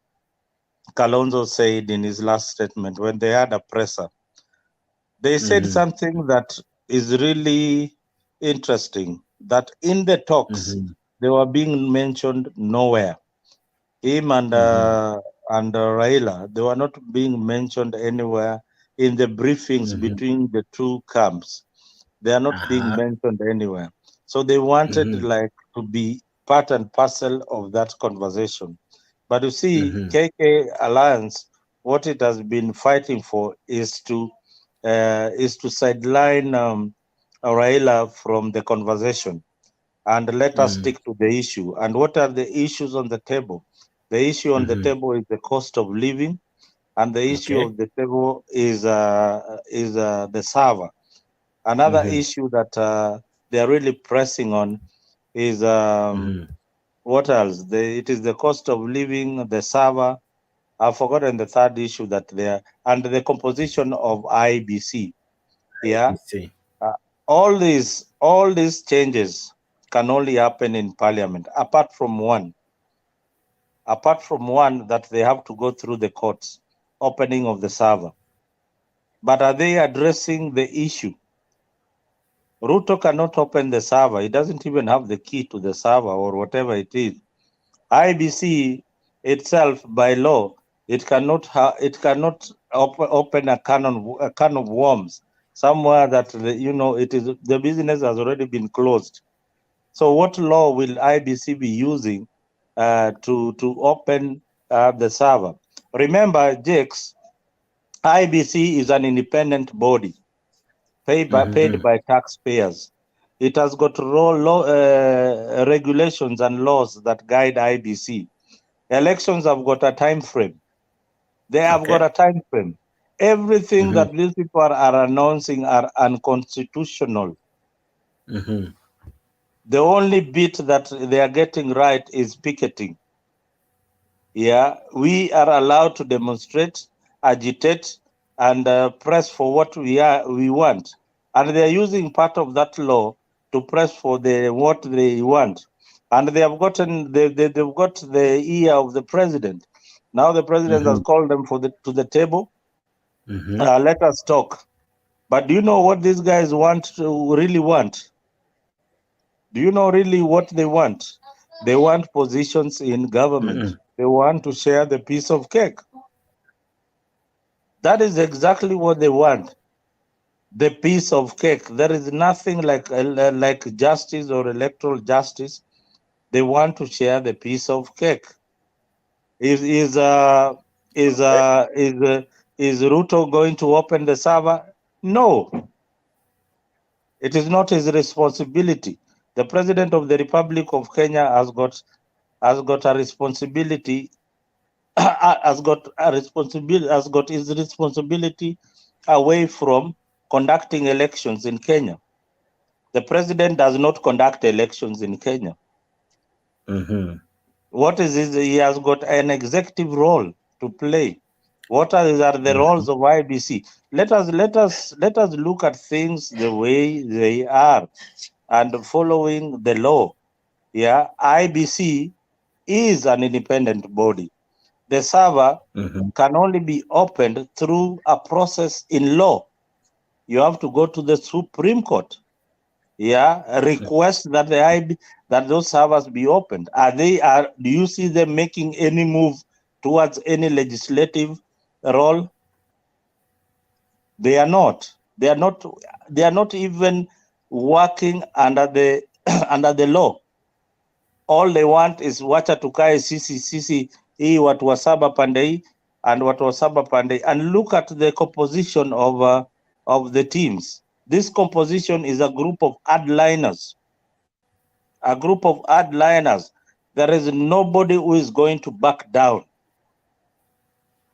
said in his last statement when they had a presser. They said something that is really interesting, that in the talks, they were being mentioned nowhere. Him and Raila, they were not being mentioned anywhere in the briefings between the two camps. They are not being mentioned anywhere. So they wanted like to be part and parcel of that conversation. But you see, KK Alliance, what it has been fighting for is to sideline Raila from the conversation and let us stick to the issue. And what are the issues on the table? The issue on the table is the cost of living, and the issue of the table is the server. Another issue that they are really pressing on is what else? It is the cost of living, the server. I've forgotten the third issue that there, and the composition of IBC. Yeah, all these changes can only happen in Parliament, apart from one that they have to go through the courts, opening of the server. But are they addressing the issue? Ruto cannot open the server. He doesn't even have the key to the server or whatever it is. IBC itself, by law, it cannot open a can of worms somewhere that it is the business has already been closed. So what law will IBC be using to open the server? Remember, Jakes, IBC is an independent body paid by taxpayers. It has got regulations and laws that guide IBC. Elections have got a time frame. They have got a time frame. Everything that these people are announcing are unconstitutional. The only bit that they are getting right is picketing. Yeah, we are allowed to demonstrate, agitate, and press for what we want. And they are using part of that law to press for what they want. And they have gotten they've got the ear of the president. Now the president has called them to the table. Let us talk. But do you know what these guys really want? Do you know really what they want? They want positions in government. They want to share the piece of cake. That is exactly what they want. The piece of cake. There is nothing like justice or electoral justice. They want to share the piece of cake. Is Ruto going to open the server? No. It is not his responsibility. The President of the Republic of Kenya has got a responsibility has got a responsibility, has got his responsibility away from conducting elections in Kenya. The president does not conduct elections in Kenya. What is his, he has got an executive role to play. What are the roles of IBC? Let us look at things the way they are and following the law. Yeah, IBC is an independent body. The server can only be opened through a process in law. You have to go to the Supreme Court. Yeah, request that that those servers be opened. Do you see them making any move towards any legislative role? They are not. They are not even working under the under the law. All they want is wacha tukae sisi hii watu wa saba pande hii and watu wa saba pande, and look at the composition of the teams. This composition is a group of hardliners. A group of hardliners. There is nobody who is going to back down.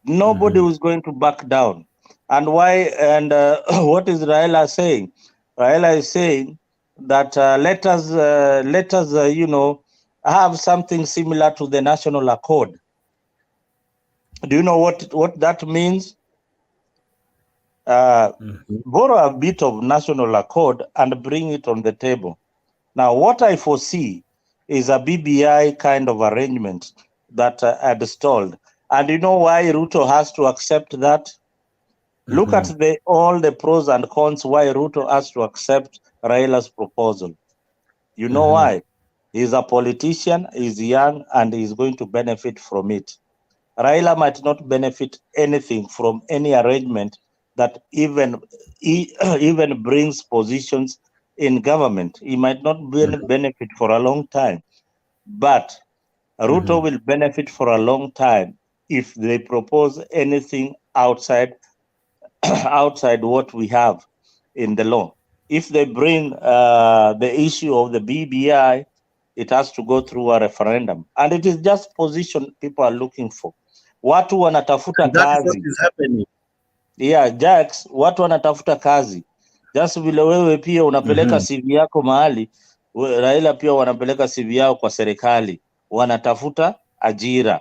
Nobody who is going to back down. And why? And what is Raila saying? Raila is saying that let us you know, have something similar to the National Accord. Do you know what that means? Borrow a bit of National Accord and bring it on the table. Now, what I foresee is a BBI kind of arrangement that had stalled. And you know why Ruto has to accept that? Look at all the pros and cons why Ruto has to accept Raila's proposal. You know why? He's a politician, he's young, and he's going to benefit from it. Raila might not benefit anything from any arrangement that even brings positions in government. He might not benefit for a long time, but Ruto will benefit for a long time if they propose anything outside what we have in the law. If they bring the issue of the BBI, it has to go through a referendum, and it is just position people are looking for. Watu wanatafuta kazi. That's what is happening. Yeah, Jax, watu wanatafuta kazi. Just vile wewe pia unapeleka CV yako mahali, Raila pia wanapeleka CV yao kwa serikali, wanatafuta ajira.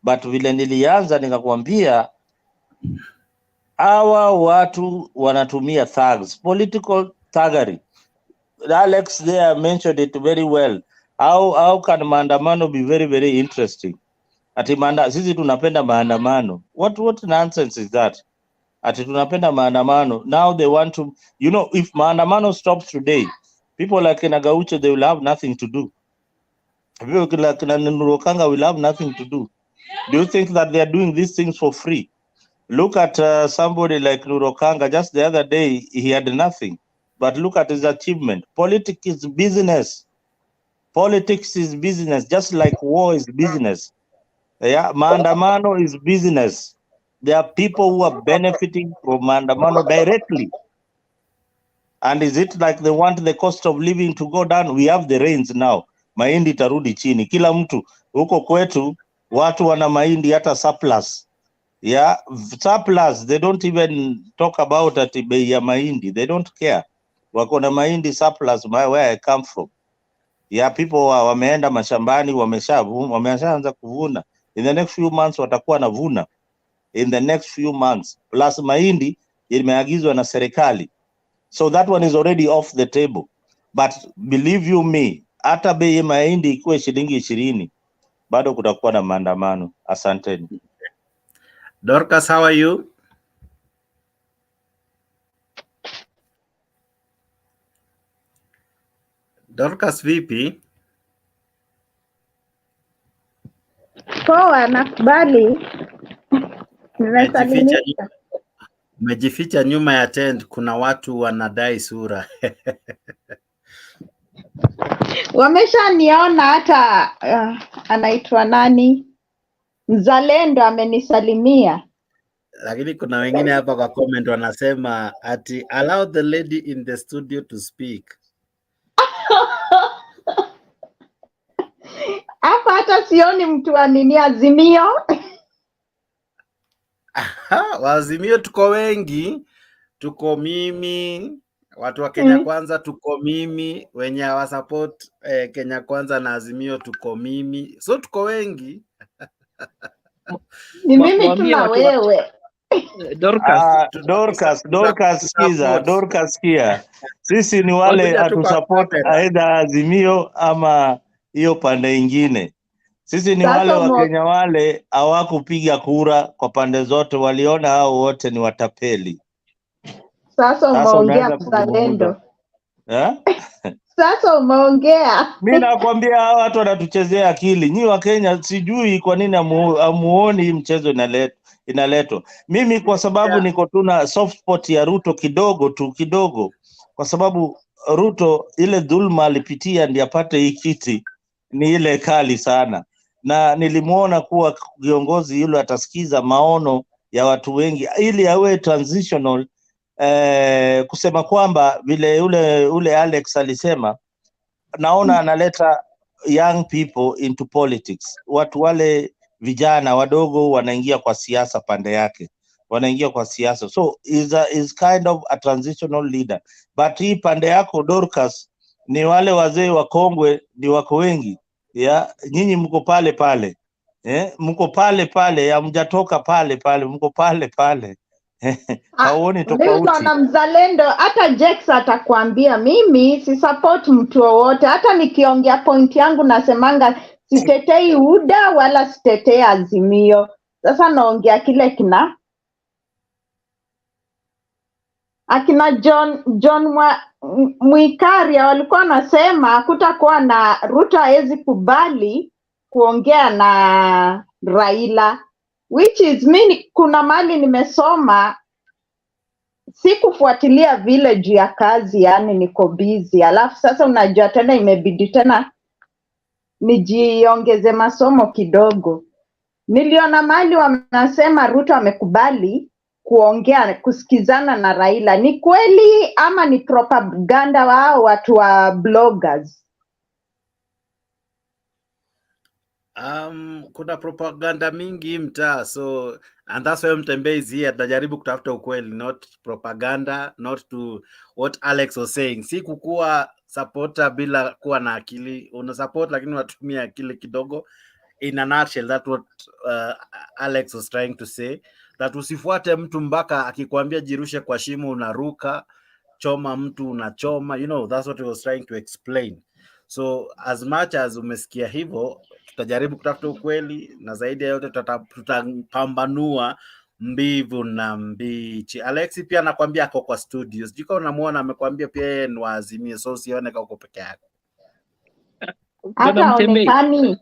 But vile nilianza nikakwambia, hawa watu wanatumia thugs, political thuggery. Alex there mentioned it very well. How can maandamano be very, very interesting? Ati sisi tunapenda maandamano. What nonsense is that? Ati tunapenda maandamano. Now they want to, you know, if maandamano stops today, people like Nagaucho, they will have nothing to do. People like Nurokanga will have nothing to do. Do you think that they are doing these things for free? Look at somebody like Nurokanga. Just the other day, he had nothing. But look at his achievement. Politics is business. Politics is business, just like war is business. Yeah, maandamano is business. There are people who are benefiting from maandamano directly. And is it like they want the cost of living to go down? We have the rains now. Mahindi tarudi chini. Kila mtu, huko kwetu, watu wana mahindi hata surplus. Yeah, surplus. They don't even talk about ati bei ya mahindi. They don't care. Wako na mahindi surplus where I come from. Yeah, people wameenda mashambani, wameshaanza kuvuna. In the next few months watakuwa na vuna. In the next few months. Plus mahindi imeagizwa na serikali. So that one is already off the table. But believe you me, hata bei mahindi ikuwe shilingi 20, bado kutakuwa na maandamano. Asanteni. Dorcas, how are you? Dorcas vipi? Poa, nakubali. Nimesalimika. Umejificha nyuma ya tent, kuna watu wanadai sura. Wameshaniona hata anaitwa nani? Mzalendo amenisalimia. Lakini kuna wengine hapa kwa comment wanasema ati allow the lady in the studio to speak. Hapa hata sioni mtu wa nini Azimio. Waazimio tuko wengi, tuko mimi, watu wa Kenya Kwanza tuko mimi, wenye hawasupport Kenya Kwanza na Azimio tuko mimi, so tuko wengi. Ni mimi tu na wewe. Dorcas, sikia. Sisi ni wale hatusupport aidha Azimio ama hiyo pande ingine. Sisi ni wale Wakenya wale hawakupiga kura kwa pande zote, waliona hao wote ni watapeli. Sasa umeongea mzalendo. Sasa umeongea. Mimi nakwambia hao watu wanatuchezea akili. Nyi wa Kenya sijui kwa nini amuoni mchezo inaletwa. Mimi kwa sababu niko tuna soft spot ya Ruto kidogo. Kwa sababu Ruto ile dhulma alipitia ndiye apate hii kiti ni ile kali sana. Na nilimuona kuwa viongozi yule atasikiza maono ya watu wengi ili awe transitional, kusema kwamba vile ule Alex alisema, naona analeta young people into politics. Watu wale vijana wadogo wanaingia kwa siasa pande yake. Wanaingia kwa siasa. So is kind of a transitional leader. But hii pande yako Dorcas ni wale wazee wa kongwe ni wako wengi. Nyinyi mko pale. Mko pale, hamjatoka pale, mko pale. Hauoni tofauti. Na mzalendo, hata Jex atakwambia mimi si support mtu wowote. Hata nikiongea point yangu nasemanga sitetei UDA wala sitetei Azimio. Sasa naongea kile akina John Mwikaria walikuwa nasema kutakuwa na Ruto hawezi kubali kuongea na Raila, which is mimi kuna mali nimesoma, sikufuatilia vile juu ya kazi, yani niko busy. Alafu sasa unajua tena imebidi tena nijiongeze masomo kidogo. Niliona mali wanasema Ruto amekubali kuongea kusikizana na Raila. Ni kweli ama ni propaganda wao watu wa bloggers? Kuna propaganda mingi mtaa, so and that's why Mtembezi here tunajaribu kutafuta ukweli, not propaganda, not to what Alex was saying. Si kukua supporter bila kuwa na akili. Una support lakini unatumia akili kidogo. In a nutshell, that's what Alex was trying to say. That usifuate mtu mpaka akikwambia jirushe kwa shimo unaruka, choma mtu unachoma, you know, that's what he was trying to explain. So as much as umesikia hivyo, tutajaribu kutafuta ukweli na zaidi ya yote tutapambanua mbivu na mbichi. Alexi pia anakuambia ako kwa studios. Jiko unamuona amekwambia pia yeye ni Azimio, so usione kama uko peke yako. Hata onekani.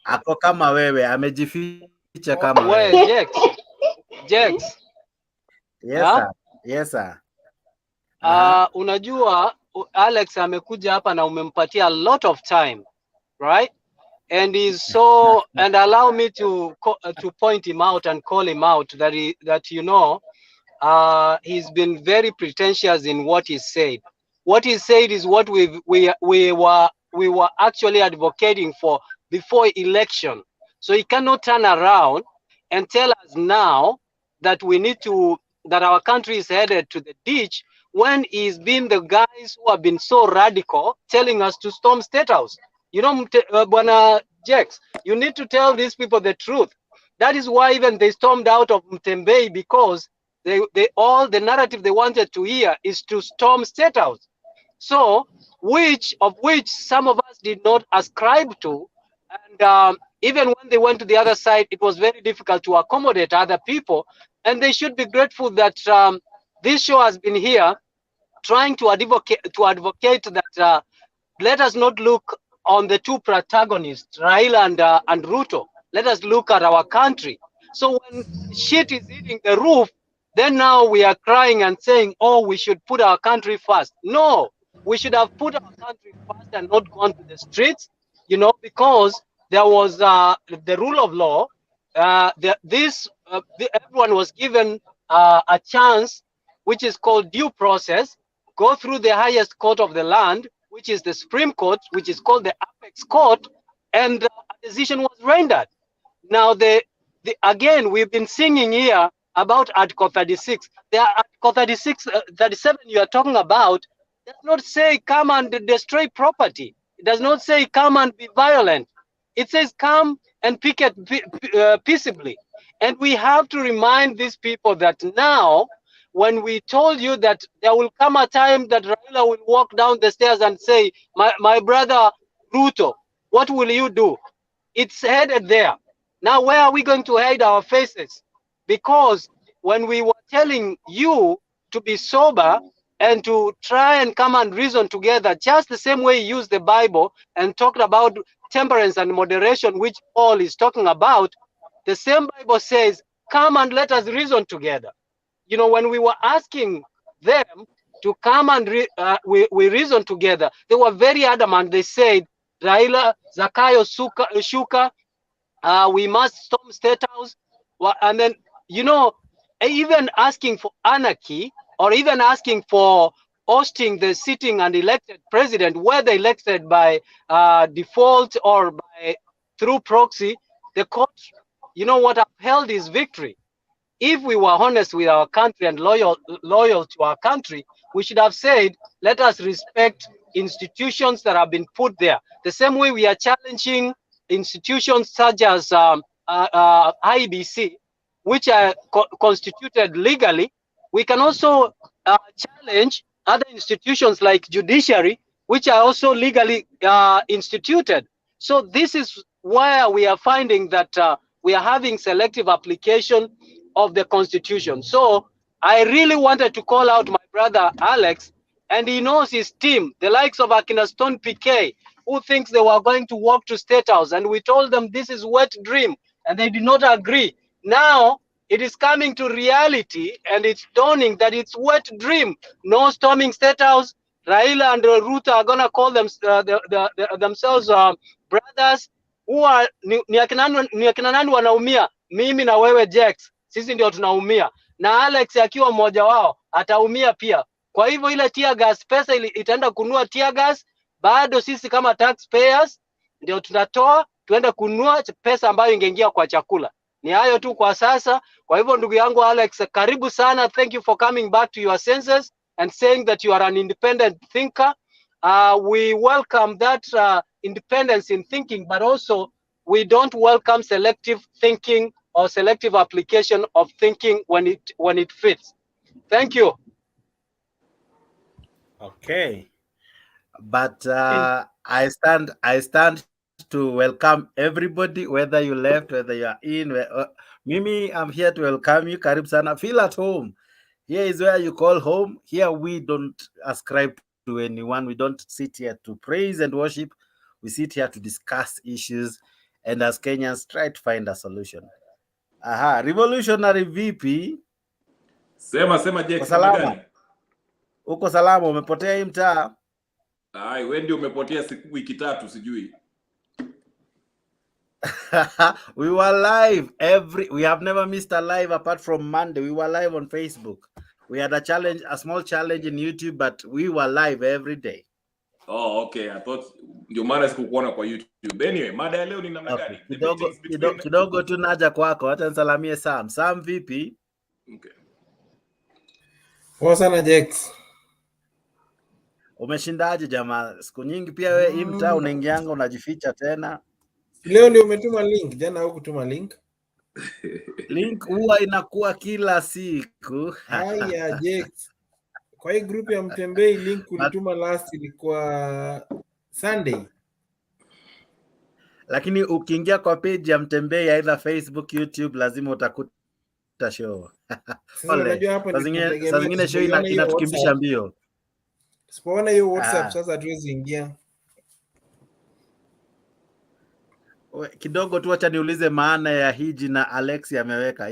Ako kama wewe, amejificha kama wewe. Jex. Yes sir. Unajua Alex amekuja hapa na umempatia a lot of time, right? And he's so and allow me to point him out and call him out that you know he's been very pretentious in what he said. What he said is what we were actually advocating for before election. So he cannot turn around and tell us now that that our country is headed to the ditch when he's been the guys who have been so radical telling us to storm State House. You know, Bwana Jex, you need to tell these people the truth. That is why even they stormed out of Mtembei, because they all the narrative they wanted to hear is to storm State House. So, which some of us did not ascribe to, and even when they went to the other side, it was very difficult to accommodate other people, and they should be grateful that this show has been here trying to advocate that let us not look on the two protagonists, Raila and Ruto. Let us look at our country. So when shit is hitting the roof, then now we are crying and saying, oh, we should put our country first. No, we should have put our country first and not gone to the streets, you know, because there was the rule of law. Everyone was given a chance, which is called due process, go through the highest court of the land, which is the Supreme Court, which is called the Apex Court, and a decision was rendered. Now, the again, we've been singing here about Article 36. The Article 36, 37 you are talking about does not say come and destroy property. It does not say come and be violent. It says come and picket peaceably. And we have to remind these people that now, when we told you that there will come a time that Raila will walk down the stairs and say, my brother Ruto, what will you do? It's headed there. Now, where are we going to hide our faces? Because when we were telling you to be sober and to try and come and reason together, just the same way you used the Bible and talked about temperance and moderation, which Paul is talking about, the same Bible says, come and let us reason together. You know, when we were asking them to come and we reason together, they were very adamant. They said, Raila, Zakayo, Shuka, we must storm State House. And then, you know, even asking for anarchy or even asking for hosting the sitting and elected president, whether elected by default or by through proxy, the court, you know what, upheld his victory. If we were honest with our country and loyal to our country, we should have said, let us respect institutions that have been put there. The same way we are challenging institutions such as IBC, which are constituted legally, we can also challenge other institutions like judiciary, which are also legally instituted. So this is where we are finding that we are having selective application of the Constitution. So I really wanted to call out my brother Alex, and he knows his team, the likes of Akina Stone PK, who thinks they were going to walk to State House, and we told them this is wet dream, and they did not agree. Now it is coming to reality, and it's dawning that it's wet dream. No storming State House. Raila and Ruto are gonna call them themselves brothers who are ni akina nani wanaumia? Mimi na wewe Jex, sisi ndio tunaumia, na Alex akiwa mmoja wao ataumia pia. Kwa hivyo ile tear gas pesa itaenda kununua tear gas, bado sisi kama taxpayers ndio tunatoa tuende kununua pesa ambayo ingeingia kwa chakula. Ni hayo tu kwa sasa. Kwa hivyo ndugu yangu Alex, karibu sana. Thank you for coming back to your senses and saying that you are an independent thinker. We welcome that independence in thinking, but also we don't welcome selective thinking or selective application of thinking when it fits. Thank you. Okay, but I stand to welcome everybody, whether you left, whether you are in. Mimi, I'm here to welcome you. Karibu sana. Feel at home. Here is where you call home. Here we don't ascribe to anyone. We don't sit here to praise and worship. We sit here to discuss issues, and as Kenyans try to find a solution. Aha, revolutionary VP. Sema Jex, salama. Uko salama, umepotea hii mtaa? Ai, wewe ndio umepotea wiki tatu sijui. We were live we have never missed a live apart from Monday. We were live on Facebook. We had a small challenge in YouTube, but we were live every day. Oh, okay. I thought ndio maana sikukuona kwa YouTube. Anyway, mada ya leo ni namna gani? Kidogo tu naja kwako. Acha nisalamie Sam. Sam vipi? Okay. Poa sana Jex. Umeshindaje jamaa? Siku nyingi pia wewe hii mtaa unaingianga unajificha tena. Leo ndio umetuma link, jana hukutuma link. Link huwa inakuwa kila siku. Haya Jex. Kwa hii group ya Mtembei link ulituma last ilikuwa Sunday. Lakini ukiingia kwa page ya Mtembei either Facebook, YouTube lazima utakuta show. Sasa unajua hapo ni saa zingine show inatukimbisha mbio. Sipoona hiyo WhatsApp sasa hatuwezi ingia. Kidogo tu acha niulize maana ya hiji na Alex ameweka.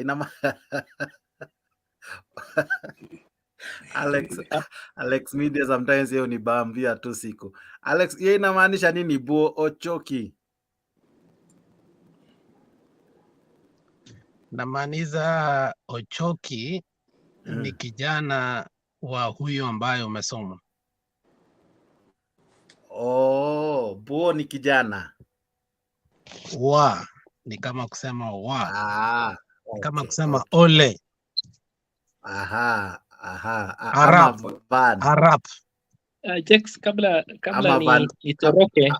Alex media sometimes hiyo ni bambia tu siku. Alex, hiyo inamaanisha nini buo ochoki? Namaanisha ochoki ni kijana wa huyo ambaye umesoma. Oh, buo ni kijana. Wa. ni kama kusema wa, ni kama Okay, kusema okay. ole. Aha, aha. Arap, Ama van. Arap. Jex, kabla Ama van. nitoroke.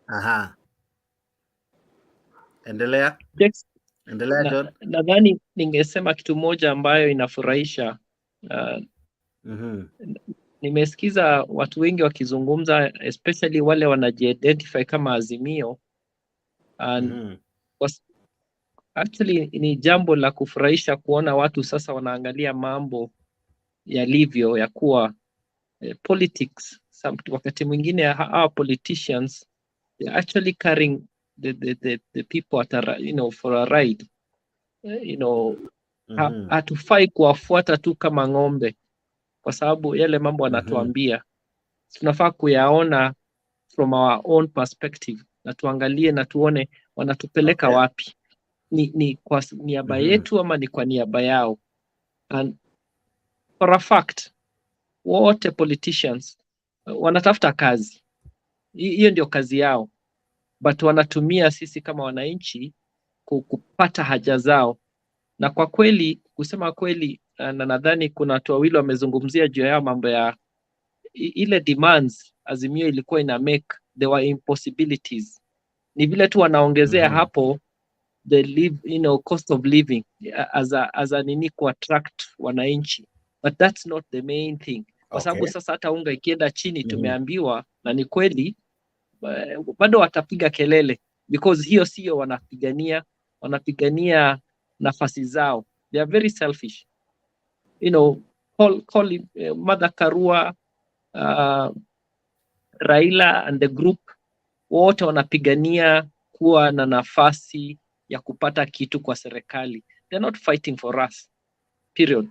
Aha. Endelea. Jex, Endelea John. nadhani ningesema kitu moja ambayo inafurahisha. Nimesikiza watu wengi wakizungumza, especially wale wanajiidentify kama Azimio, and actually ni jambo la kufurahisha kuona watu sasa wanaangalia mambo yalivyo, ya kuwa politics, wakati mwingine our politicians, they're actually carrying the people at for a ride. Hatufai kuwafuata tu kama ng'ombe, kwa sababu yale mambo anatuambia tunafaa kuyaona from our own perspective, na tuangalie na tuone wanatupeleka wapi. Ni kwa niaba yetu ama ni kwa niaba yao? And for a fact, wote politicians wanatafuta kazi, hiyo ndio kazi yao, but wanatumia sisi kama wananchi kupata haja zao. Na kwa kweli, kusema kweli, na nadhani kuna watu wawili wamezungumzia juu ya mambo ya ile demands Azimio ilikuwa ina make, there were impossibilities. Ni vile tu wanaongezea hapo the cost of living as a nini ku attract wananchi, but that's not the main thing, kwa sababu sasa hata unga ikienda chini tumeambiwa, na ni kweli, bado watapiga kelele, because hiyo sio wanapigania nafasi zao. They are very selfish. Mother Karua, Raila and the group, wote wanapigania kuwa na nafasi ya kupata kitu kwa serikali. They're not fighting for us, period.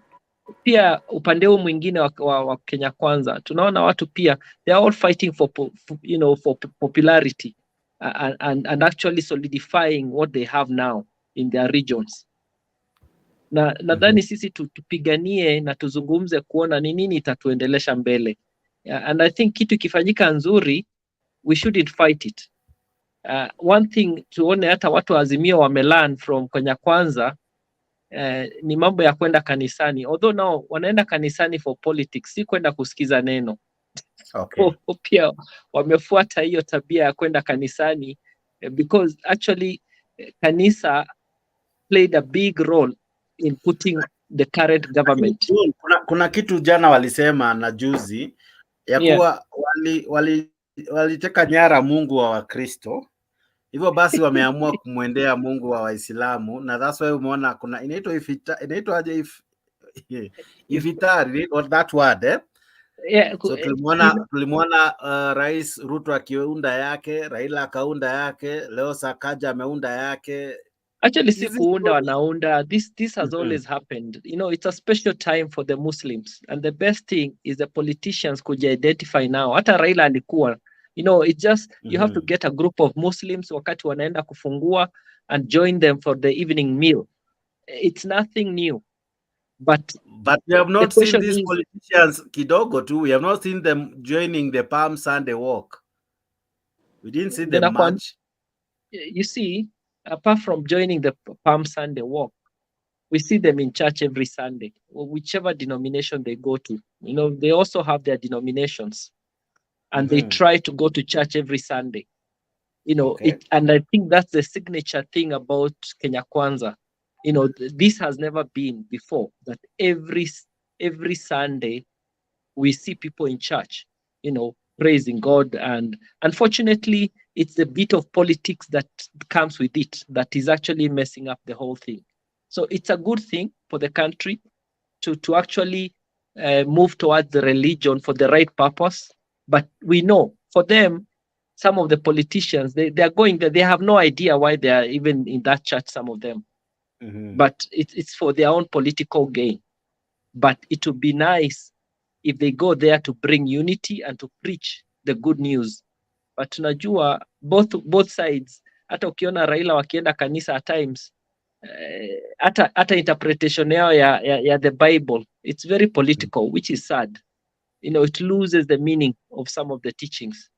Pia upande huu mwingine wa Kenya Kwanza, tunaona watu pia, they are all fighting for popularity and actually solidifying what they have now in their regions. Na nadhani sisi tupiganie na tuzungumze kuona ni nini itatuendelesha mbele. And I think kitu ikifanyika nzuri, we shouldn't fight it. One thing tuone hata watu wa Azimio wamelearn from Kenya Kwanza, ni mambo ya kwenda kanisani. Although now wanaenda kanisani for politics, si kwenda kusikiza neno. Pia wamefuata hiyo tabia ya kwenda kanisani, because actually kanisa played a big role in putting the current government. Kuna kitu jana walisema na juzi ya kuwa waliteka nyara Mungu wa Wakristo, hivyo basi wameamua kumwendea Mungu wa Waislamu, na that's why umeona kuna inaitwa ifitari or that word so tulimwona Rais Ruto akiunda yake, Raila akaunda yake, leo Sakaja ameunda yake. Actually, si kuunda wanaunda. This has always happened. It's a special time for the Muslims, and the best thing is the politicians could identify now. Hata Raila alikuwa, it's just you have to get a group of Muslims wakati wanaenda kufungua and join them for the evening meal. It's nothing new. But we have not seen these politicians kidogo too. We have not seen them joining the Palm Sunday walk. We didn't see them much. You see, apart from joining the Palm Sunday walk, we see them in church every Sunday, or whichever denomination they go to. They also have their denominations, and they try to go to church every Sunday. And I think that's the signature thing about Kenya Kwanza. This has never been before, that every Sunday we see people in church, praising God. And unfortunately, it's the bit of politics that comes with it that is actually messing up the whole thing. So it's a good thing for the country to actually move towards the religion for the right purpose. But we know for them, some of the politicians, they are going there, they have no idea why they are even in that church, some of them. But it's for their own political gain. But it would be nice if they go there to bring unity and to preach the good news. But tunajua both sides, hata ukiona Raila wakienda kanisa at times, hata interpretation yao ya the Bible, it's very political, which is sad. It loses the meaning of some of the teachings.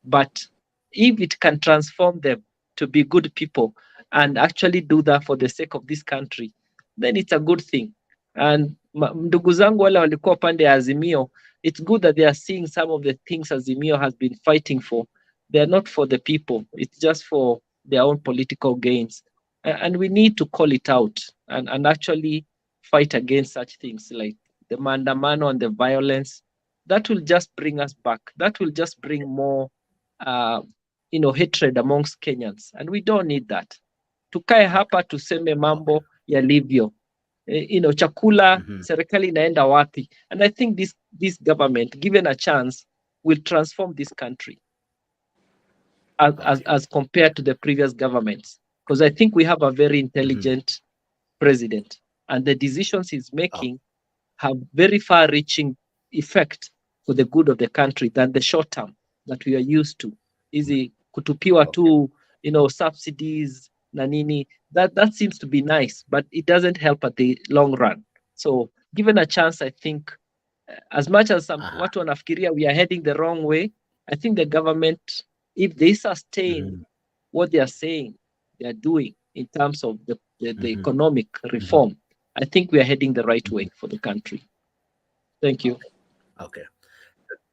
But if it can transform them to be good people and actually do that for the sake of this country, then it's a good thing. And ndugu zangu wale walikuwa pande ya Azimio, it's good that they are seeing some of the things Azimio has been fighting for. They are not for the people. It's just for their own political gains. And we need to call it out and actually fight against such things like the maandamano and the violence. That will just bring us back. That will just bring more hatred amongst Kenyans. And we don't need that. Tukae hapa tuseme mambo yalivyo. Chakula, serikali inaenda wapi? And I think this government, given a chance, will transform this country as compared to the previous governments. Because I think we have a very intelligent president, and the decisions he's making have very far-reaching effect for the good of the country than the short term that we are used to. Easy kutupiwa tu, subsidies na nini. That seems to be nice, but it doesn't help at the long run. So given a chance, I think as much as some watu wanafikiria we are heading the wrong way, I think the government, if they sustain what they are saying they are doing in terms of the economic reform, I think we are heading the right way for the country. Thank you. Okay.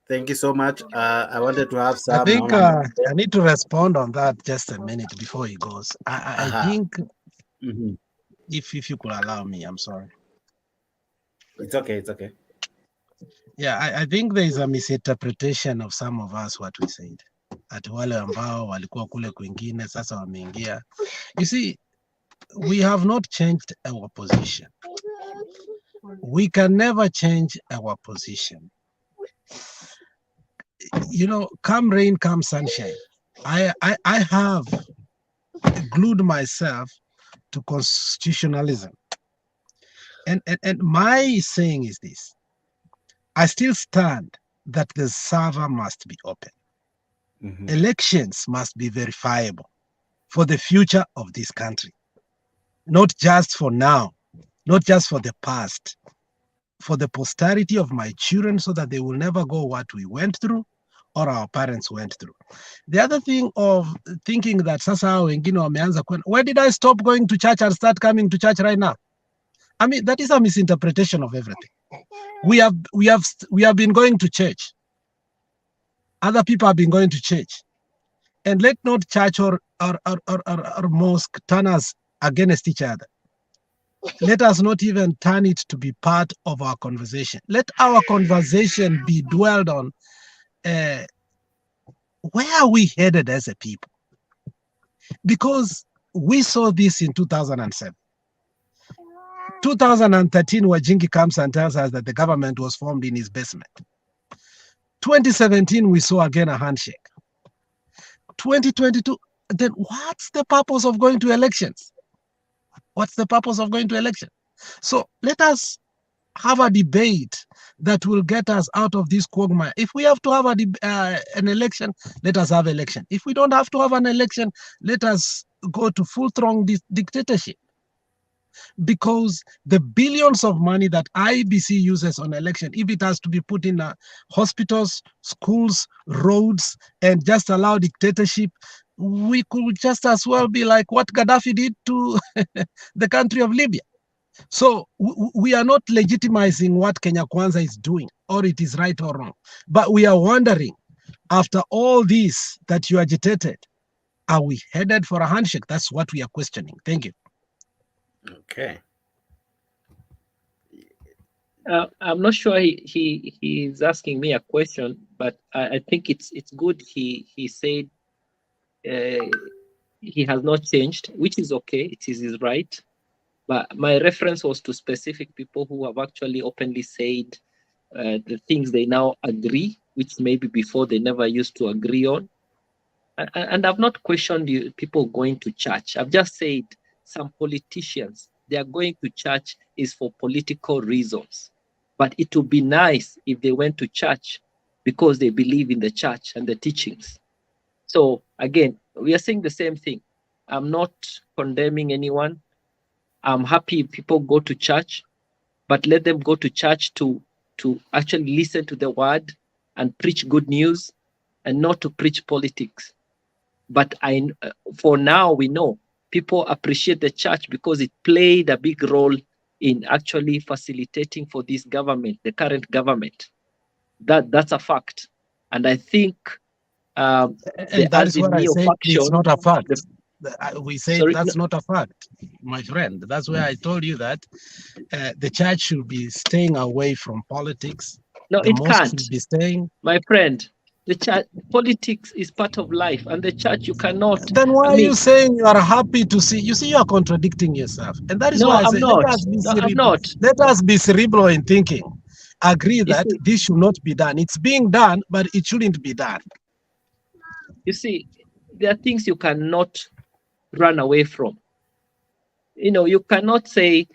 Thank you so much. I wanted to have some. I think I need to respond on that just a minute before he goes. I think if you could allow me, I'm sorry. It's okay. It's okay. Yeah, I think there is a misinterpretation of some of us what we said. At wale ambao walikuwa kule kwingine sasa wameingia. You see, we have not changed our position. We can never change our position. Come rain, come sunshine. I have glued myself to constitutionalism. And my saying is this. I still stand that the server must be open. Elections must be verifiable for the future of this country. Not just for now, not just for the past, for the posterity of my children so that they will never go what we went through or our parents went through. The other thing of thinking that sasa wengine wameanza kwenda, where did I stop going to church and start coming to church right now? I mean, that is a misinterpretation of everything. We have been going to church. Other people have been going to church. And let not church or mosque turn us against each other. Let us not even turn it to be part of our conversation. Let our conversation be dwelled on. Where are we headed as a people? Because we saw this in 2007. 2013, Wajingi comes and tells us that the government was formed in his basement. 2017, we saw again a handshake. 2022, then what's the purpose of going to elections? What's the purpose of going to election? So let us have a debate that will get us out of this quagmire. If we have to have an election, let us have election. If we don't have to have an election, let us go to full-throttle dictatorship. Because the billions of money that IBC uses on election, if it has to be put in hospitals, schools, roads, and just allow dictatorship, we could just as well be like what Gaddafi did to the country of Libya. So we are not legitimizing what Kenya Kwanza is doing, or it is right or wrong. But we are wondering, after all this that you agitated, are we headed for a handshake? That's what we are questioning. Thank you. Okay. I'm not sure he's asking me a question, but I think it's good. He said he has not changed, which is okay. It is his right. But my reference was to specific people who have actually openly said the things they now agree, which maybe before they never used to agree on. And I've not questioned people going to church. I've just said some politicians, they are going to church is for political reasons. But it would be nice if they went to church because they believe in the church and the teachings. So again, we are saying the same thing. I'm not condemning anyone. I'm happy if people go to church, but let them go to church to actually listen to the word and preach good news and not to preach politics. But for now, we know people appreciate the church because it played a big role in actually facilitating for this government, the current government. That's a fact. And I think And the that is what I Azimio said. faction, It's not a fact. We say sorry, that's not a fact, my friend. That's where I told you that the church should be staying away from politics. no, The it mosque can't, should be staying. my friend. The church, politics is part of life, and the church you cannot. Then why I are you mean, saying you are happy to see? You see, you are contradicting yourself, and that is no, why I I'm say not. let us be No, I'm cerebral. not. Let us be cerebral in thinking. Agree You that see, this should not be done. It's being done, but it shouldn't be done. you see, there are things you cannot run away from. You cannot say,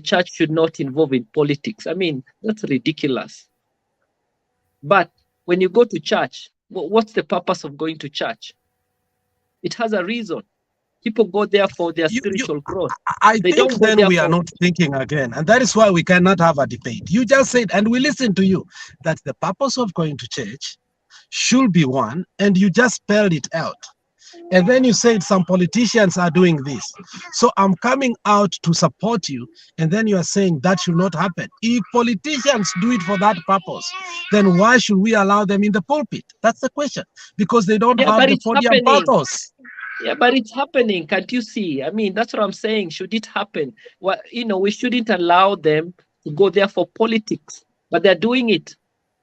church should not involve in politics. I mean, that's ridiculous. But when you go to church, what's the purpose of going to church? It has a reason. People go there for their spiritual growth. I They think don't go then there we are for. not thinking again, and that is why we cannot have a debate. You just said, and we listen to you, that the purpose of going to church should be one, and you just spelled it out. And then you said some politicians are doing this. So I'm coming out to support you, and then you are saying that should not happen. If politicians do it for that purpose, then why should we allow them in the pulpit? That's the question. Because they don't Yeah, have but the it's podium happening. pathos. Yeah, but it's happening. Can't you see? I mean, that's what I'm saying. Should it happen? Well, we shouldn't allow them to go there for politics, but they're doing it.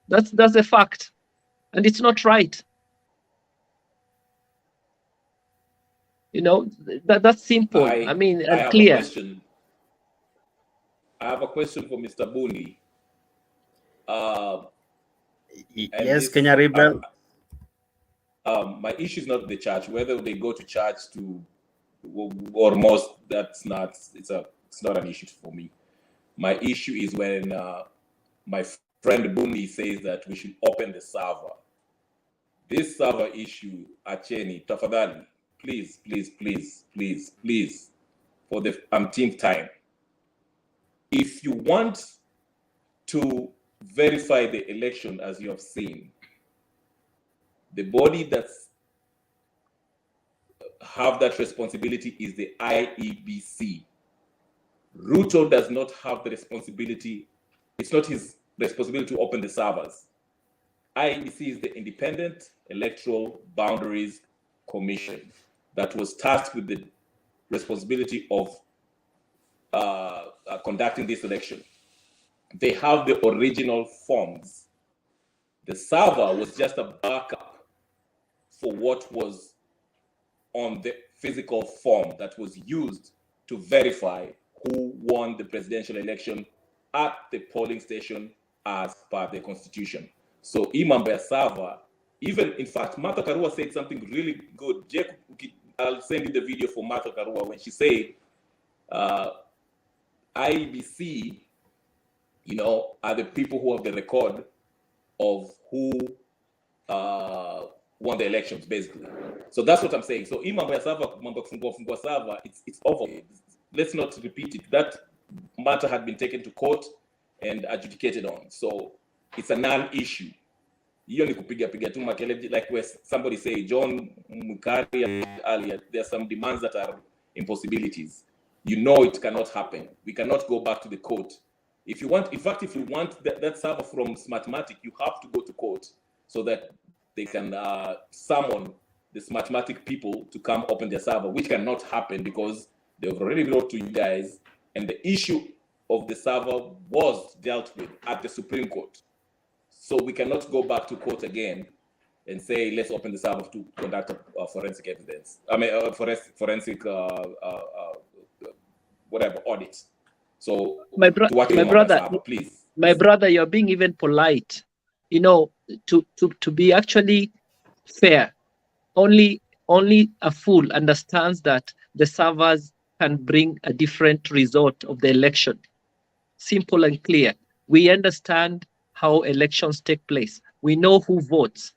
That's a fact, and it's not right. That's simple. I mean, I and have clear. a question. I have a question for Mr. Buni. Yes, Kenya Rebel. My issue is not the church. Whether they go to church or most, it's not an issue for me. My issue is when my friend Buni says that we should open the server. This server issue, Acheni, tafadhali, please, for the umpteenth time, if you want to verify the election as you have seen, the body that's have that responsibility is the IEBC. Ruto does not have the responsibility. It's not his responsibility to open the servers. IEBC is the Independent Electoral Boundaries Commission that was tasked with the responsibility of conducting this election. They have the original forms. The server was just a backup for what was on the physical form that was used to verify who won the presidential election at the polling station as per the constitution. So Imambe server, even in fact, Martha Karua said something really good. Jake, I'll send you the video for Martha Karua when she said IEBC, are the people who have the record of who won the elections, basically. So that's what I'm saying. So Imambe server, it's over. Let's not repeat it. That matter had been taken to court and adjudicated on. So it's a non-issue. Like where somebody say, John Mukari earlier, there are some demands that are impossibilities. It cannot happen. We cannot go back to the court. If you want, in fact, if you want that server from Smartmatic, you have to go to court so that they can summon the Smartmatic people to come open their server, which cannot happen because they've already wrote to you guys, and the issue of the server was dealt with at the Supreme Court. So we cannot go back to court again and say, let's open the server to conduct a forensic evidence. I mean, forensic whatever audit. So my brother, please. My brother, you're being even polite. To be actually fair, only a fool understands that the servers can bring a different result of the election. Simple and clear. We understand how elections take place. We know who votes.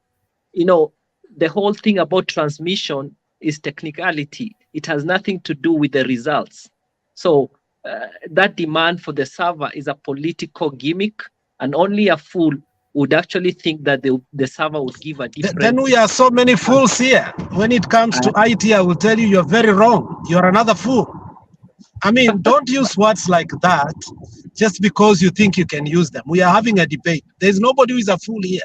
The whole thing about transmission is technicality. It has nothing to do with the results. So that demand for the server is a political gimmick, and only a fool would actually think that the server would give a different. Then we are so many fools here. When it comes to IT, I will tell you, you're very wrong. You're another fool. I mean, don't use words like that just because you think you can use them. We are having a debate. There's nobody who is a fool here.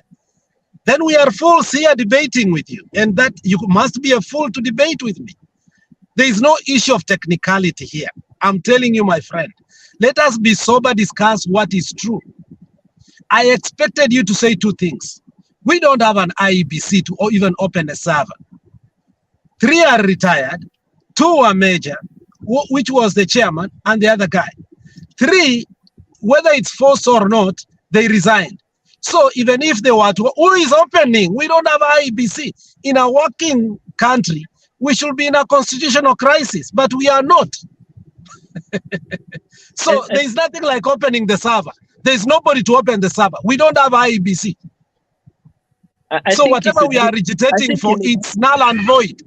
Then we are fools here debating with you, and that you must be a fool to debate with me. There is no issue of technicality here. I'm telling you, my friend, let us be sober, discuss what is true. I expected you to say two things. We don't have an IEBC to even open a server. 3 are retired, 2 are major, which was the chairman and the other guy. 3, whether it's forced or not, they resigned. So even if they were to, who is opening? We don't have IEBC. In a working country, we should be in a constitutional crisis, but we are not. So there's nothing like opening the server. There's nobody to open the server. We don't have IEBC. So whatever we are agitating for, it's null and void.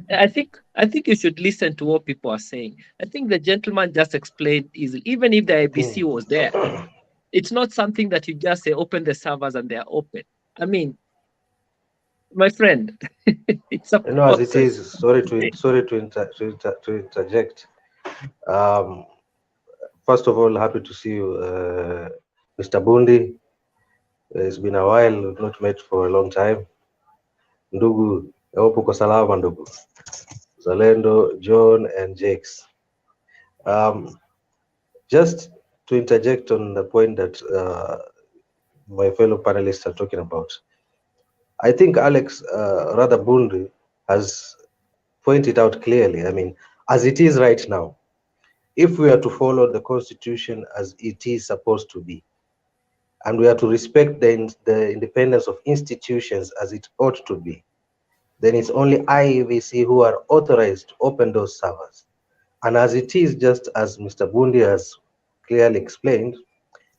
I think you should listen to what people are saying. I think the gentleman just explained easily. Even if the IEBC was there, it's not something that you just say open the servers and they are open. I mean, my friend, it's a as it is. Sorry to interject. First of all, happy to see you, Mr. Bundi. It's been a while, we've not met for a long time. Ndugu, uko salama ndugu. Zalendo, John, and Jakes. Just to interject on the point that my fellow panelists are talking about. I think Alex Bundi has pointed out clearly, I mean, as it is right now, if we are to follow the constitution as it is supposed to be, and we are to respect the independence of institutions as it ought to be, then it's only IEBC who are authorized to open those servers. And as it is, just as Mr. Bundi has clearly explained,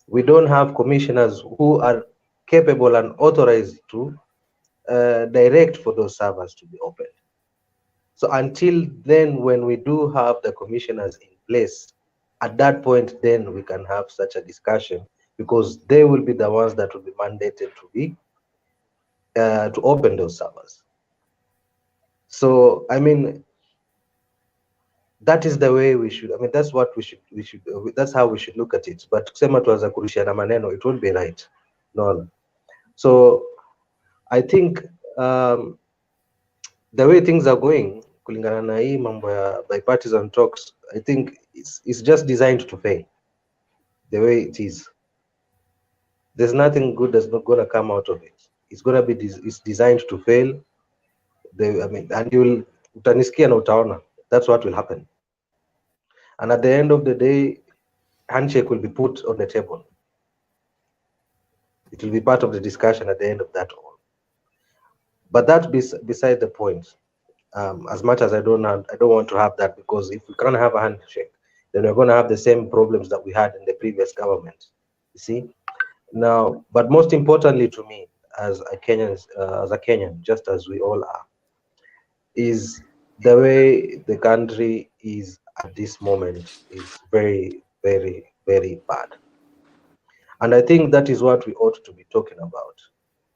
we don't have commissioners who are capable and authorized to direct for those servers to be opened. So until then, when we do have the commissioners in place, at that point, then we can have such a discussion, because they will be the ones that will be mandated to be to open those servers. So I mean, that is the way we should. I mean, that's what we should. That's how we should look at it. But kusema tuanza kurushiana maneno, it won't be right. No. So I think the way things are going, kulingana na hii mambo ya bipartisan talks, I think it's just designed to fail. The way it is, there's nothing good that's not gonna come out of it. It's gonna be. It's designed to fail. I mean, and you'll utanisikia na utaona. That's what will happen. And at the end of the day, handshake will be put on the table. It will be part of the discussion at the end of that all. But that's beside the point. As much as I don't want to have that, because if we can't have a handshake, then we're going to have the same problems that we had in the previous government. You see, now, but most importantly to me, as a Kenyan, just as we all are, is the way the country is at this moment is very, very, very bad. And I think that is what we ought to be talking about,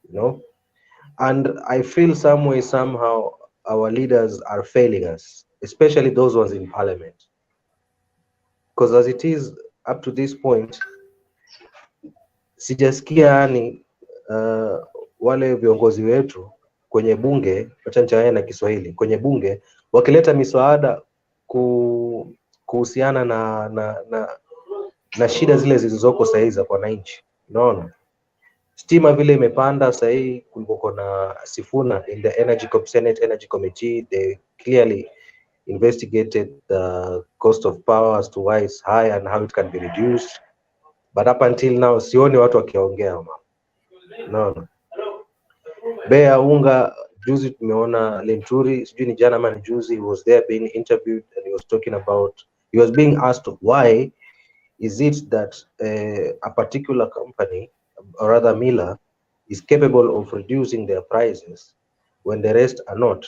you know. And I feel some way, somehow, our leaders are failing us, especially those ones in parliament. Because as it is up to this point, sijasikia yani wale viongozi wetu kwenye bunge, acha nichanganye na Kiswahili, kwenye bunge wakileta miswada kuhusiana na shida zile zilizoko sahihi za wananchi. Unaona, stima vile imepanda sahihi, kulikuwa na Sifuna in the Senate Energy Committee, they clearly investigated the cost of power as to why it's high and how it can be reduced. But up until now, sioni watu wakiongea mama. No. Bei ya unga, juzi tumeona Lenturi, sijui ni jana ama ni juzi, he was there being interviewed and he was talking about, he was being asked why is it that a particular company, or rather Miller, is capable of reducing their prices when the rest are not.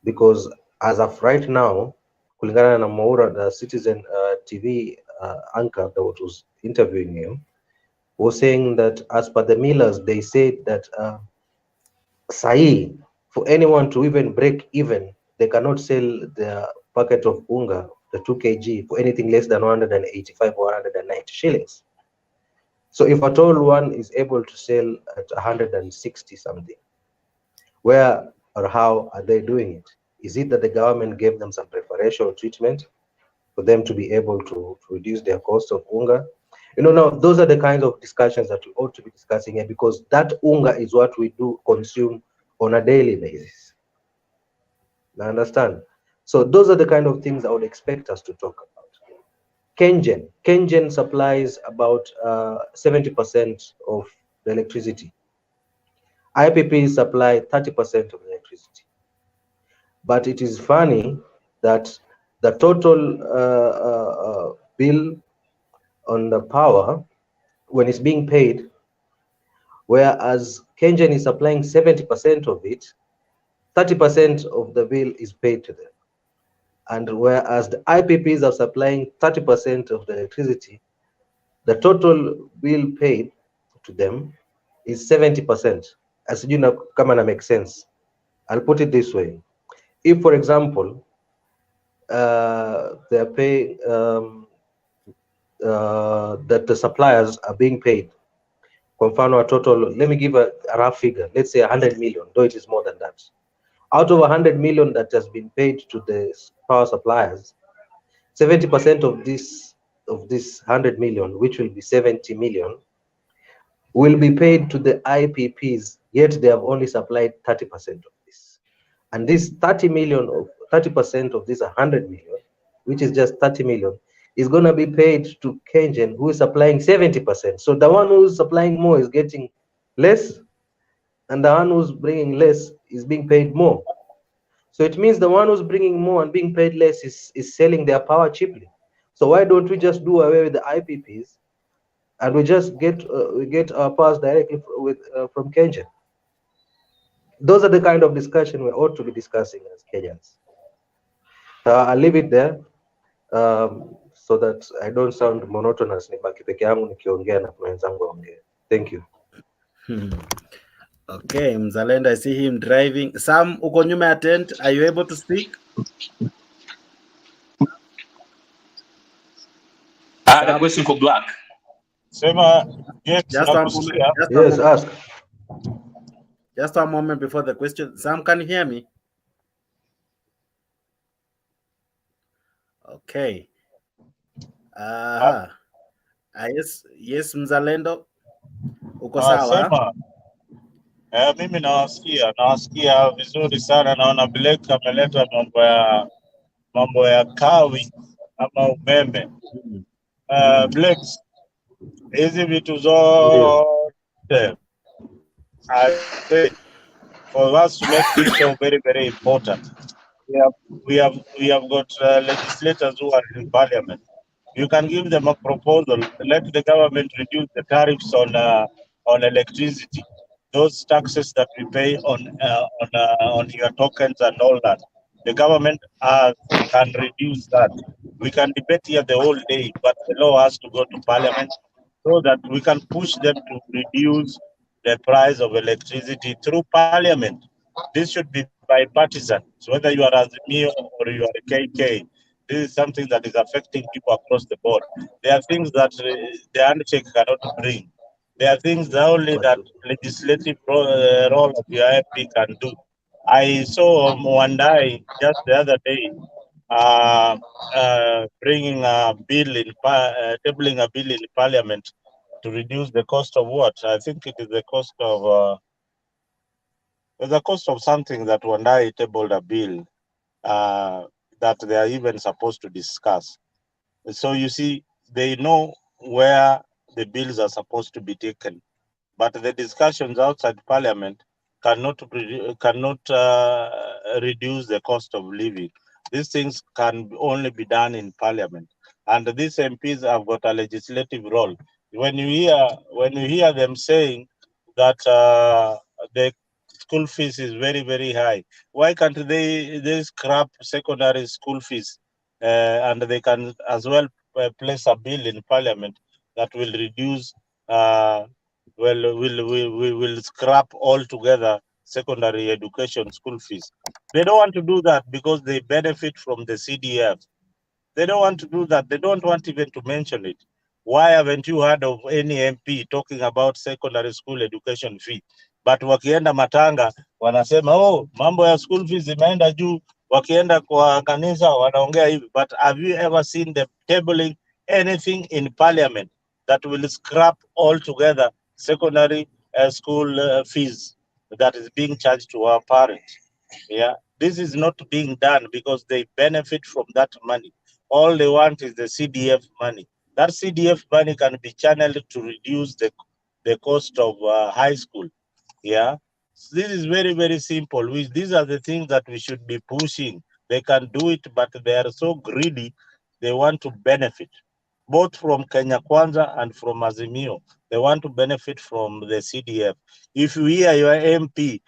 Because as of right now, kulingana na Maura, the Citizen TV anchor that was interviewing him, was saying that as per the millers, they said that sahi, for anyone to even break even, they cannot sell their packet of unga, the 2 kg, for anything less than 185 or 190 shillings. So if at all one is able to sell at 160 something, where or how are they doing it? Is it that the government gave them some preferential treatment for them to be able to reduce their cost of unga? You know, now those are the kinds of discussions that we ought to be discussing here, because that unga is what we do consume on a daily basis. I understand. So those are the kind of things I would expect us to talk about. Kenyan supplies about 70% of the electricity. IPP supply 30% of the electricity. But it is funny that the total bill on the power, when it's being paid, whereas Kenyan is supplying 70% of it, 30% of the bill is paid to them. And whereas the IPPs are supplying 30% of the electricity, the total bill paid to them is 70%. As you know, come and make sense. I'll put it this way. If, for example, they're paying that the suppliers are being paid, kwa mfano a total, let me give a rough figure, let's say 100 million, though it is more than that. Out of 100 million that has been paid to the power suppliers, 70% of this 100 million, which will be 70 million, will be paid to the IPPs, yet they have only supplied 30% of this. And this 30% of this 100 million, which is just 30 million, is going to be paid to Kenyan, who is supplying 70%. So the one who's supplying more is getting less, and the one who's bringing less is being paid more. So it means the one who's bringing more and being paid less is selling their power cheaply. So why don't we just do away with the IPPs and we just get our powers directly from Kenyan? Those are the kind of discussion we ought to be discussing as Kenyans. I'll leave it there so that I don't sound monotonous. Thank you. Okay, Mzalendo, I see him driving. Sam, uko nyuma ya tent, are you able to speak? I have a question for Black. Just a moment. Yes, ask. Just a moment before the question. Sam, can you hear me? Okay. Yes, Mzalendo. Uko sawa? Mimi nawasikia vizuri sana. Naona Black ameleta mambo ya kawi ama umeme. Black, hizi vitu zote for us to make this show very, very important. We have got legislators who are in parliament. You can give them a proposal. Let the government reduce the tariffs on electricity, those taxes that we pay on your tokens and all that. The government can reduce that. We can debate here the whole day, but the law has to go to parliament so that we can push them to reduce the price of electricity through parliament. This should be bipartisan. So whether you are Azimio or you are KK, this is something that is affecting people across the board. There are things that the handshake cannot bring. There are things that only that legislative role of the IFP can do. I saw Mwandai just the other day bringing a bill in tabling a bill in parliament to reduce the cost of what? I think it is the cost of the cost of something that Mwandai tabled a bill that they are even supposed to discuss. So you see, they know where the bills are supposed to be taken, but the discussions outside parliament cannot reduce the cost of living. These things can only be done in parliament, and these MPs have got a legislative role. When you hear them saying that the school fees is very, very high, why can't they scrap secondary school fees and they can as well place a bill in parliament that will reduce will scrap altogether secondary education school fees. They don't want to do that because they benefit from the CDF. They don't want to do that. They don't want even to mention it. Why haven't you heard of any MP talking about secondary school education fee? But wakienda matanga wanasema oh, mambo ya school fees imeenda juu. Wakienda kwa kanisa wanaongea hivi. But have you ever seen them tabling anything in parliament that will scrap altogether secondary school fees that is being charged to our parents? Yeah, this is not being done because they benefit from that money. All they want is the CDF money. That CDF money can be channeled to reduce the cost of high school. Yeah, so this is very, very simple. These are the things that we should be pushing. They can do it, but they are so greedy. They want to benefit both from Kenya Kwanza and from Azimio. They want to benefit from the CDF. If you hear your MP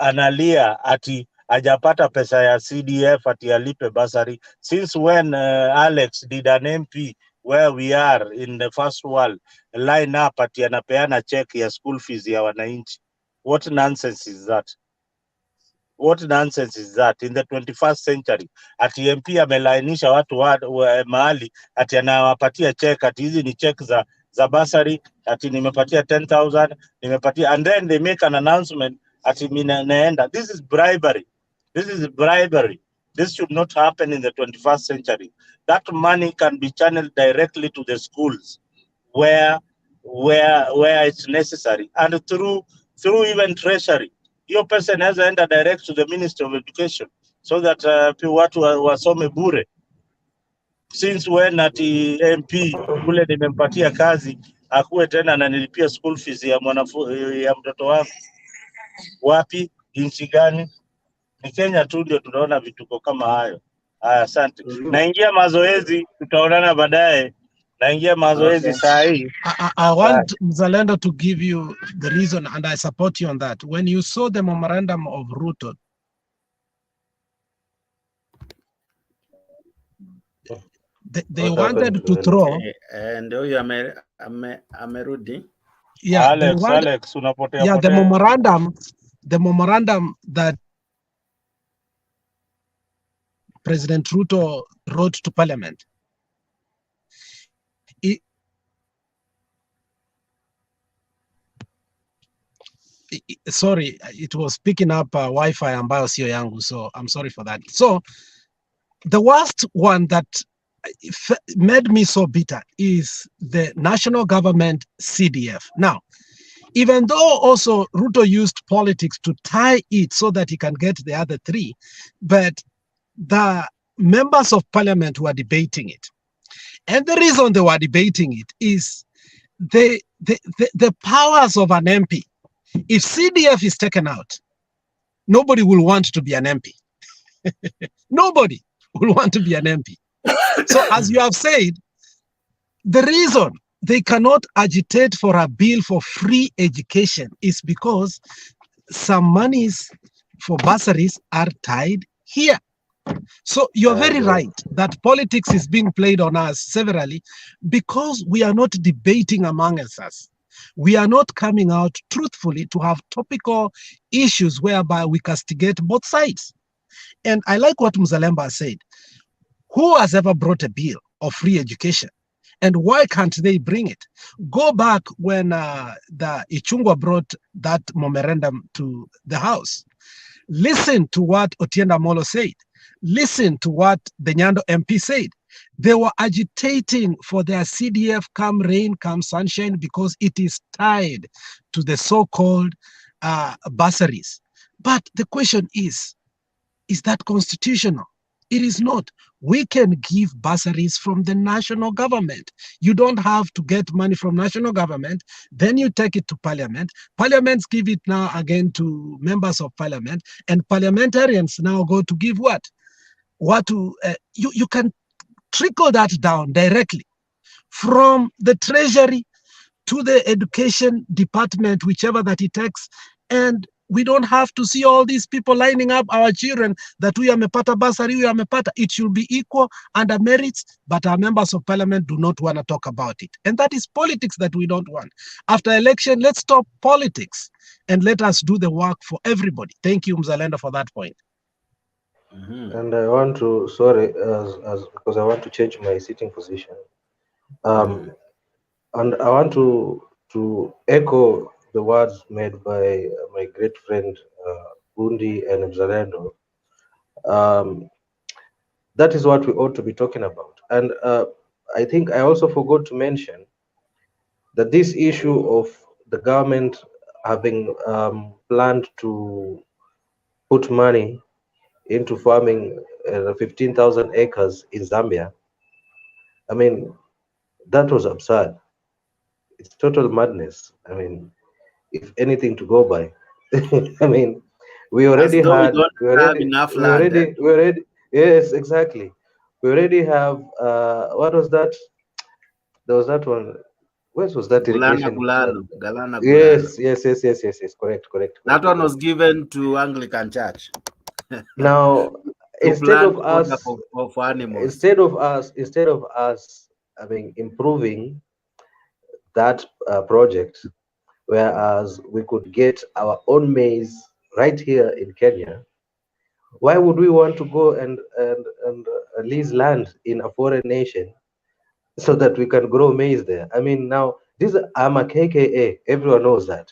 analia ati hajapata pesa ya CDF ati alipe basari, since when Alex did an MP where we are in the first world line up ati anapeana check ya school fees ya wananchi? What nonsense is that? What nonsense is that in the 21st century? Ati MP amelainisha watu mahali ati anawapatia check ati hizi ni check za basari ati nimepatia 10,000 nimepatia, and then they make an announcement ati naenda. This is bribery. This is bribery. This should not happen in the 21st century. That money can be channeled directly to the schools where it's necessary, and through even treasury. Hiyo pesa inaweza enda direct to the Ministry of Education so that watu wasome bure. Since when ati MP kule nimempatia kazi akuwe tena ananilipia school fees ya ya mtoto wangu? Wapi? Nchi gani? Ni Kenya tu ndio tunaona vituko kama hayo. Asante. Naingia mazoezi, tutaonana baadaye. Naingia mazoezi saa hii. I want Mzalendo to give you the reason, and I support you on that. When you saw the memorandum of Ruto, they wanted to throw. And huyu amerudi. Yeah, Alex, unapotea. Yeah, the memorandum that President Ruto wrote to Parliament. Sorry, it was picking up Wi-Fi ambayo sio yangu, so I'm sorry for that. So the worst one that made me so bitter is the national government CDF. Now, even though also Ruto used politics to tie it so that he can get the other three, but the members of parliament were debating it. And the reason they were debating it is the powers of an MP. If CDF is taken out, nobody will want to be an MP. Nobody will want to be an MP. So as you have said, the reason they cannot agitate for a bill for free education is because some monies for bursaries are tied here. So you're very right that politics is being played on us severally because we are not debating among us. We are not coming out truthfully to have topical issues whereby we castigate both sides. And I like what Mzalemba said. Who has ever brought a bill of free education? And why can't they bring it? Go back when the Ichungwa brought that memorandum to the House. Listen to what Otienda Molo said. Listen to what the Nyando MP said. They were agitating for their CDF come rain, come sunshine, because it is tied to the so-called bursaries. But the question is that constitutional? It is not. We can give bursaries from the national government. You don't have to get money from national government. Then you take it to parliament. Parliaments give it now again to members of parliament, and parliamentarians now go to give what? You can trickle that down directly from the treasury to the education department, whichever that it takes, and We don't have to see all these people lining up our children that we amepata bursary, we amepata. It should be equal under merits, but our members of parliament do not want to talk about it. And that is politics that we don't want. After election, let's stop politics and let us do the work for everybody. Thank you, Mzalendo, for that point. And I want to, sorry, because I want to change my sitting position. And I want to echo the words made by my great friend Bundi and Mzalendo. That is what we ought to be talking about. And I think I also forgot to mention that this issue of the government having planned to put money into farming 15,000 acres in Zambia, I mean, that was absurd. It's total madness. I mean, if anything to go by. I mean, we already had, yes, exactly. We already have, what was that? There was that one. What was that irrigation? Galana Yes, correct. That one was given to Anglican Church. Now, instead of us, for animals. instead of us, I mean, improving that project, whereas we could get our own maize right here in Kenya, why would we want to go and lease land in a foreign nation so that we can grow maize there? I mean, now I'm a KKA, everyone knows that,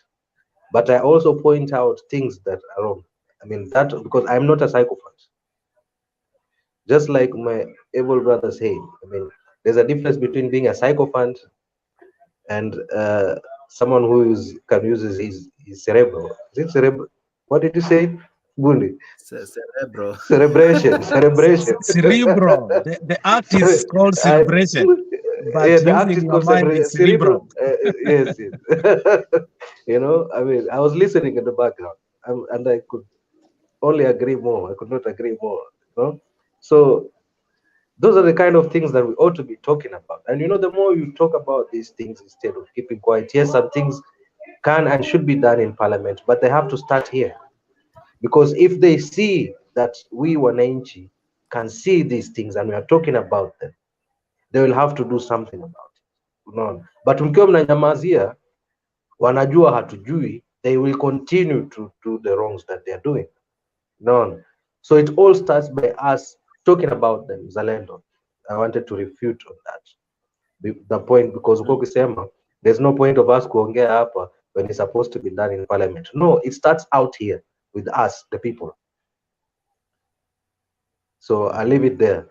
but I also point out things that are wrong. I mean, that because I'm not a psychopath. Just like my able brother said, I mean, there's a difference between being a psychopath and someone who can use his cerebral. Is it cerebral? What did you say, Bundi? Cerebral. Cerebration. Cerebral. The act is called celebration. But yeah, the act using is your called mind is cerebral. yes. You know, I mean, I was listening in the background, and I could only agree more. I could not agree more. You know? So those are the kind of things that we ought to be talking about. And you know, the more you talk about these things instead of keeping quiet, yes, some things can and should be done in parliament, but they have to start here. Because if they see that we wananchi can see these things and we are talking about them, they will have to do something about it. No. But mkiwa mnanyamazia, wanajua hatujui, they will continue to do the wrongs that they are doing. No. So it all starts by us talking about them, Zalendo. I wanted to refute on that. The point, because ukisema there's no point of us kuongea hapa when it's supposed to be done in parliament. No, it starts out here with us, the people. So I'll leave it there.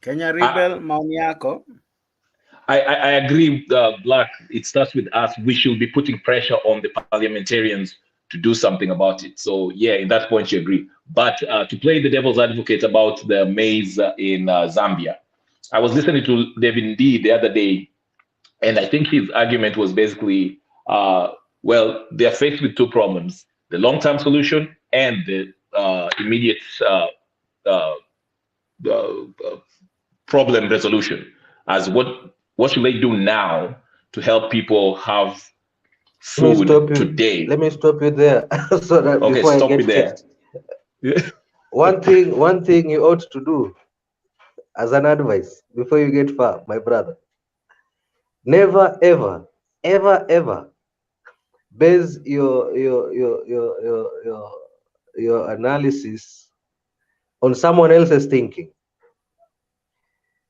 Kenya Rebel, maoni yako? I agree, Black. It starts with us. We should be putting pressure on the parliamentarians to do something about it. So yeah, in that point you agree. But to play the devil's advocate about the maize in Zambia, I was listening to David D the other day, and I think his argument was basically, well, they're faced with two problems: the long-term solution and the immediate problem resolution. As what should they do now to help people have food today? Let me stop you there. So that okay, before stop I me get there. one thing you ought to do as an advice before you get far, my brother. Never ever base your analysis on someone else's thinking.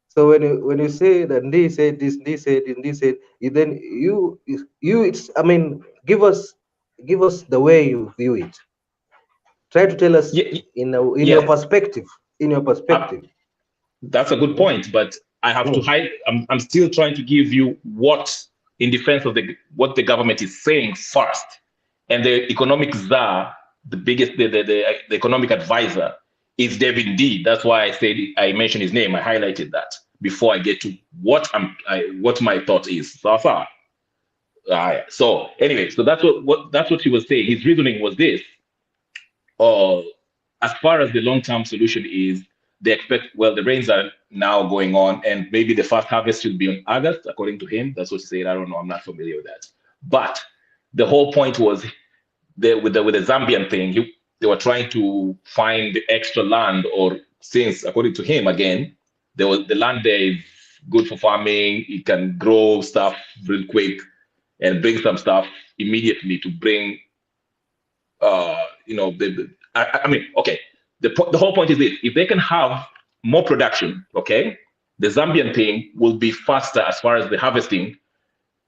So when you say that they said this, they said and they said, then you it's, I mean, give us the way you view it. Try to tell us in your perspective. In your perspective. That's a good point, but I have to hide. I'm still trying to give you what, in defense of what the government is saying first, and the economic czar, the biggest, the economic advisor is David D. That's why I said I mentioned his name. I highlighted that before I get to what my thought is. So anyway, so that's what he was saying. His reasoning was this: as far as the long-term solution is, they expect, well, the rains are now going on, and maybe the first harvest should be in August, according to him. That's what he said. I don't know. I'm not familiar with that. But the whole point was with the Zambian thing, they were trying to find extra land, or since according to him again, the land there is good for farming. It can grow stuff real quick and bring some stuff immediately to bring, you know, I mean, okay. The whole point is this: if they can have more production, okay, the Zambian thing will be faster as far as the harvesting.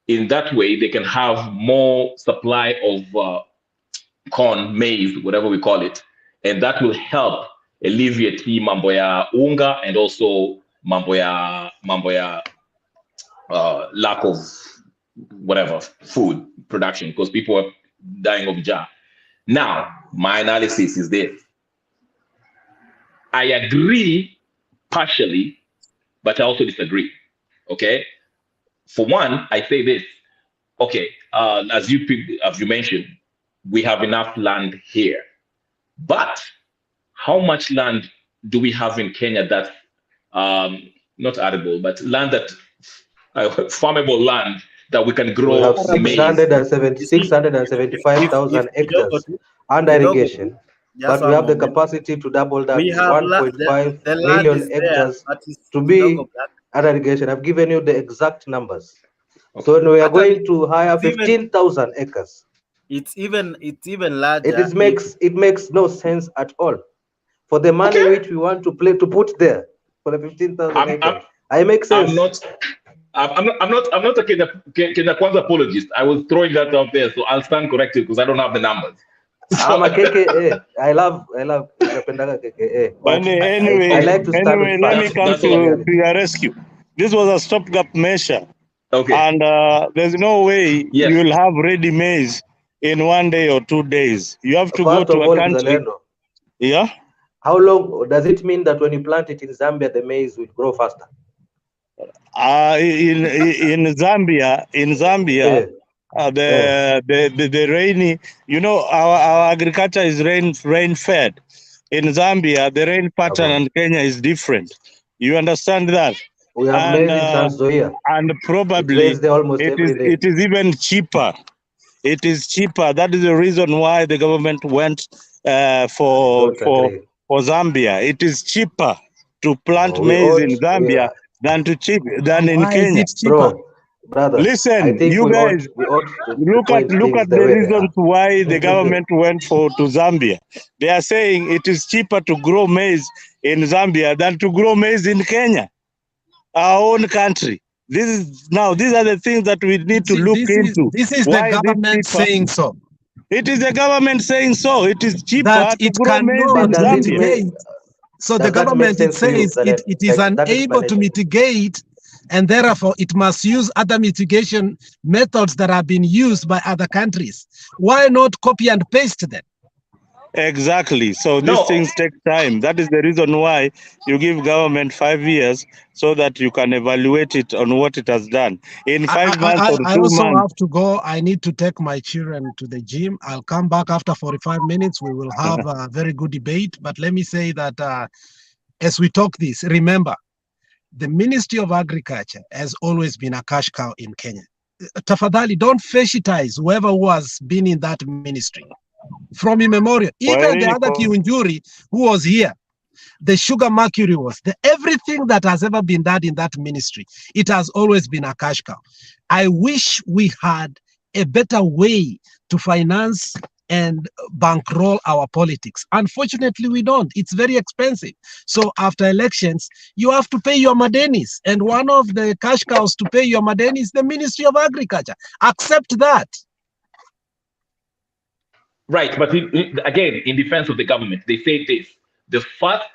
In that way, they can have more supply of corn, maize, whatever we call it, and that will help alleviate the mambo ya unga and also mambo ya lack of whatever food production, because people are dying of jar. Now, my analysis is this: I agree partially, but I also disagree. Okay, for one, I say this: okay, as you mentioned, we have enough land here, but how much land do we have in Kenya that's not arable, but land that farmable land that we can grow? We have maize? 675,000 hectares under irrigation, but we have the capacity to double that to 1.5 million hectares to be under irrigation. I've given you the exact numbers. So when we are going to hire 15,000 acres, it's even larger. It makes no sense at all. For the money which we want to put there for the 15,000 acres, I make sense. I'm not a Kenya Kwanza apologist. I was throwing that out there, so I'll stand corrected because I don't have the numbers. I'm a KKA. I love KKA. But anyway, I like to stand with let me facts. come to your rescue. This was a stopgap measure. Okay. And there's no way you will have ready maize in 1 day or 2 days. You have to go to a country. Yeah. How long does it mean that when you plant it in Zambia, the maize will grow faster? In Zambia, the rainy, you know, our agriculture is rain fed. In Zambia, the rain pattern in Kenya is different. You understand that? We have maize in Trans Nzoia. And probably it is even cheaper. It is cheaper. That is the reason why the government went for Zambia. It is cheaper to plant maize in Zambia than in Kenya. Brother, listen, you guys look at the reasons why the government went to Zambia. They are saying it is cheaper to grow maize in Zambia than to grow maize in Kenya, our own country. These are the things that we need to look into. This is the government saying so. It is the government saying so. It is cheaper that to grow maize in Zambia. So the government it says it is unable to mitigate, and therefore it must use other mitigation methods that have been used by other countries. Why not copy and paste them? Exactly. So these things take time. That is the reason why you give government 5 years so that you can evaluate it on what it has done. In 5 months or 2 months. I also have to go. I need to take my children to the gym. I'll come back after 45 minutes. We will have a very good debate. But let me say that as we talk this, remember, the Ministry of Agriculture has always been a cash cow in Kenya. Tafadhali, don't fashionalize whoever was been in that ministry. From immemorial, even the other Kiunjuri who was here, the sugar mercury was everything that has ever been done in that ministry. It has always been a cash cow. I wish we had a better way to finance and bankroll our politics. Unfortunately, we don't. It's very expensive. So after elections, you have to pay your Madenis. And one of the cash cows to pay your Madenis is the Ministry of Agriculture. Accept that. Right, but again, in defense of the government, they say this: the first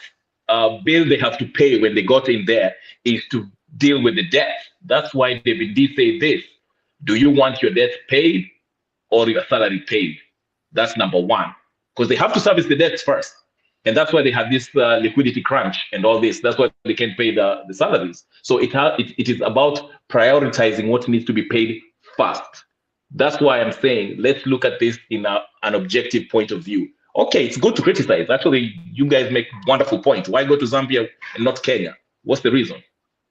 bill they have to pay when they got in there is to deal with the debt. That's why they say this: do you want your debt paid or your salary paid? That's number one, because they have to service the debts first, and that's why they have this liquidity crunch and all this. That's why they can't pay the salaries. So it is about prioritizing what needs to be paid first. That's why I'm saying let's look at this in an objective point of view. Okay, it's good to criticize. Actually, you guys make wonderful points. Why go to Zambia and not Kenya? What's the reason?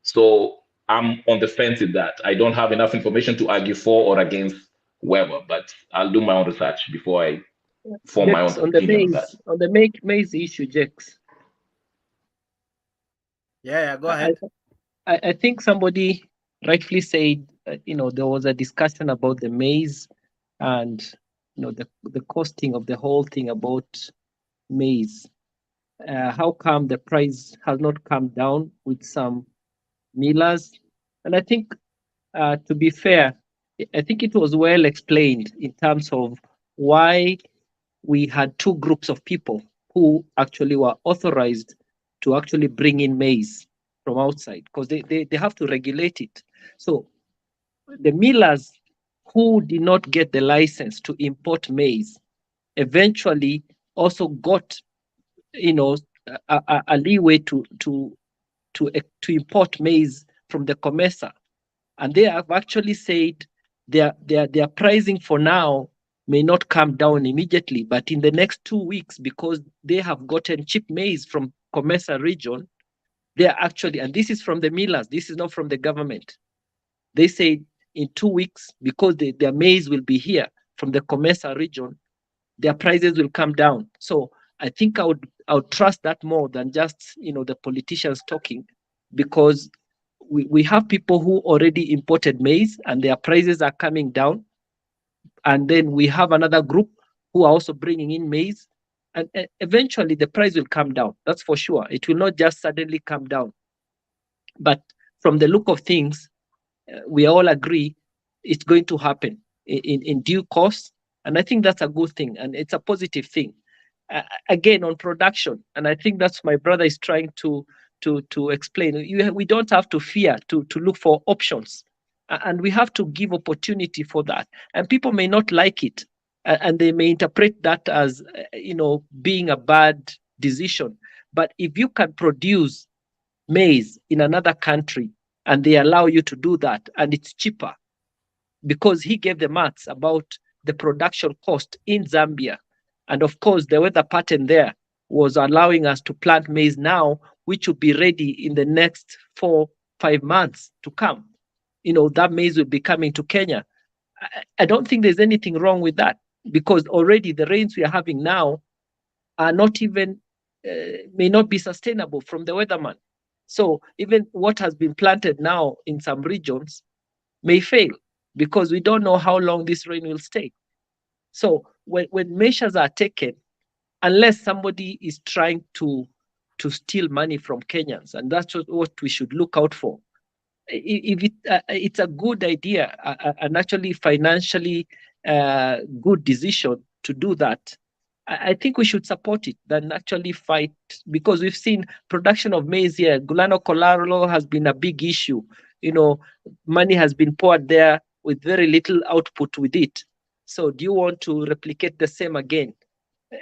So I'm on the fence with that. I don't have enough information to argue for or against whoever, but I'll do my own research before I form my Jex, own opinion on that. on the maize issue, Jex. Yeah, go ahead. I think somebody rightfully said, there was a discussion about the maize and, the costing of the whole thing about maize. How come the price has not come down with some millers? And I think, to be fair, I think it was well explained in terms of why we had two groups of people who actually were authorized to actually bring in maize from outside, because they have to regulate it. So the millers who did not get the license to import maize eventually also got, a leeway to import maize from the COMESA, and they have actually said their pricing for now may not come down immediately, but in the next 2 weeks, because they have gotten cheap maize from COMESA region, they are actually, and this is from the millers, this is not from the government. They say in 2 weeks, because their maize will be here from the COMESA region, their prices will come down. So I think I would trust that more than just the politicians talking, because we have people who already imported maize and their prices are coming down, and then we have another group who are also bringing in maize, and eventually the price will come down. That's for sure. It will not just suddenly come down. But from the look of things, we all agree it's going to happen in due course, and I think that's a good thing, and it's a positive thing. Again, on production, and I think that's my brother is trying to explain. We don't have to fear to look for options, and we have to give opportunity for that. And people may not like it, and they may interpret that as being a bad decision. But if you can produce maize in another country and they allow you to do that, and it's cheaper, because he gave the maths about the production cost in Zambia. And of course, the weather pattern there was allowing us to plant maize now, which will be ready in the next 4-5 months to come. That maize will be coming to Kenya. I don't think there's anything wrong with that, because already the rains we are having now are not even, may not be sustainable from the weatherman. So even what has been planted now in some regions may fail, because we don't know how long this rain will stay. So when measures are taken, unless somebody is trying to steal money from Kenyans, and that's what we should look out for. If it's a good idea, and actually financially good decision to do that, I think we should support it than actually fight, because we've seen production of maize here. Gulano Kolaro has been a big issue. Money has been poured there with very little output with it. So do you want to replicate the same again?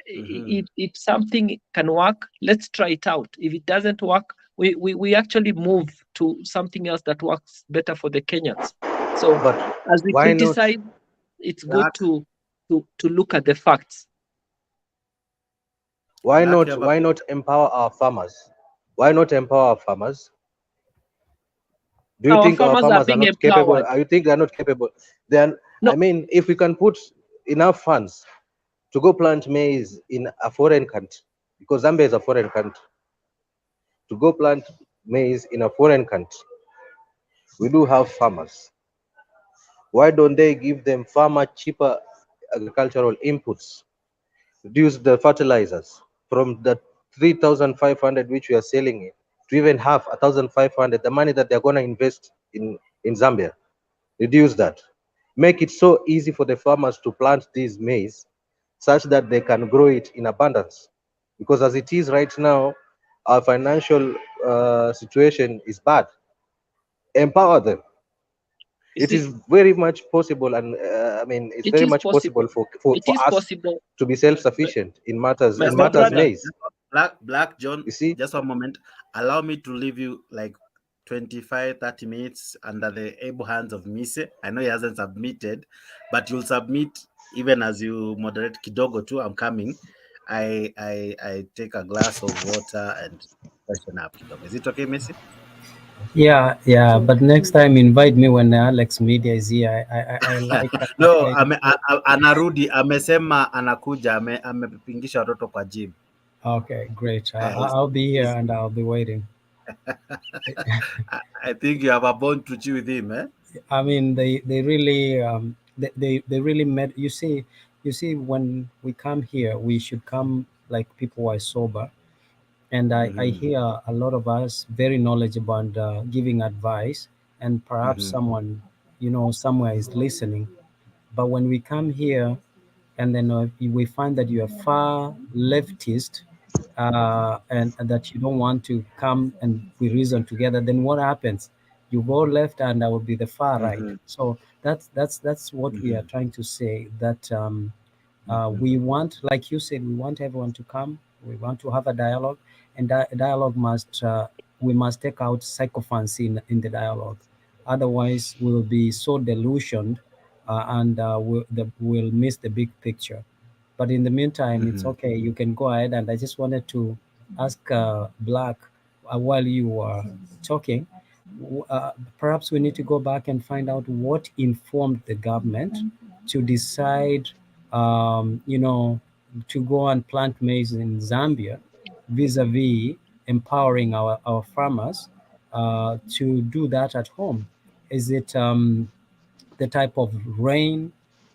If something can work, let's try it out. If it doesn't work, we actually move to something else that works better for the Kenyans. So as we criticize, it's good to look at the facts. Why not empower our farmers? Why not empower our farmers? Do you think our farmers are not capable? You think they're not capable? Then no. I mean, if we can put enough funds to go plant maize in a foreign country, because Zambia is a foreign country, to go plant maize in a foreign country, we do have farmers. Why don't they give them cheaper agricultural inputs, reduce the fertilizers from the 3,500 which we are selling it to even have 1,500, the money that they're going to invest in Zambia, reduce that. Make it so easy for the farmers to plant these maize such that they can grow it in abundance. Because as it is right now, our financial situation is bad. Empower them. It is very much possible, and I mean, it's very much possible for us to be self-sufficient in matters maize. Black John, you see, just 1 moment. Allow me to leave you like 25-30 minutes under the able hands of Mise. I know he hasn't submitted, but you'll submit even as you moderate kidogo too. I'm coming. I take a glass of water and freshen up kidogo. Is it okay, Mise? Yeah, but next time invite me when Alex Media is here. I like No, anarudi, amesema anakuja, amepingisha watoto kwa gym. Okay, great. I'll be here and I'll be waiting. I think you have a bond to chew with him, eh? I mean, they really they really met. You see when we come here, we should come like people who are sober. And I hear a lot of us very knowledgeable and giving advice, and perhaps someone somewhere is listening. But when we come here, and then we find that you are far leftist, and that you don't want to come and we reason together, then what happens? You go left, and I will be the far right. So that's what we are trying to say. That we want, like you said, we want everyone to come. We want to have a dialogue, and dialogue must we must take out sycophancy in the dialogue. Otherwise, we'll be so delusioned, and we'll miss the big picture. But in the meantime, it's okay. You can go ahead. And I just wanted to ask Black, while you were talking, perhaps we need to go back and find out what informed the government to decide, to go and plant maize in Zambia, vis-a-vis empowering our farmers to do that at home. Is it the type of rain?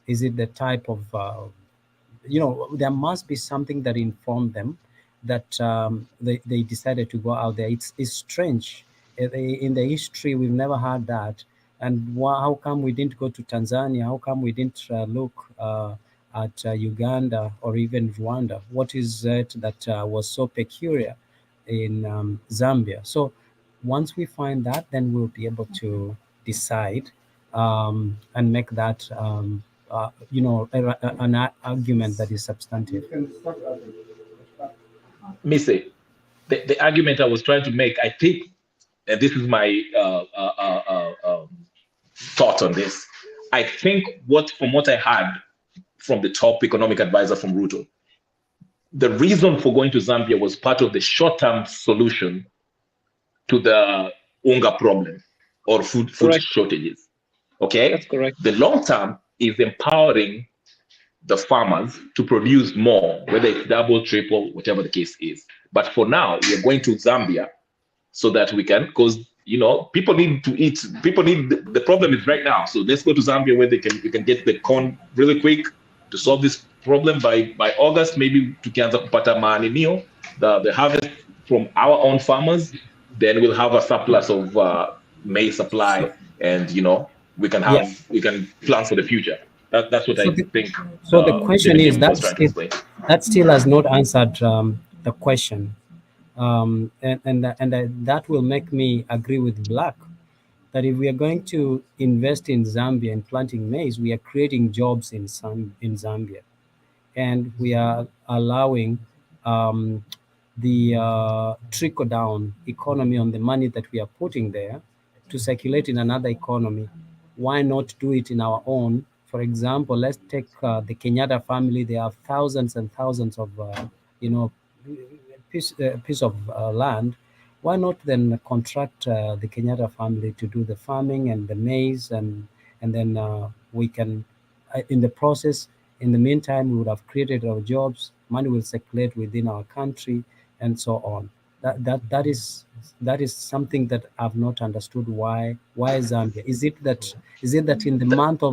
Is it the type of there must be something that informed them that they decided to go out there. It's strange. In the history, we've never had that. And how come we didn't go to Tanzania? How come we didn't look at Uganda or even Rwanda? What is it that was so peculiar in Zambia? So once we find that, then we'll be able to decide and make that an argument that is substantive. Missy, the argument I was trying to make, I think, and this is my thought on this. I think from what I heard from the top economic advisor from Ruto, the reason for going to Zambia was part of the short-term solution to the unga problem or food shortages. Okay, that's correct. The long term is empowering the farmers to produce more, whether it's double, triple, whatever the case is. But for now, we are going to Zambia so that we can, because people need to eat. People need. The problem is right now. So let's go to Zambia where we can get the corn really quick to solve this problem by August. Maybe tukianza kupata maaninio, the harvest from our own farmers. Then we'll have a surplus of maize supply, and we can have we can plan for the future. That's what I think. So the question is that still has not answered the question, and that will make me agree with Black that if we are going to invest in Zambia and planting maize, we are creating jobs in Zambia, and we are allowing the trickle down economy on the money that we are putting there to circulate in another economy. Why not do it in our own? For example, let's take the Kenyatta family. They have thousands and thousands of piece of land. Why not then contract the Kenyatta family to do the farming and the maize, and then we can, in the process, in the meantime, we would have created our jobs. Money will circulate within our country, and so on. That is something that I've not understood. Why Zambia? Is it that in the month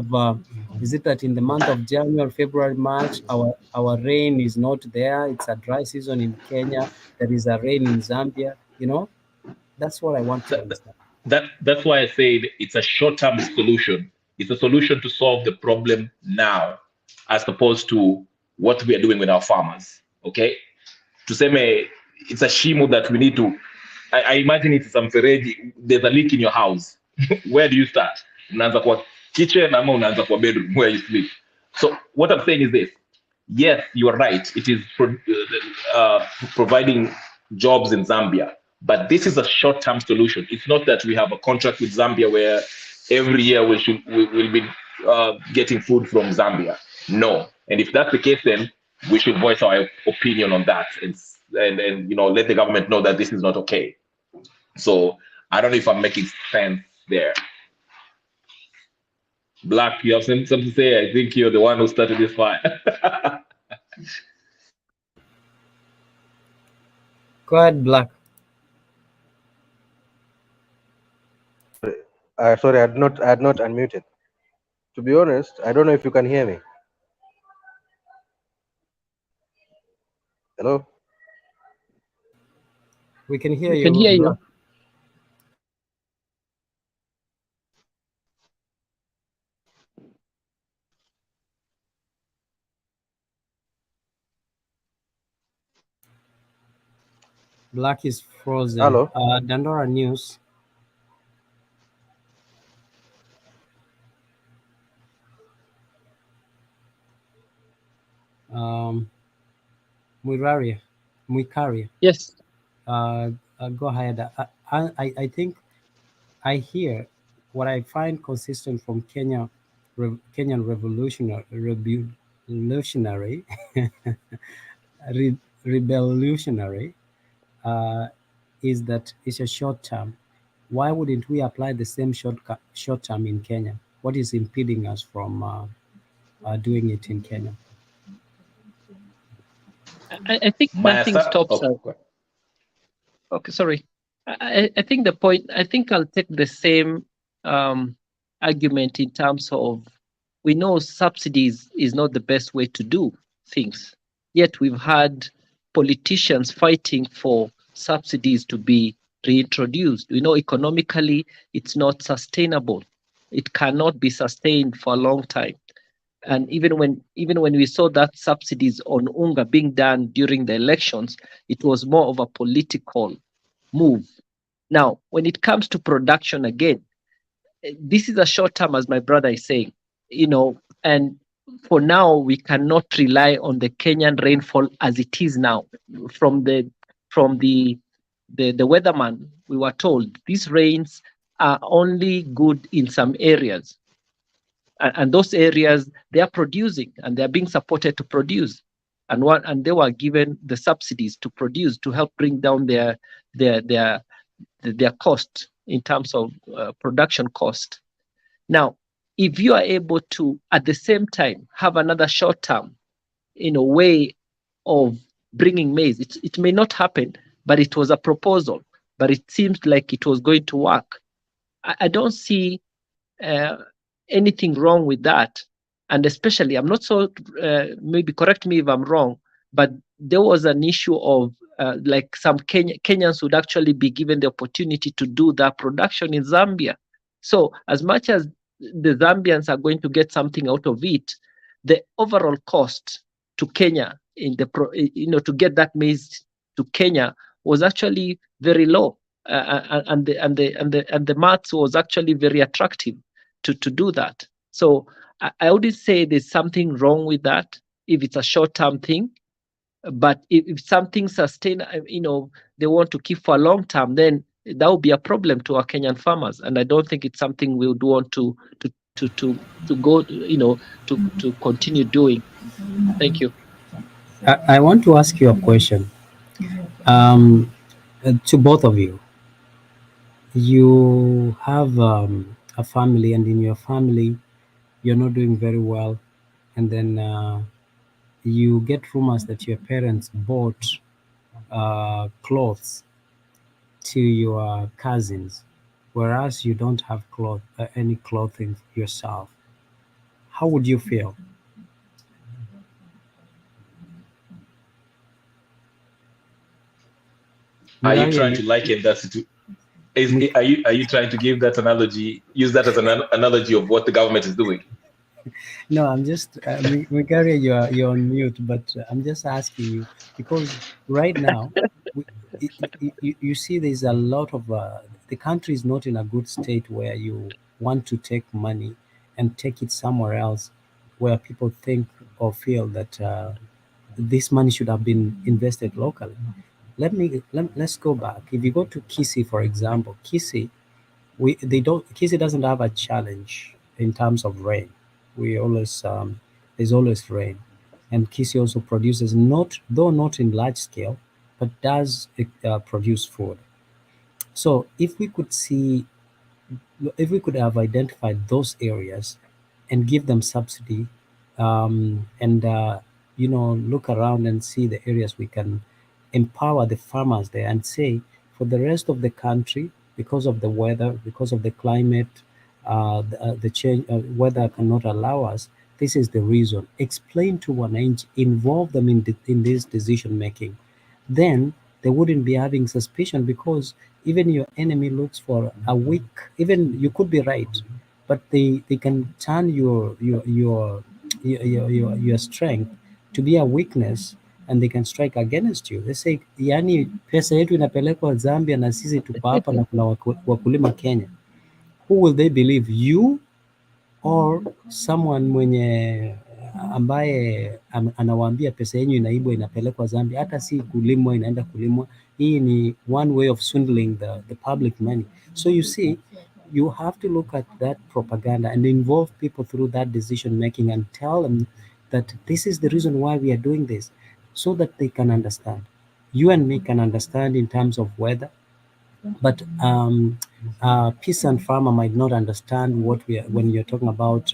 of January, February, March, our rain is not there? It's a dry season in Kenya. There is a rain in Zambia. That's what I want to understand. That's why I said it's a short-term solution. It's a solution to solve the problem now, as opposed to what we are doing with our farmers. Okay, to say it's a shimo that we need to. I imagine it's some mfereji. There's a leak in your house. Where do you start? Unaanza kwa kitchen ama unaanza kwa bedroom where you sleep. So what I'm saying is this: yes, you are right. It is providing jobs in Zambia, but this is a short-term solution. It's not that we have a contract with Zambia where every year we'll be getting food from Zambia. No, and if that's the case, then we should voice our opinion on that and let the government know that this is not okay. So I don't know if I'm making sense there. Black, you have something to say? I think you're the one who started this fire. Go ahead, Black. Sorry, I had not unmuted. To be honest, I don't know if you can hear me. Hello? We can hear We you. can hear Black. you. Black is frozen. Hello? Dandora News. Mwikaria. Yes. Go ahead. I think I hear what I find consistent from Kenyan revolutionary revolutionary is that it's a short term. Why wouldn't we apply the same short term in Kenya? What is impeding us from doing it in Kenya? I think nothing stops us. Okay, sorry. I think the point, I think I'll take the same argument in terms of, we know subsidies is not the best way to do things. Yet we've had politicians fighting for subsidies to be reintroduced. We know economically it's not sustainable. It cannot be sustained for a long time. And even when we saw that subsidies on unga being done during the elections, it was more of a political move. Now, when it comes to production again, this is a short term, as my brother is saying, and for now we cannot rely on the Kenyan rainfall as it is now. From the weatherman, we were told these rains are only good in some areas. And those areas, they are producing and they are being supported to produce. And they were given the subsidies to produce, to help bring down their cost in terms of production cost. Now, if you are able to, at the same time, have another short term, way of bringing maize, it may not happen, but it was a proposal, but it seems like it was going to work. I don't see anything wrong with that. And especially, I'm not so, maybe correct me if I'm wrong, but there was an issue of like some Kenyans would actually be given the opportunity to do that production in Zambia. So as much as the Zambians are going to get something out of it, the overall cost to Kenya to get that maize to Kenya was actually very low, and the maths was actually very attractive to do that. So I wouldn't say there's something wrong with that if it's a short-term thing. But if something sustainable, they want to keep for a long term, then that would be a problem to our Kenyan farmers. And I don't think it's something we would want to go, to continue doing. Thank you. I want to ask you a question. To both of you. You have a family, and in your family, you're not doing very well, and then you get rumors that your parents bought clothes to your cousins, whereas you don't have any clothing yourself. How would you feel? Are you trying to liken that to? Are you trying to give that analogy? Use that as an analogy of what the government is doing? No, I'm just, Mikaria, you're on mute, but I'm just asking you because right now, you see there's a lot of, the country is not in a good state where you want to take money and take it somewhere else where people think or feel that this money should have been invested locally. Let's go back. If you go to Kisii, for example, Kisii doesn't have a challenge in terms of rain. We always there's always rain, and Kisii also produces not in large scale, but does produce food. So if we could see, if we could have identified those areas and give them subsidy, and look around and see the areas we can empower the farmers there and say, for the rest of the country, because of the weather, because of the climate, the change, weather cannot allow us. This is the reason. Explain to wananchi, involve them in this decision making. Then they wouldn't be having suspicion, because even your enemy looks for a weak, even you could be right, but they can turn your strength to be a weakness, and they can strike against you. They say, yani pesa yetu inapelekwa Zambia na sisi tuko hapa na kuna wakulima Kenya. Who will they believe, you or someone mwenye ambaye anawaambia pesa yenyu inaibwa inapelekwa Zambia, hata si kulimwa, inaenda kulimwa. Hii ni one way of swindling the public money. So you see, you have to look at that propaganda and involve people through that decision making and tell them that this is the reason why we are doing this, so that they can understand. You and me can understand in terms of weather, but peasant farmer might not understand what when you're talking about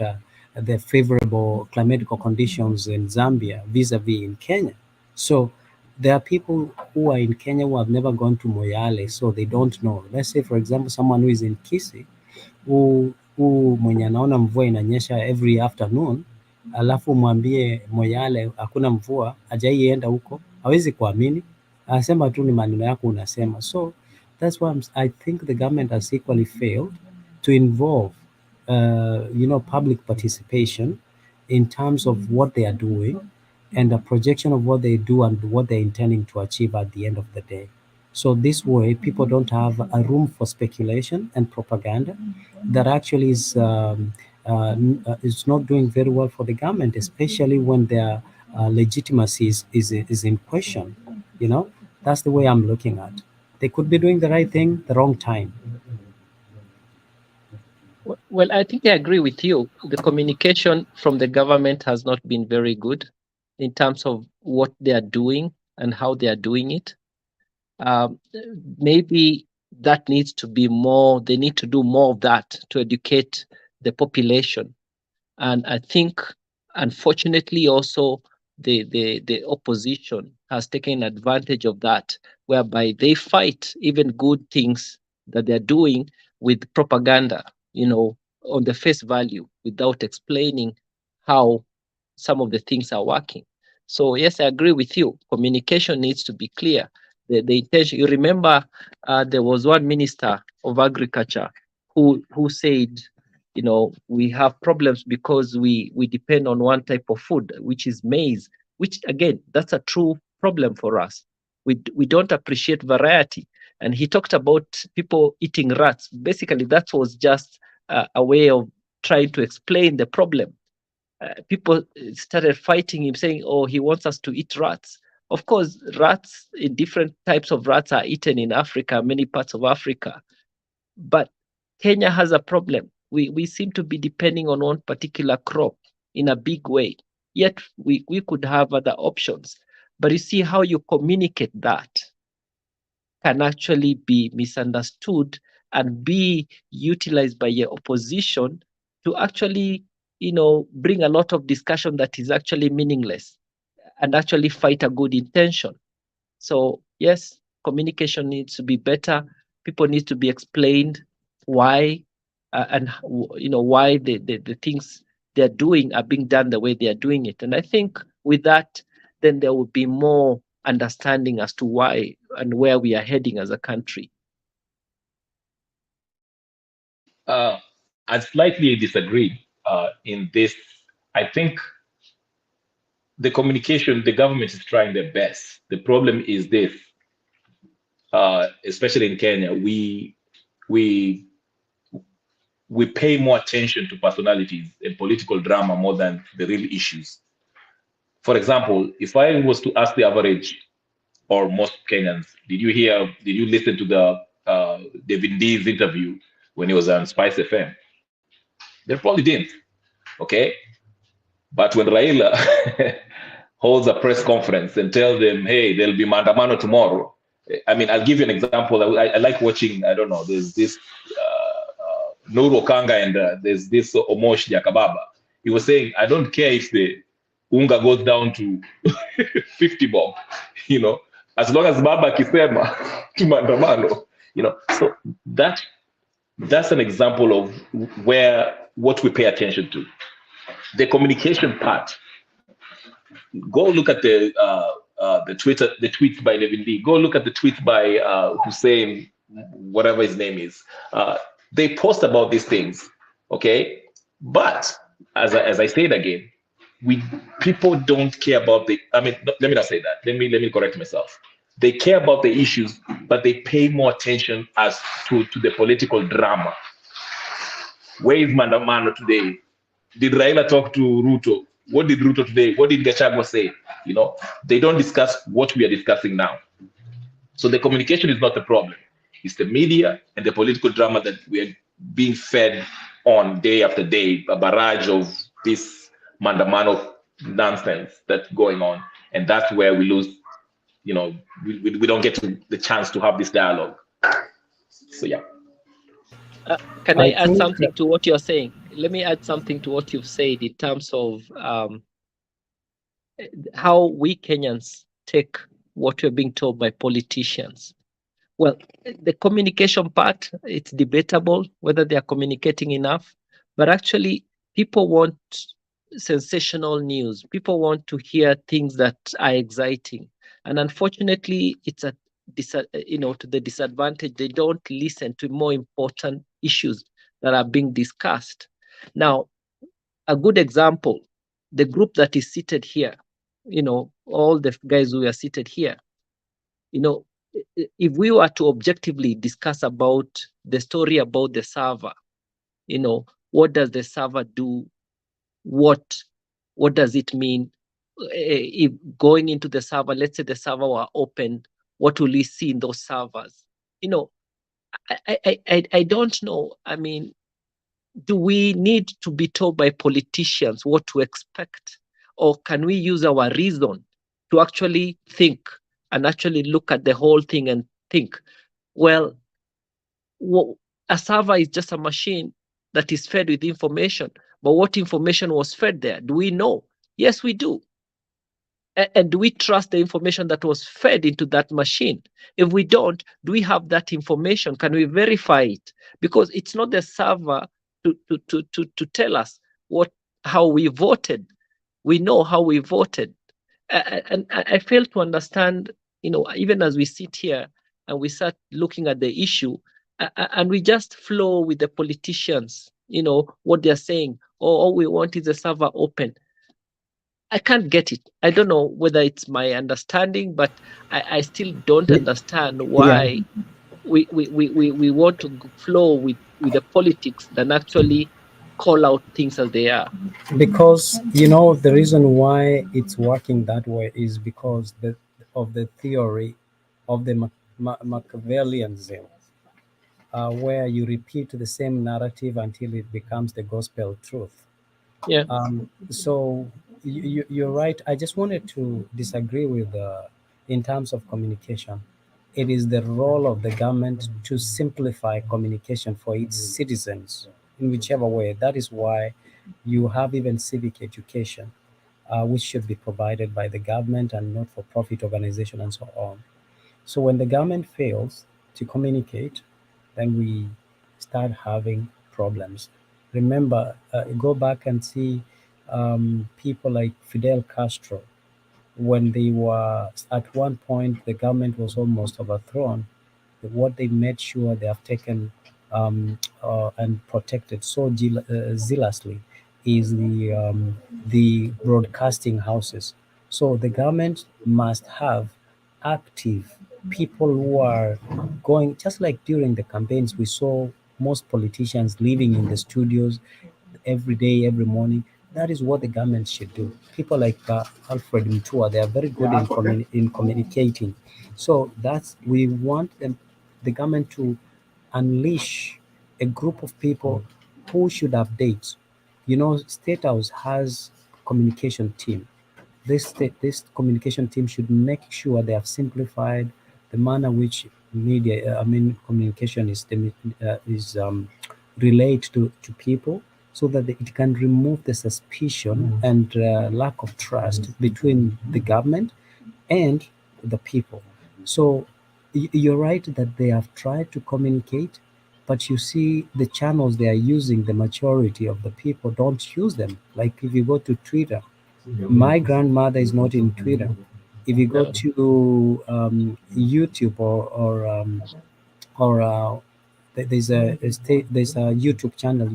the favorable climatical conditions in Zambia vis-a-vis in Kenya. So there are people who are in Kenya who have never gone to Moyale, so they don't know. Let's say, for example, someone who is in Kisii, who mwenye anaona mvua inanyesha every afternoon, alafu mwambie Moyale hakuna mvua, hajaienda huko, hawezi kuamini, anasema tu ni maneno yako unasema. So that's why I think the government has equally failed to involve, public participation in terms of what they are doing and a projection of what they do and what they're intending to achieve at the end of the day. So this way, people don't have a room for speculation and propaganda that actually is not doing very well for the government, especially when their legitimacy is in question. That's the way I'm looking at. They could be doing the right thing, the wrong time. Well, I think I agree with you. The communication from the government has not been very good in terms of what they are doing and how they are doing it. Maybe that needs to be more, they need to do more of that to educate the population. And I think, unfortunately, also the opposition has taken advantage of that, whereby they fight even good things that they're doing with propaganda, on the face value, without explaining how some of the things are working. So yes, I agree with you. Communication needs to be clear. The intention. You remember, there was one minister of agriculture who said, we have problems because we depend on one type of food, which is maize. Which again, that's a true problem for us. We don't appreciate variety. And he talked about people eating rats. Basically, that was just a way of trying to explain the problem. People started fighting him, saying, oh, he wants us to eat rats. Of course, rats, different types of rats are eaten in Africa, many parts of Africa. But Kenya has a problem. We seem to be depending on one particular crop in a big way. Yet we could have other options. But you see how you communicate that can actually be misunderstood and be utilized by your opposition to actually, bring a lot of discussion that is actually meaningless and actually fight a good intention. So yes, communication needs to be better. People need to be explained why and why the things they're doing are being done the way they are doing it. And I think with that, then there will be more understanding as to why and where we are heading as a country. I slightly disagree in this. I think the communication, the government is trying their best. The problem is this, especially in Kenya, we pay more attention to personalities and political drama more than the real issues. For example, if I was to ask the average or most Kenyans, did you listen to the David D's interview when he was on Spice FM? They probably didn't. Okay. But when Raila holds a press conference and tells them, hey, there'll be maandamano tomorrow, I mean, I'll give you an example. I like watching, I don't know, there's this Nuru Okanga and there's this Omosh Jakababa. He was saying, I don't care if the unga goes down to 50 bob, you know, as long as Baba Kisema to Mandamano, you know. So that's an example of what we pay attention to. The communication part. Go look at the tweets by Levin Lee. Go look at the tweets by Hussein, whatever his name is. They post about these things, okay? But as I said again, people don't care about the. I mean, let me not say that. Let me correct myself. They care about the issues, but they pay more attention as to the political drama. Where is Mandamano today? Did Raila talk to Ruto? What did Ruto today? What did Gachagua say? You know, they don't discuss what we are discussing now. So the communication is not the problem. It's the media and the political drama that we are being fed on day after day, a barrage of this Mandamano nonsense that's going on. And that's where we lose, you know, we don't get the chance to have this dialogue. So, yeah. Can I add something to what you're saying? Let me add something to what you've said in terms of how we Kenyans take what we're being told by politicians. Well, the communication part, it's debatable whether they are communicating enough, but actually people want sensational news. People want to hear things that are exciting. And unfortunately, it's to the disadvantage. They don't listen to more important issues that are being discussed. Now, a good example, the group that is seated here, you know, all the guys who are seated here, you know, if we were to objectively discuss about the story about the server, you know, what does the server do? What does it mean? If going into the server, let's say the server were open, what will we see in those servers? You know, I don't know. I mean, do we need to be told by politicians what to expect? Or can we use our reason to actually think and actually look at the whole thing and think, well, a server is just a machine that is fed with information. But what information was fed there? Do we know? Yes, we do. And do we trust the information that was fed into that machine? If we don't, do we have that information? Can we verify it? Because it's not the server to tell us how we voted. We know how we voted. And I fail to understand, you know, even as we sit here and we start looking at the issue, and we just flow with the politicians, you know, what they're saying, all we want is the server open. I can't get it. I don't know whether it's my understanding, but I still don't understand why we want to flow with the politics than actually call out things as they are. Because, you know, the reason why it's working that way is because of the theory of the Machiavellianism, where you repeat the same narrative until it becomes the gospel truth. Yeah. So you're right. I just wanted to disagree with in terms of communication. It is the role of the government to simplify communication for its citizens in whichever way. That is why you have even civic education, which should be provided by the government and not-for-profit organization and so on. So when the government fails to communicate, then we start having problems. Remember, go back and see people like Fidel Castro. When they were, at one point, the government was almost overthrown. What they made sure they have taken and protected so zealously is the broadcasting houses. So the government must have active people who are going, just like during the campaigns, we saw most politicians living in the studios every day, every morning. That is what the government should do. People like Alfred Mutua, they are very good in communicating. So we want the government to unleash a group of people who should update. You know, State House has communication team. This communication team should make sure they have simplified the the manner which media, communication is relate to people, so that it can remove the suspicion and lack of trust between the government and the people. So you're right that they have tried to communicate, but you see the channels they are using, the majority of the people don't use them. Like if you go to Twitter, my grandmother is not in Twitter. If you go No. to YouTube or there's a YouTube channel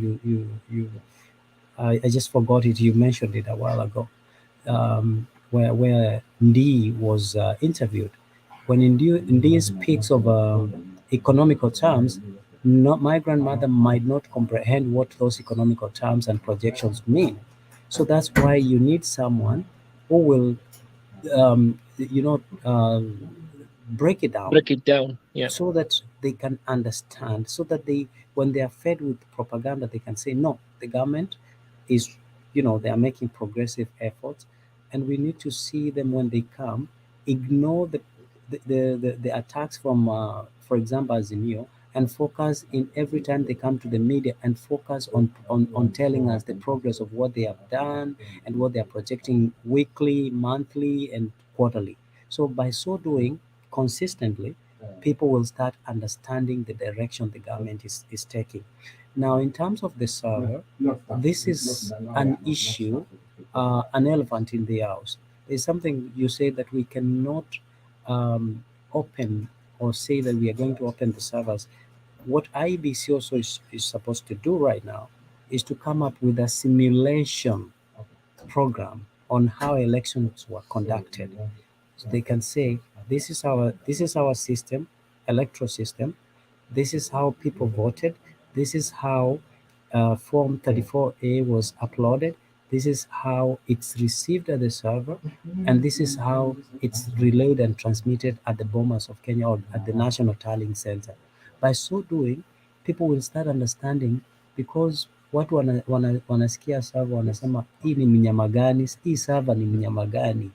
I just forgot it. You mentioned it a while ago, where Ndi was interviewed. When Ndi speaks of economical terms, not my grandmother might not comprehend what those economical terms and projections mean. So that's why you need someone who will, break it down, Break it down. Yeah. so that they can understand, so that they, when they are fed with propaganda, they can say, no, the government is, they are making progressive efforts, and we need to see them when they come. Ignore the attacks from, for example, Azimio, and focus in every time they come to the media, and focus on telling us the progress of what they have done and what they are projecting weekly, monthly, and quarterly. So by so doing consistently, people will start understanding the direction the government is taking. Now, in terms of the server, this is an issue, an elephant in the house. There's something you say that we cannot open, or say that we are going to open the servers. What IBC also is supposed to do right now is to come up with a simulation program on how elections were conducted. So they can say, this is our system, electoral system. This is how people voted. This is how Form 34A was uploaded. This is how it's received at the server, and this is how it's relayed and transmitted at the Bomas of Kenya, or at the National Tallying Center. By so doing, people will start understanding, because watu wanasikia server wanasema hii ni mnyama gani, hii server ni mnyama gani.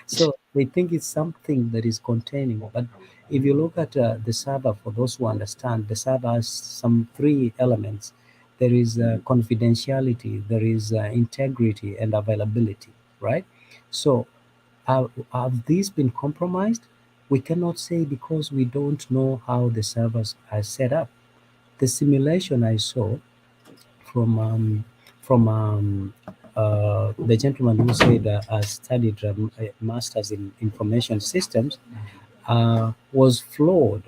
So they think it's something that is containing. But if you look at the server, for those who understand, the server has some three elements. There is confidentiality, there is integrity, and availability, right? So have these been compromised? We cannot say, because we don't know how the servers are set up. The simulation I saw from the gentleman who said studied a master's in information systems, was flawed,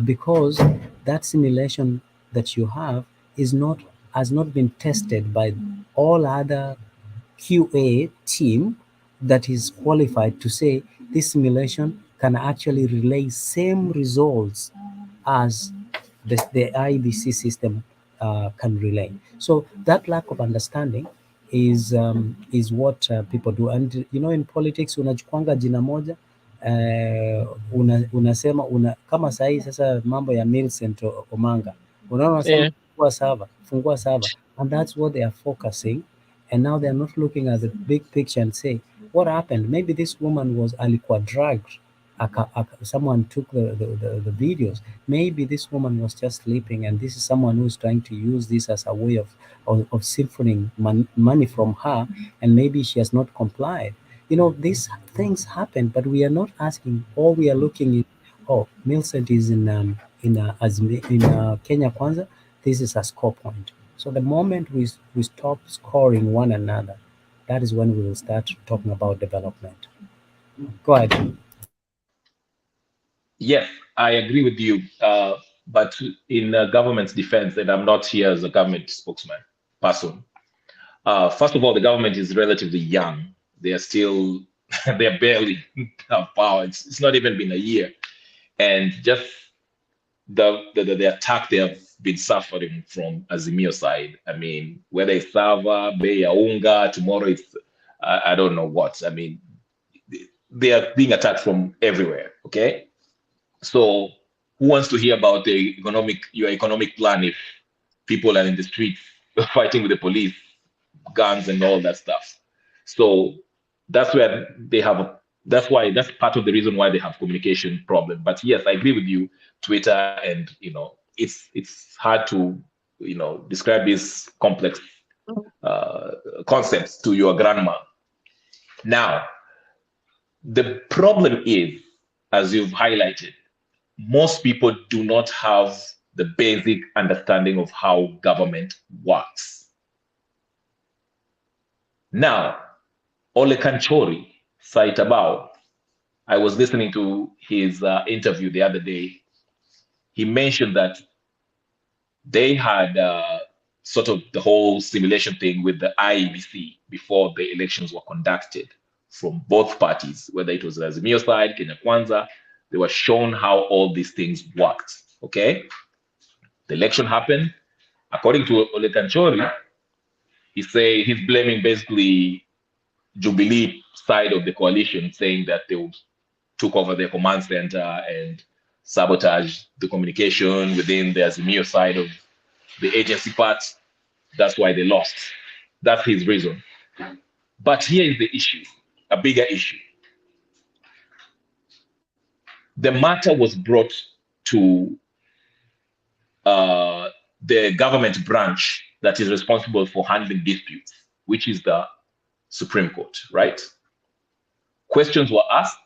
because that simulation that you have has not been tested by all other QA team that is qualified to say this simulation can actually relay same results as the IBC system can relay. So that lack of understanding is what people do. And in politics, unachukwanga jina moja, unasema kama sahi sasa mambo ya Millicent Omanga, unaona unasema fungua server, and that's what they are focusing. And now they're not looking at the big picture and say, what happened? Maybe this woman was alikuwa drugged. Someone took the videos. Maybe this woman was just sleeping, and this is someone who's trying to use this as a way of siphoning money from her, and maybe she has not complied. These things happen, but we are not asking. All we are looking at, oh, Millicent is in Kenya Kwanza. This is a score point. So the moment we stop scoring one another, that is when we will start talking about development. Go ahead. Yes, I agree with you. But in government's defense, and I'm not here as a government spokesman person. First of all, the government is relatively young. They are still, they're barely have power. It's not even been a year. And just the attack they have been suffering from Azimio side. I mean, whether it's Sava, Bei Unga, tomorrow it's, I don't know what. I mean, they are being attacked from everywhere, okay? So who wants to hear about your economic plan if people are in the streets fighting with the police, guns and all that stuff? So that's where they have that's part of the reason why they have communication problem. But yes, I agree with you. Twitter and it's hard to describe these complex concepts to your grandma. Now, the problem is, as you've highlighted, most people do not have the basic understanding of how government works. Now, Ole Kanchori, Saitabao, I was listening to his interview the other day. He mentioned that they had sort of the whole simulation thing with the IEBC before the elections were conducted from both parties, whether it was the Azimio side, Kenya Kwanza. They were shown how all these things worked, okay? The election happened. According to Ole Kanchori, he's blaming basically Jubilee side of the coalition, saying that they took over their command center and sabotaged the communication within the Azimio side of the agency part. That's why they lost. That's his reason. But here is the issue, a bigger issue. The matter was brought to the government branch that is responsible for handling disputes, which is the Supreme Court, right? Questions were asked.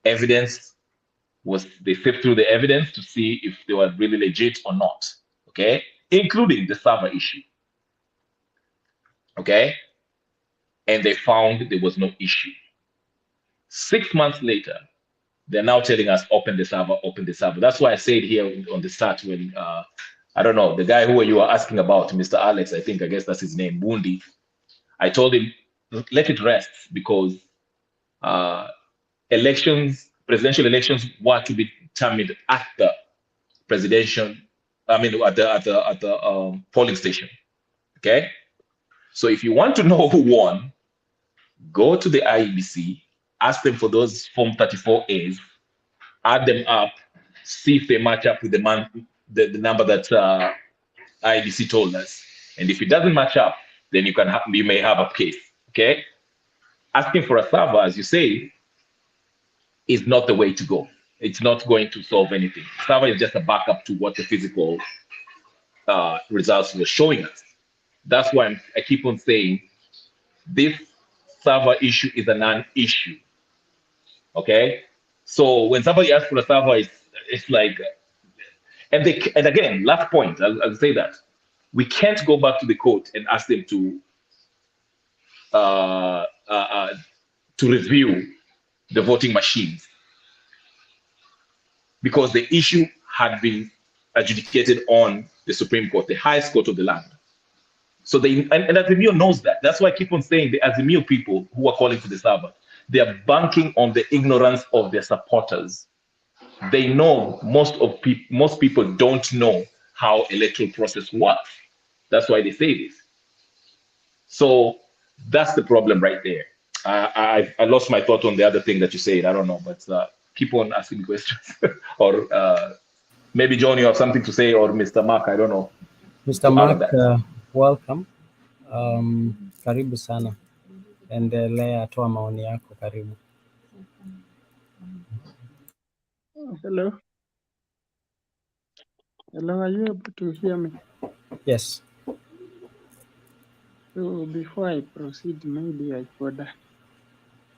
Evidence they sift through the evidence to see if they were really legit or not, okay? Including the server issue, okay? And they found there was no issue. 6 months later, they're now telling us, open the server, open the server. That's why I said here on the start when, I don't know, the guy who you were asking about, Mr. Alex, I guess that's his name, Bundi. I told him, let it rest because presidential elections were to be determined at the polling station, okay? So if you want to know who won, go to the IEBC, ask them for those Form 34As, add them up, see if they match up with the number that IEBC told us. And if it doesn't match up, then you may have a case, okay? Asking for a server, as you say, is not the way to go. It's not going to solve anything. Server is just a backup to what the physical results were showing us. That's why I keep on saying this server issue is a non-issue, okay? So when somebody asks for a server, it's like, and again, last point, I'll say that. We can't go back to the court and ask them to review the voting machines because the issue had been adjudicated on the Supreme Court, the highest court of the land. So and Azimio knows that. That's why I keep on saying the Azimio people who are calling for the server, they are banking on the ignorance of their supporters. They know most people don't know how electoral process works. That's why they say this. So that's the problem right there. I lost my thought on the other thing that you said. I don't know, but keep on asking questions. Or maybe John, you have something to say, or Mr. Mark, I don't know. Mr. Mark, welcome. Karibu sana. Endelea, toa maoni yako, karibu. Hello. Hello, are you able to hear me? Yes. So before I proceed, maybe I could,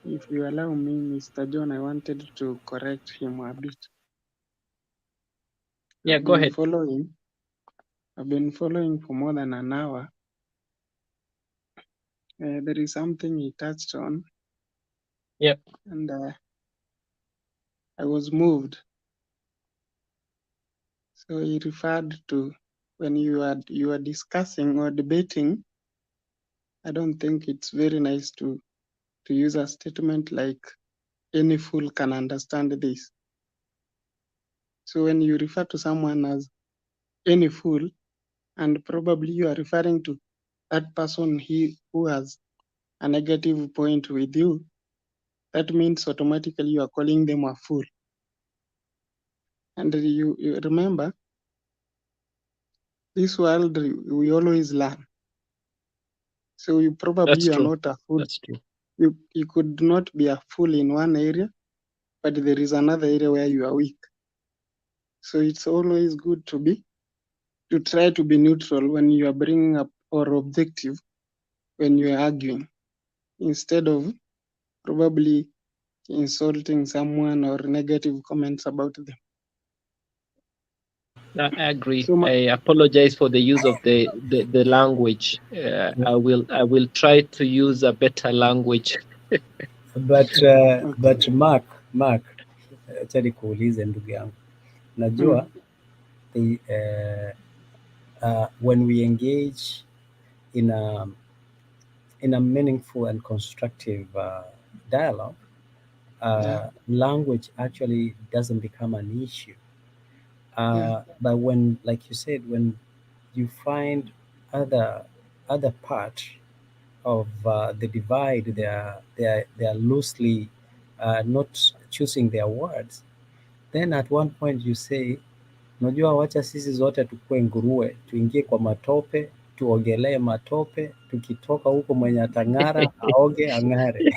if you allow me, Mr. John, I wanted to correct him a bit. Yeah, go ahead. I've been following for more than an hour. There is something he touched on. Yep. And I was moved. So he referred to when you are discussing or debating. I don't think it's very nice to use a statement like any fool can understand this. So when you refer to someone as any fool, and probably you are referring to that person who has a negative point with you, that means automatically you are calling them a fool. And you remember, this world, we always learn. So you probably are not a fool. That's true. You could not be a fool in one area, but there is another area where you are weak. So it's always good to try to be neutral when you are bringing up or objective when you are arguing, instead of probably insulting someone or negative comments about them. I agree. So I apologize for the use of the language. I will try to use a better language. But Mark, acha nikuulize ndugu yangu, najua when we engage in a meaningful and constructive dialogue, language actually doesn't become an issue. But when, like you said, when you find other part of the divide, they are loosely not choosing their words, then at one point you say, unajua, wacha sisi zote tukue nguruwe, tuingie kwa matope, tuogelee matope, tukitoka huko mwenye atang'ara aoge ang'are.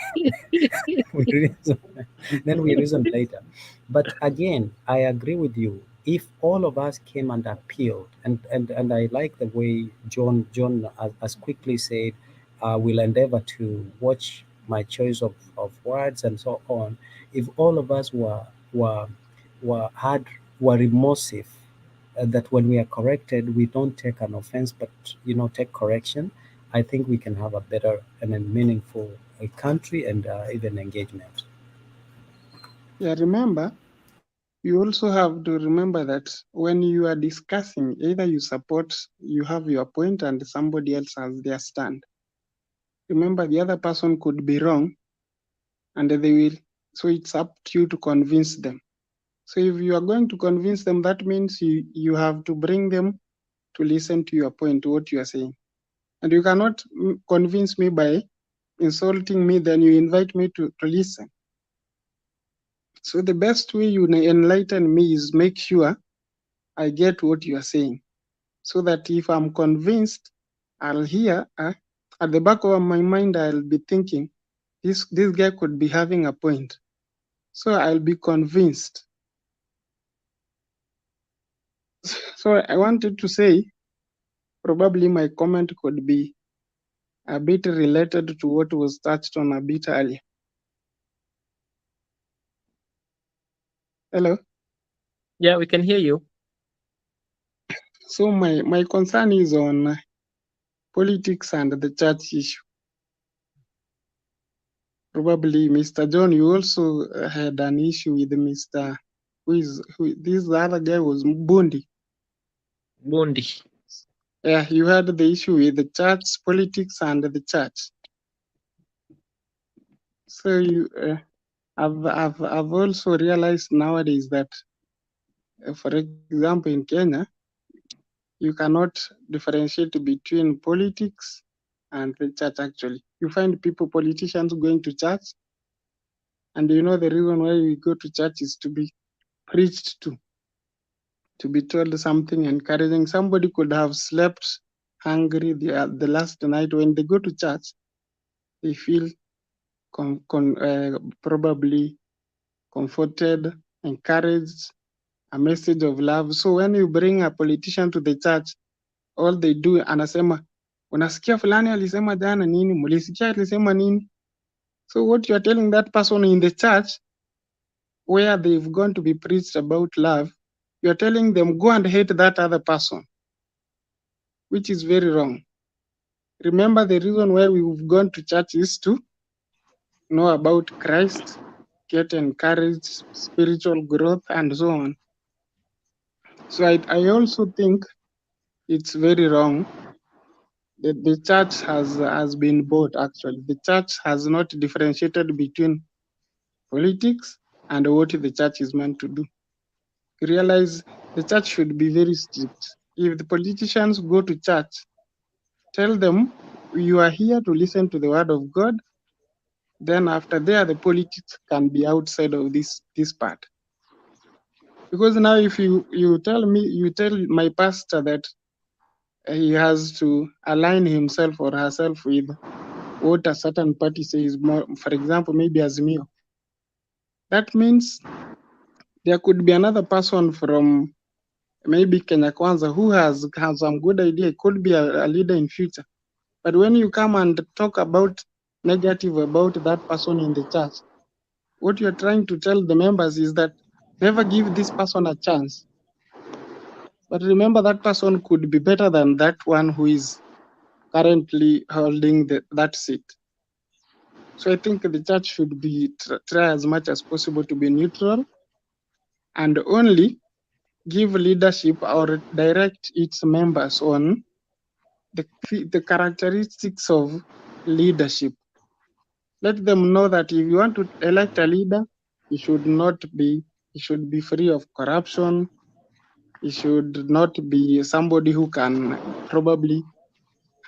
Then we reason later. But again, I agree with you. If all of us came and appealed, and I like the way John as quickly said, will endeavor to watch my choice of words and so on. If all of us were remorsive, that when we are corrected, we don't take an offense, but take correction, I think we can have a better and a meaningful country and even engagement. Yeah, remember, you also have to remember that when you are discussing, either you have your point and somebody else has their stand. Remember, the other person could be wrong, and so it's up to you to convince them. So if you are going to convince them, that means you have to bring them to listen to your point, to what you are saying. And you cannot convince me by insulting me, then you invite me to listen. So the best way you enlighten me is make sure I get what you are saying, so that if I'm convinced, I'll hear, at the back of my mind, I'll be thinking, this guy could be having a point. So I'll be convinced. So I wanted to say, probably my comment could be a bit related to what was touched on a bit earlier. Hello? Yeah, we can hear you. So my concern is on politics and the church issue. Probably, Mr. John, you also had an issue with Mr. This other guy was Bundi. Yeah, you had the issue with the church, politics, and the church. So I've also realized nowadays that, for example, in Kenya, you cannot differentiate between politics and the church. Actually, you find politicians going to church, and the reason why we go to church is to be preached to be told something encouraging. Somebody could have slept hungry the last night. When they go to church, they feel probably comforted, encouraged, a message of love. So when you bring a politician to the church, all they do, anasema, unasikia fulani alisema jana nini, mulisikia alisema nini. So what you are telling that person in the church, where they've gone to be preached about love, you are telling them, go and hate that other person, which is very wrong. Remember, the reason why we've gone to church is to know about Christ, get encouraged, spiritual growth, and so on. So I also think it's very wrong that the church has been bought. Actually, the church has not differentiated between politics and what the church is meant to do. You realize the church should be very strict. If the politicians go to church, tell them you are here to listen to the word of God. Then after there, the politics can be outside of this part. Because now if you tell my pastor that he has to align himself or herself with what a certain party says more. For example, maybe Azimio. That means there could be another person from maybe Kenya Kwanza who has some good idea. It could be a leader in future. But when you come and talk about negative about that person in the church, what you're trying to tell the members is that never give this person a chance. But remember, that person could be better than that one who is currently holding that seat. So I think the church should be try as much as possible to be neutral and only give leadership or direct its members on the characteristics of leadership. Let them know that if you want to elect a leader, he should be free of corruption. He should not be somebody who can probably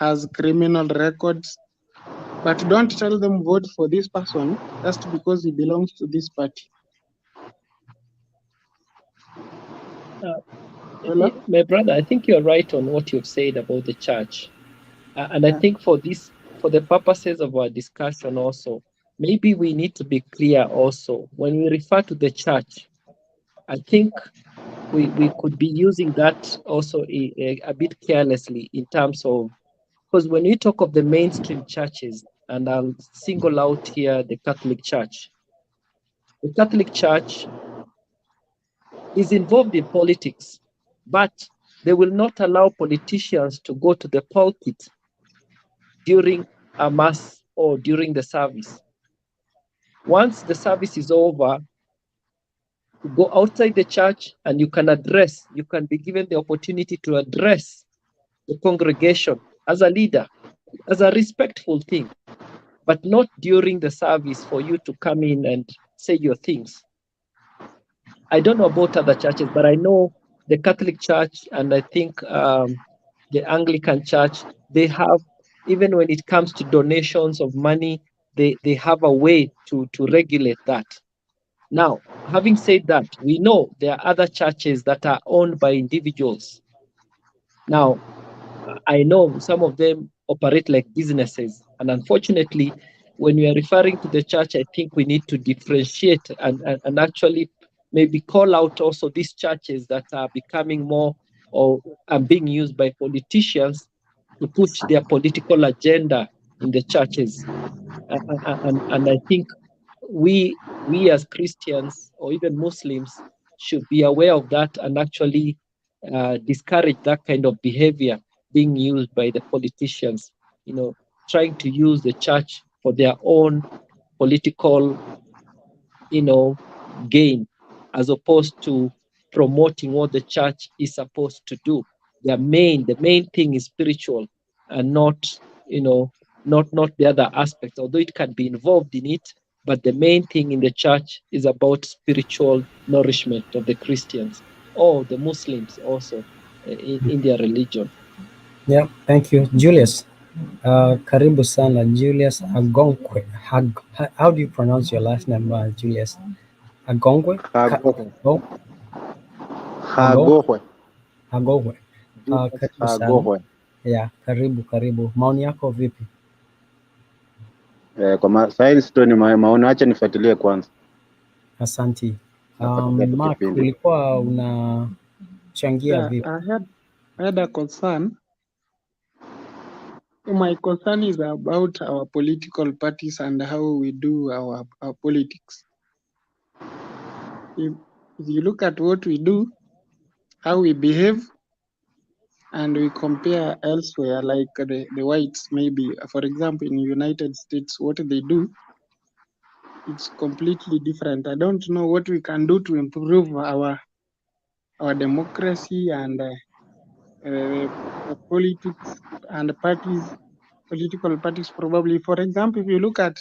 has criminal records. But don't tell them vote for this person just because he belongs to this party. My brother, I think you're right on what you've said about the church. And I think for the purposes of our discussion also, maybe we need to be clear also. When we refer to the church, I think we could be using that also a bit carelessly in terms of, because when we talk of the mainstream churches, and I'll single out here the Catholic Church. The Catholic Church is involved in politics, but they will not allow politicians to go to the pulpit during a mass or during the service. Once the service is over, you go outside the church and you can be given the opportunity to address the congregation as a leader, as a respectful thing, but not during the service for you to come in and say your things. I don't know about other churches, but I know the Catholic Church and I think the Anglican Church, they have, even when it comes to donations of money, they have a way to regulate that. Now, having said that, we know there are other churches that are owned by individuals. Now, I know some of them operate like businesses. And unfortunately, when we are referring to the church, I think we need to differentiate and actually maybe call out also these churches that are becoming more or are being used by politicians to push their political agenda in the churches. And I think we as Christians or even Muslims should be aware of that and actually discourage that kind of behavior being used by the politicians, trying to use the church for their own political, gain, as opposed to promoting what the church is supposed to do. The main thing is spiritual and not the other aspects, although it can be involved in it, but the main thing in the church is about spiritual nourishment of the Christians or the Muslims also in their religion. Yeah, thank you. Julius, karibu sana. Julius Agonkwe. How do you pronounce your last name, Julius? Agongwe? Hagohwe. Hagohwe. Karibu sana. Hagohwe. Yeah, karibu. Maoni yako vipi? Kwa sahili sitoni maoni, acha nifuatilie kwanza. Asanti. Mark, ulikuwa unachangia vipi? I had a concern. My concern is about our political parties and how we do our politics. If you look at what we do, how we behave, and we compare elsewhere, like the whites, maybe, for example, in the United States, what they do, it's completely different. I don't know what we can do to improve our democracy and politics and parties, political parties probably. For example, if you look at,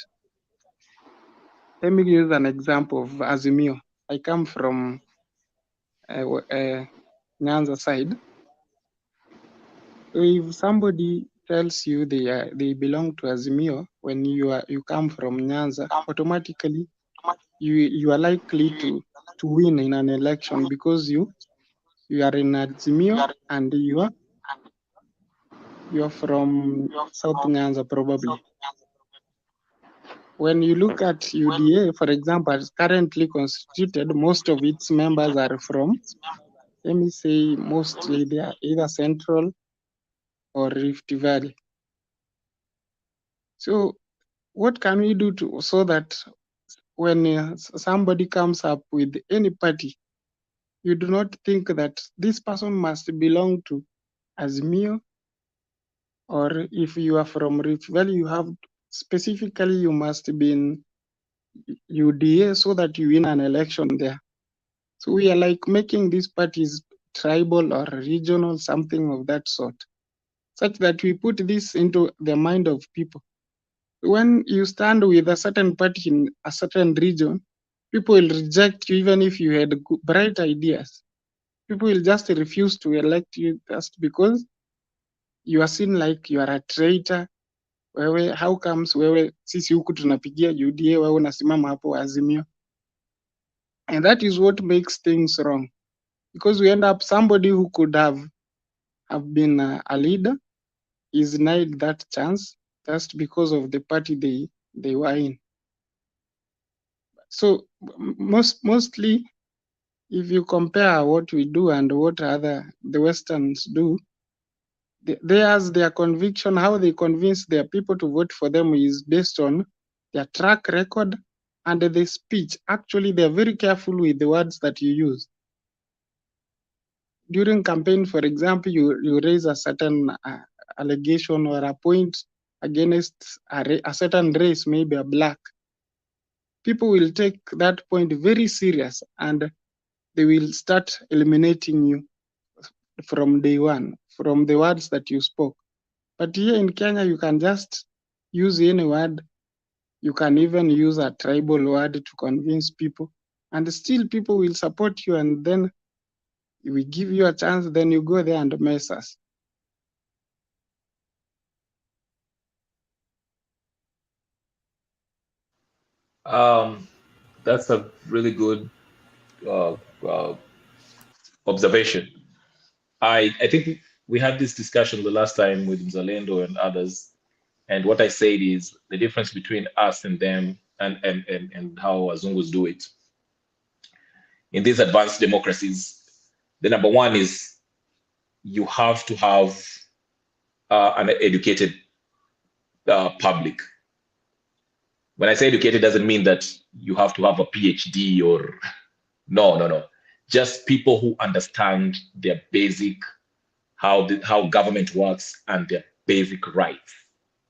let me use an example of Azimio. I come from Nyanza side. If somebody tells you they belong to Azimio, when you come from Nyanza, automatically you are likely to win in an election because you are in Azimio and you are from South Nyanza probably. when you look at UDA, for example, as currently constituted, most of its members are from, let me say, mostly they are either Central or Rift Valley. So what can we do so that when somebody comes up with any party, you do not think that this person must belong to Azimio, or if you are from Rift Valley, you have specifically you must be in UDA so that you win an election there. So we are like making these parties tribal or regional, something of that sort, such that we put this into the mind of people. When you stand with a certain party in a certain region, people will reject you even if you had bright ideas. People will just refuse to elect you just because you are seen like you are a traitor. Wewe, how comes wewe sisi huku tunapigia UDA, wewe unasimama hapo Azimio? And that is what makes things wrong, because we end up somebody who could have been a leader is denied that chance just because of the party they were in. So mostly, if you compare what we do and what the Westerns do, their conviction, how they convince their people to vote for them is based on their track record and the speech. Actually, they're very careful with the words that you use. During campaign, for example, you raise a certain allegation or a point against a certain race, maybe a black. People will take that point very serious and they will start eliminating you from day one, from the words that you spoke. But here in Kenya, you can just use any word. You can even use a tribal word to convince people, and still people will support you, and then we give you a chance, then you go there and mess us. That's a really good observation. I think we had this discussion the last time with Mzalendo and others, and what I said is the difference between us and them and how Azungus do it. In these advanced democracies, the number one is you have to have an educated public. When I say educated, doesn't mean that you have to have a PhD or no. Just people who understand their basic, how government works and their basic rights,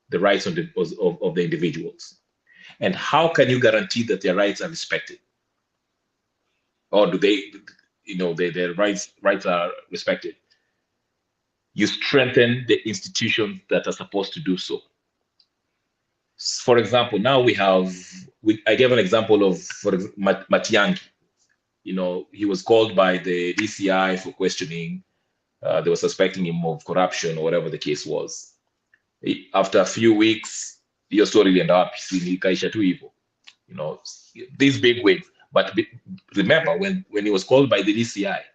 the rights of the individuals. And how can you guarantee that their rights are respected? Or do they, their rights are respected? You strengthen the institutions that are supposed to do so. For example, now I gave an example of, for example, Matiang'i. He was called by the DCI for questioning. They were suspecting him of corruption or whatever the case was. After a few weeks, hiyo story ilienda wapi? Ikaisha tu hivyo. These big wigs. But remember, when he was called by the DCI,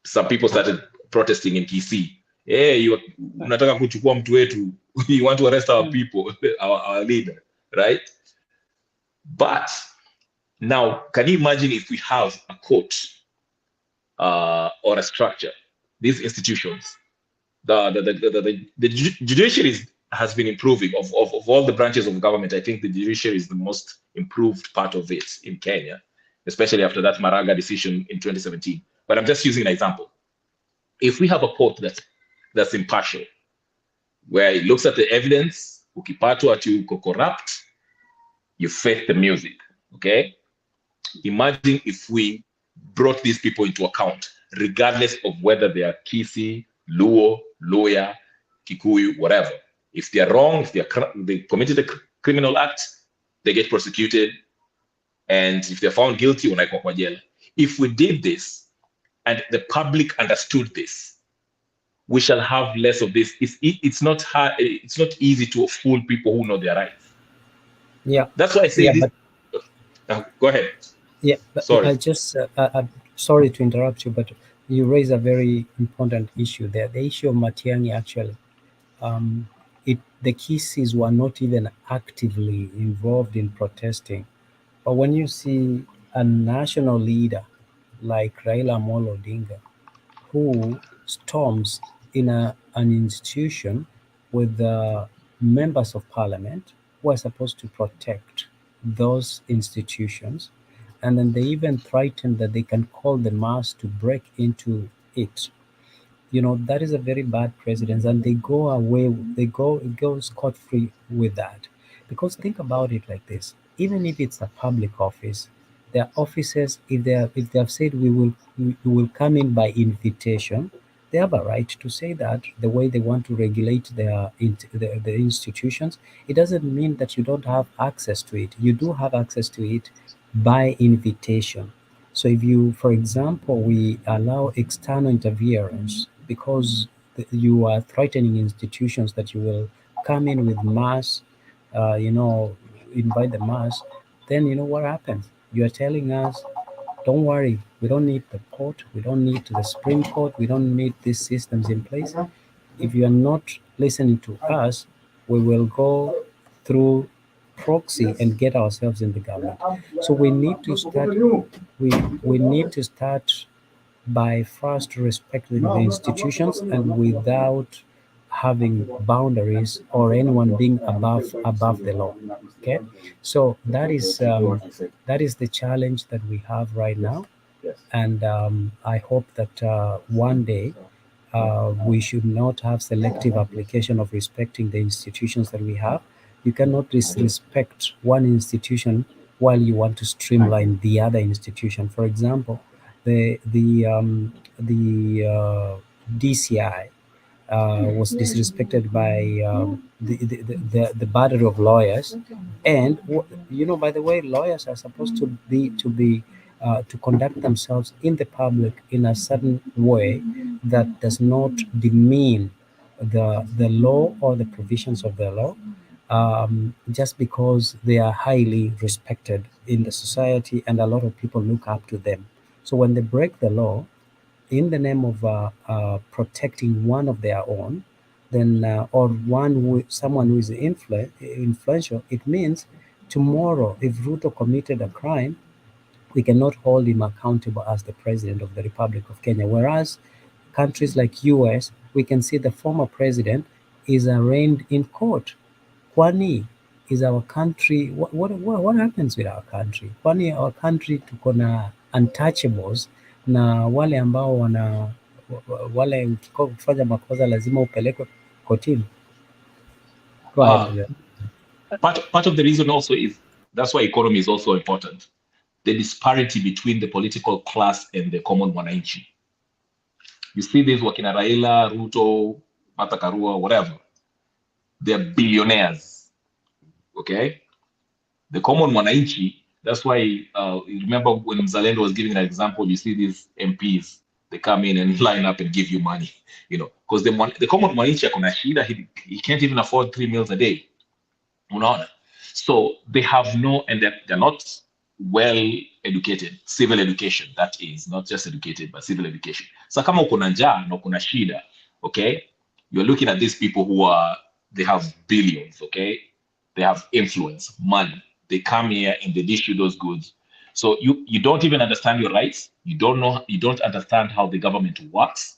some people started protesting in Kisii. Hey, unataka kuchukua mtu wetu. You want to arrest our people, our leader, right? But now, can you imagine if we have a court or a structure, these institutions, the judiciary has been improving. Of all the branches of government, I think the judiciary is the most improved part of it in Kenya, especially after that Murang'a decision in 2017. But I'm just using an example. If we have a court that's impartial, where it looks at the evidence, ukipatwa ati uko corrupt, you face the music, okay? Imagine if we brought these people into account, regardless of whether they are Kisii, Luo, Loya, Kikuyu, whatever. If they are wrong, if they committed a criminal act, they get prosecuted. And if they're found guilty, wanaekwa kwa jela. If we did this and the public understood this, we shall have less of this. It's not hard. It's not easy to fool people who know their rights. Yeah, that's why I say this. Go ahead. Yeah, but sorry. I just I'm sorry to interrupt you, but you raise a very important issue there. The issue of Matiang'i actually, the Kisis were not even actively involved in protesting. But when you see a national leader like Raila Amolo Odinga, who storms in an institution with the members of parliament who are supposed to protect those institutions, and then they even threaten that they can call the mass to break into it. That is a very bad precedent, and they go scot-free with that. Because think about it like this: even if it's a public office, their officers, if they have said we will come in by invitation, they have a right to say that the way they want to regulate the institutions. It doesn't mean that you don't have access to it. You do have access to it by invitation. So if you, for example, we allow external interference because you are threatening institutions that you will come in with mass, invite the mass, then you know what happens? You are telling us, don't worry, we don't need the court, we don't need the Supreme Court, we don't need these systems in place. If you are not listening to us, we will go through proxy and get ourselves in the government. So we need to start. We need to start by first respecting the institutions and without having boundaries or anyone being above the law. Okay, so that is the challenge that we have right now, and I hope that one day we should not have selective application of respecting the institutions that we have. You cannot disrespect one institution while you want to streamline the other institution. For example, the DCI was disrespected by the battery of lawyers, and by the way, lawyers are supposed to be to conduct themselves in the public in a certain way that does not demean the law or the provisions of the law, just because they are highly respected in the society and a lot of people look up to them. So when they break the law in the name of protecting one of their own, then or someone who is influential, it means tomorrow if Ruto committed a crime, we cannot hold him accountable as the president of the Republic of Kenya. Whereas countries like US, we can see the former president is arraigned in court. Kwani is our country, what happens with our country? Kwani our country tuko na untouchables, na wale ambao wale ukifanya makosa lazima upelekwe kotini. Go ahead. Part of the reason also is that's why economy is also important. The disparity between the political class and the common mwananchi. You see this wakina Raila, Ruto, Martha Karua, whatever. They're billionaires. Okay? The common mwananchi, that's why you remember when Mzalendo was giving an example, you see these MPs, they come in and line up and give you money, because the common mwananchi akona shida, he can't even afford 3 meals a day. Unaona? So they have and they're not well educated, civil education, that is, not just educated, but civil education. So kama uko na njaa na uko na shida, okay, you're looking at these people they have billions, okay, they have influence, money, they come here and they dish you those goods. So you don't even understand your rights, you don't understand how the government works.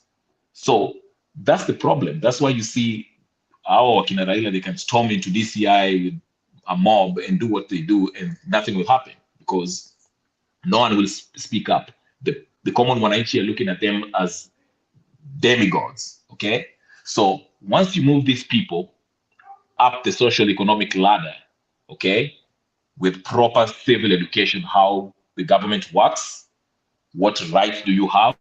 So that's the problem. That's why you see our wakina Raila, they can storm into DCI with a mob and do what they do and nothing will happen because no one will speak up. The common mwananchi are looking at them as demigods, okay? So once you move these people up the social economic ladder, okay, with proper civil education, how the government works, what rights do you have,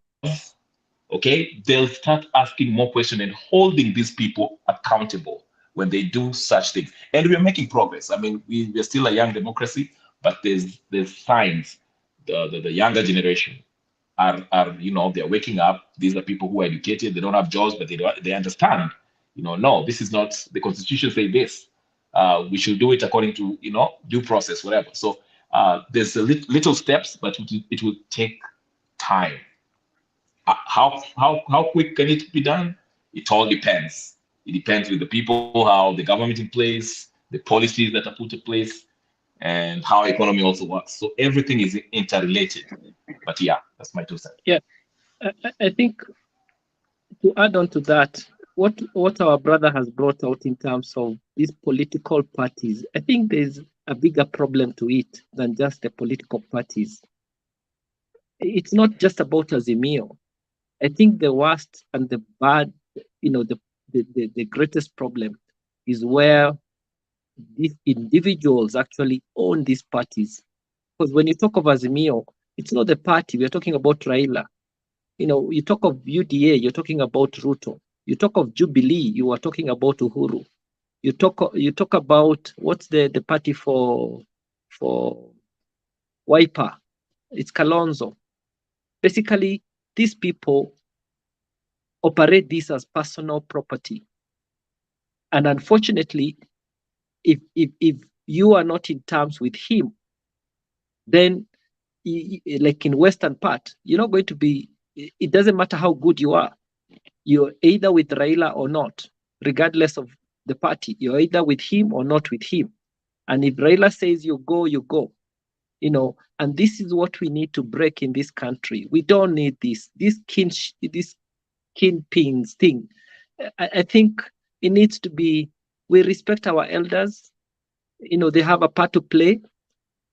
okay, they'll start asking more questions and holding these people accountable when they do such things. And we're making progress. I mean, we're still a young democracy, but there's signs. The younger generation are they're waking up. These are people who are educated. They don't have jobs, but they understand. No, this is not the Constitution say this. We should do it according to due process, whatever. So there's a little steps, but it will take time. How quick can it be done? It all depends. It depends with the people, how the government in place, the policies that are put in place, and how economy also works. So everything is interrelated. But yeah, that's my 2 cents. Yeah, I think to add on to that, what our brother has brought out in terms of these political parties, I think there's a bigger problem to it than just the political parties. It's not just about Azimio. I think the worst and the bad, the greatest problem is where these individuals actually own these parties. Because when you talk of Azimio, it's not the party. We're talking about Raila. You talk of UDA, you're talking about Ruto. You talk of Jubilee, you are talking about Uhuru. You talk about what's the party for Wiper? It's Kalonzo. Basically, these people operate this as personal property. And unfortunately, if you are not in terms with him, then like in Western part, you're not going to be, it doesn't matter how good you are. You're either with Raila or not, regardless of the party. You're either with him or not with him. And if Raila says you go, you go. And this is what we need to break in this country. We don't need this kingpins thing. I think it needs to be, we respect our elders. They have a part to play,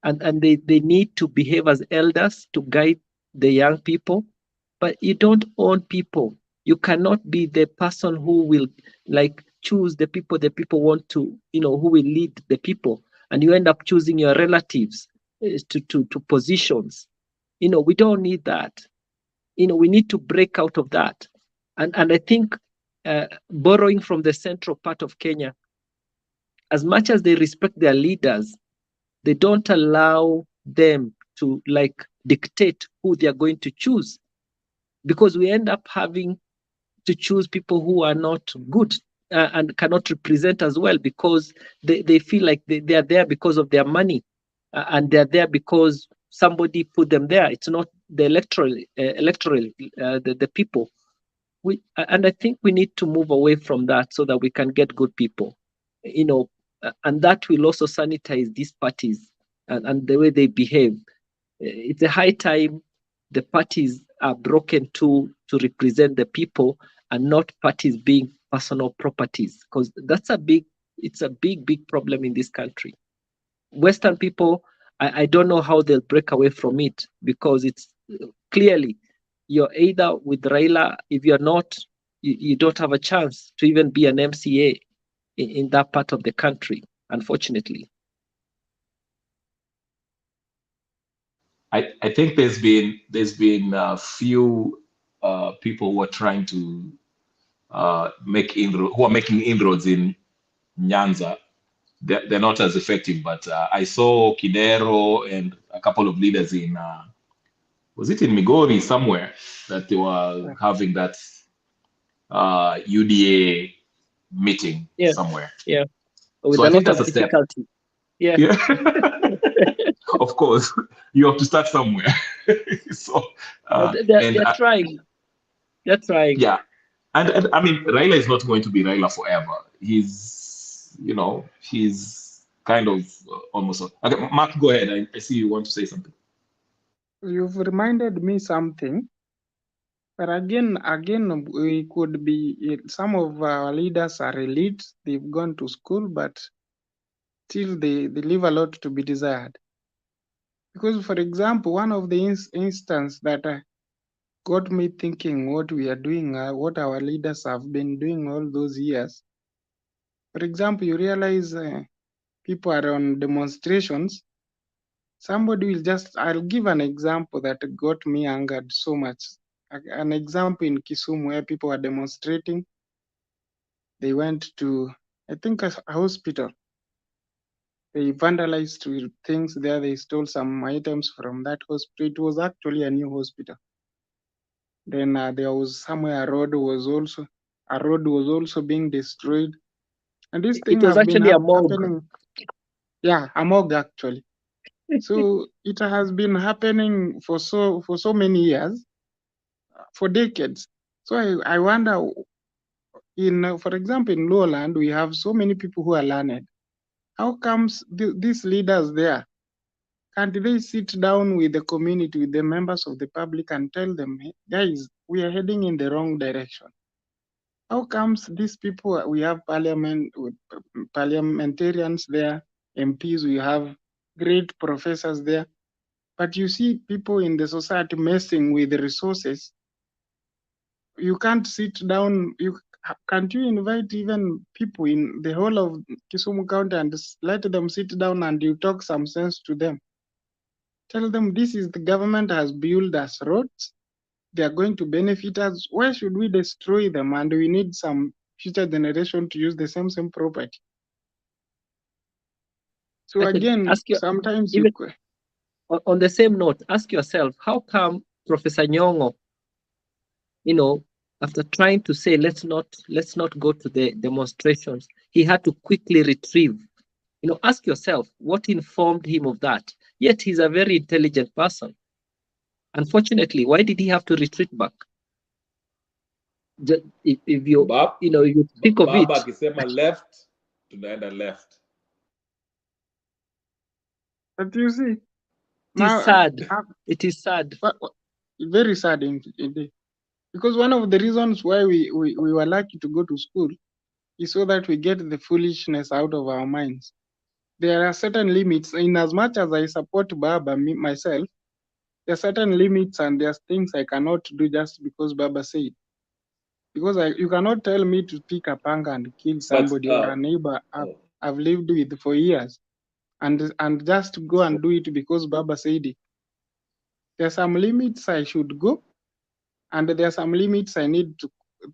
and they need to behave as elders to guide the young people. But you don't own people. You cannot be the person who will choose the people want to, who will lead the people, and you end up choosing your relatives to positions. We don't need that. We need to break out of that. And I think borrowing from the central part of Kenya, as much as they respect their leaders, they don't allow them to dictate who they are going to choose, because we end up having to choose people who are not good and cannot represent as well, because they feel like they are there because of their money, and they're there because somebody put them there. It's not the electoral the people. And I think we need to move away from that so that we can get good people, and that will also sanitize these parties and the way they behave. It's a high time the parties are broken to represent the people, and not parties being personal properties, because it's a big problem in this country. Western people, I don't know how they'll break away from it, because it's clearly you're either with Raila. If you're not, you don't have a chance to even be an MCA in that part of the country, unfortunately. I think there's been a few people who are trying to who are making inroads in Nyanza. They're not as effective, but I saw Kidero and a couple of leaders in was it in Migori somewhere, that they were having that UDA meeting somewhere. Yeah. With So I a think lot that's of a step. difficulty. Yeah. Of course, you have to start somewhere. So they're trying. They're trying. Yeah, and I mean, Raila is not going to be Raila forever. He's kind of almost. Okay, Mark, go ahead. I see you want to say something. You've reminded me something. But again, we could be, some of our leaders are elite, they've gone to school, but still they leave a lot to be desired. Because, for example, one of the instances that got me thinking what we are doing, what our leaders have been doing all those years. For example, you realize people are on demonstrations. Somebody will I'll give an example that got me angered so much. An example in Kisumu where people were demonstrating. They went to, I think, a hospital. They vandalized things there. They stole some items from that hospital. It was actually a new hospital. Then there was somewhere a road was also being destroyed. And this thing was has been actually a morgue. happening. Yeah, a morgue actually. So it has been happening for so many years, for decades. So I wonder, for example, in Lowland, we have so many people who are learned. How comes these leaders there? Can't they sit down with the community, with the members of the public, and tell them, hey, guys, we are heading in the wrong direction? How comes these people, we have parliamentarians there, MPs, we have great professors there, but you see people in the society messing with the resources. You can't sit down, can't you invite even people in the whole of Kisumu County and let them sit down and you talk some sense to them? Tell them this is the government has built us roads. They are going to benefit us. Why should we destroy them? And we need some future generation to use the same property. So again, sometimes even on the same note, ask yourself, how come Professor Nyong'o, after trying to say let's not go to the demonstrations, he had to quickly retrieve. Ask yourself what informed him of that. Yet he's a very intelligent person. Unfortunately, why did he have to retreat back? If you you think of Baba it, akisema left, tunaenda left. But you see, it is sad. It is sad. Very sad indeed. Because one of the reasons why we were lucky to go to school is so that we get the foolishness out of our minds. There are certain limits. In as much as I support Baba myself, there are certain limits and there's things I cannot do just because Baba said. Because you cannot tell me to pick a panga and kill somebody or a neighbor I've lived with for years, and just go and do it because Baba said it. There are some limits I should go, and there are some limits I need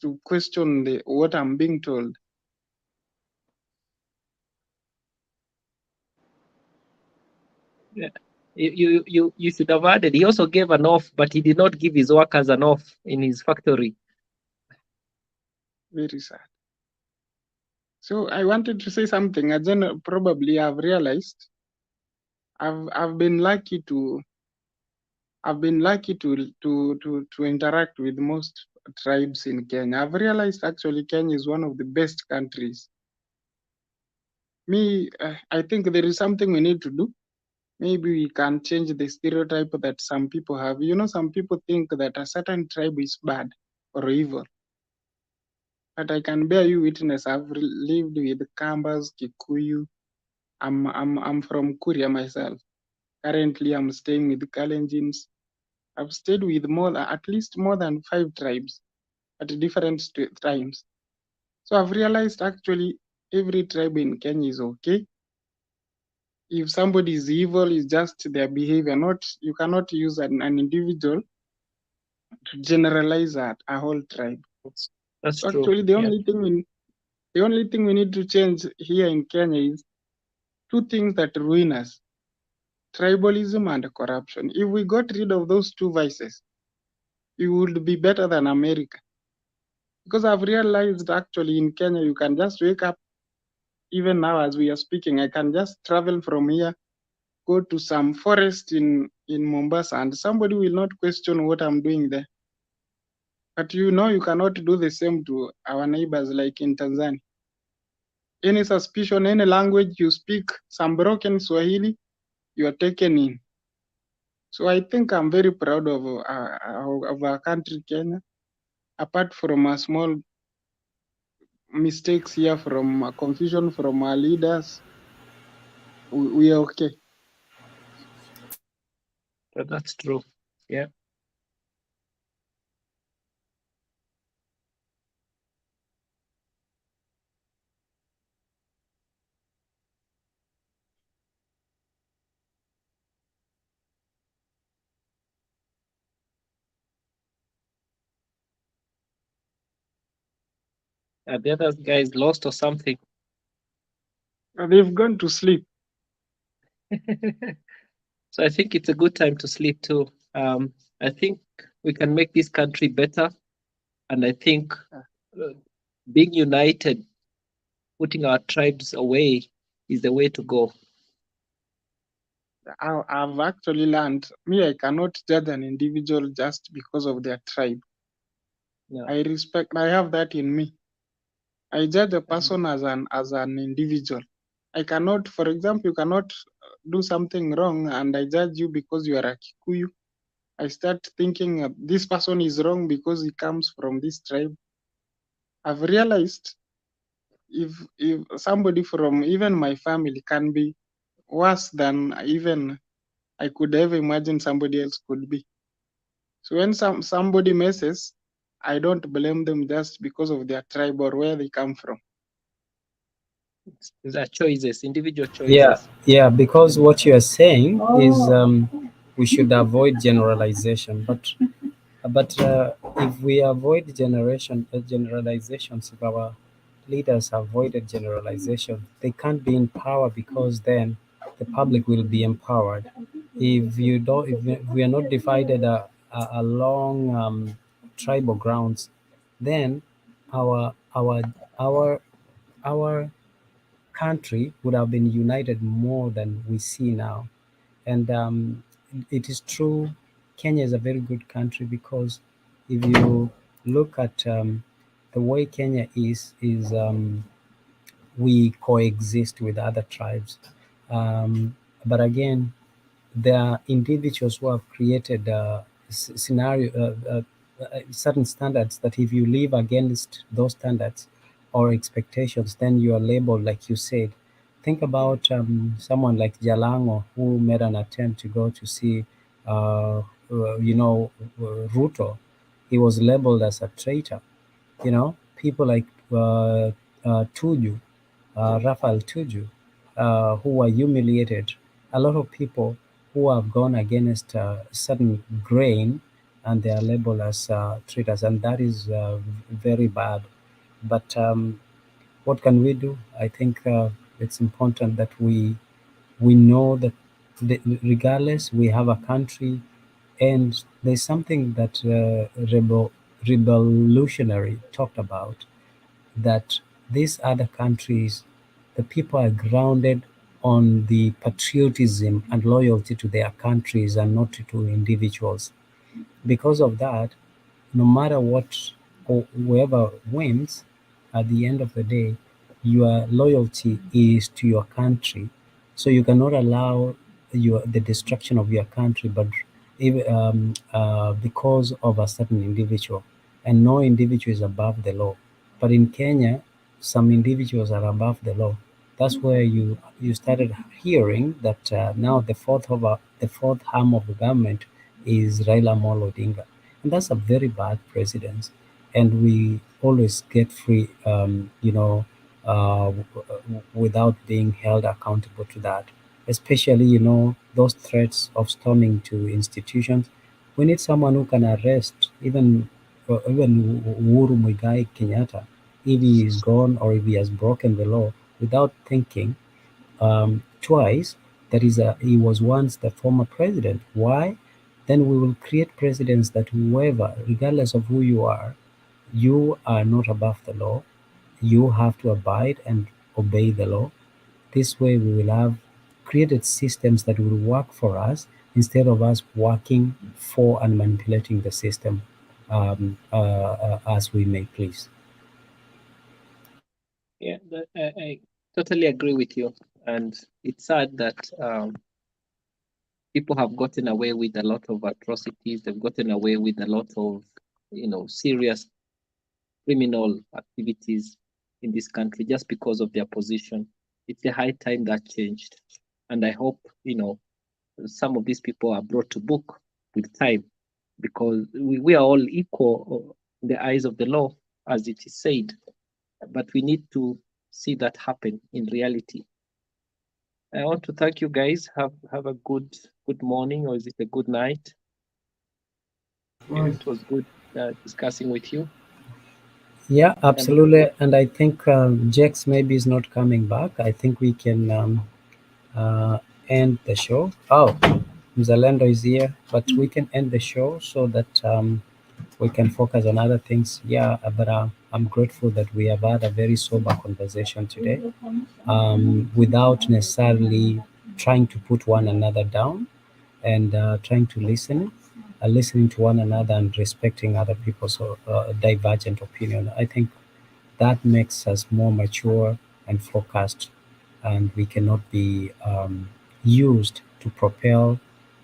to question what I'm being told. Yeah. You should have added. He also gave an off, but he did not give his workers an off in his factory. Very sad. So I wanted to say something. Probably I've realized I've been lucky to interact with most tribes in Kenya. I've realized actually Kenya is one of the best countries. I think there is something we need to do. Maybe we can change the stereotype that some people have. Some people think that a certain tribe is bad or evil. But I can bear you witness. I've lived with Kambas, Kikuyu. I'm from Kuria myself. Currently, I'm staying with Kalenjins. I've stayed with at least more than 5 tribes at different times. So I've realized actually every tribe in Kenya is okay. If somebody is evil, it's just their behavior. You cannot use an individual to generalize a whole tribe. That's so true. Actually, the only thing we need to change here in Kenya is 2 things that ruin us: tribalism and corruption. If we got rid of those 2 vices, we would be better than America. Because I've realized actually in Kenya, you can just wake up, even now as we are speaking, I can just travel from here, go to some forest in Mombasa, and somebody will not question what I'm doing there. But you cannot do the same to our neighbors like in Tanzania. Any suspicion, any language you speak, some broken Swahili, you are taken in. So I think I'm very proud of our country, Kenya. Apart from small mistakes here, from confusion from our leaders, we are okay. That's true. Yeah. The other guys lost or something. They've gone to sleep. So I think it's a good time to sleep too. I think we can make this country better, and I think being united, putting our tribes away, is the way to go. I've actually learned, I cannot judge an individual just because of their tribe. Yeah. I have that in me. I judge a person as an individual. I cannot, for example, you cannot do something wrong and I judge you because you are a Kikuyu. I start thinking this person is wrong because he comes from this tribe. I've realized if somebody from even my family can be worse than even I could ever imagine somebody else could be. So when somebody messes, I don't blame them just because of their tribe or where they come from. These are choices, individual choices. Yeah, because what you are saying is we should avoid generalization, but if we avoid generalizations, if our leaders avoided generalization, they can't be in power because then the public will be empowered. If you don't, if we are not divided along tribal grounds, then our our our our country would have been united more than we see now. And it is true, Kenya is a very good country because if you look at the way Kenya is we coexist with other tribes. But again, there are individuals who have created certain standards that if you live against those standards or expectations, then you are labeled, like you said. Think about someone like Jalango who made an attempt to go to see, Ruto. He was labeled as a traitor. People like Tuju, Rafael Tuju, who were humiliated. A lot of people who have gone against certain grain and they are labeled as traitors, and that is very bad. But what can we do? I think it's important that we know that regardless, we have a country, and there's something that revolutionary talked about, that these other countries, the people are grounded on the patriotism and loyalty to their countries and not to individuals. Because of that, no matter what or whoever wins, at the end of the day, your loyalty is to your country. So you cannot allow the destruction of your country, but because of a certain individual, and no individual is above the law. But in Kenya, some individuals are above the law. That's where you started hearing that now the fourth arm of the government is Raila Amolo Odinga, and that's a very bad precedent. And we always get free, without being held accountable to that. Especially, those threats of storming to institutions. We need someone who can arrest even Uhuru Muigai Kenyatta if he is gone or if he has broken the law without thinking twice. That is, he was once the former president. Why? Then we will create presidents that whoever, regardless of who you are not above the law. You have to abide and obey the law. This way, we will have created systems that will work for us instead of us working for and manipulating the system as we may please. Yeah, I totally agree with you. And it's sad that people have gotten away with a lot of atrocities. They've gotten away with a lot of, serious criminal activities in this country just because of their position. It's a high time that changed. And I hope, some of these people are brought to book with time, because we are all equal in the eyes of the law, as it is said. But we need to see that happen in reality. I want to thank you guys. Have a good morning, or is it a good night? It was good discussing with you. Yeah, absolutely. And I think Jax maybe is not coming back. I think we can end the show. Oh, Mzalendo is here, but we can end the show so that we can focus on other things. Yeah, but I'm grateful that we have had a very sober conversation today, without necessarily trying to put one another down, and trying to listening to one another and respecting other people's divergent opinion. I think that makes us more mature and focused, and we cannot be used to propel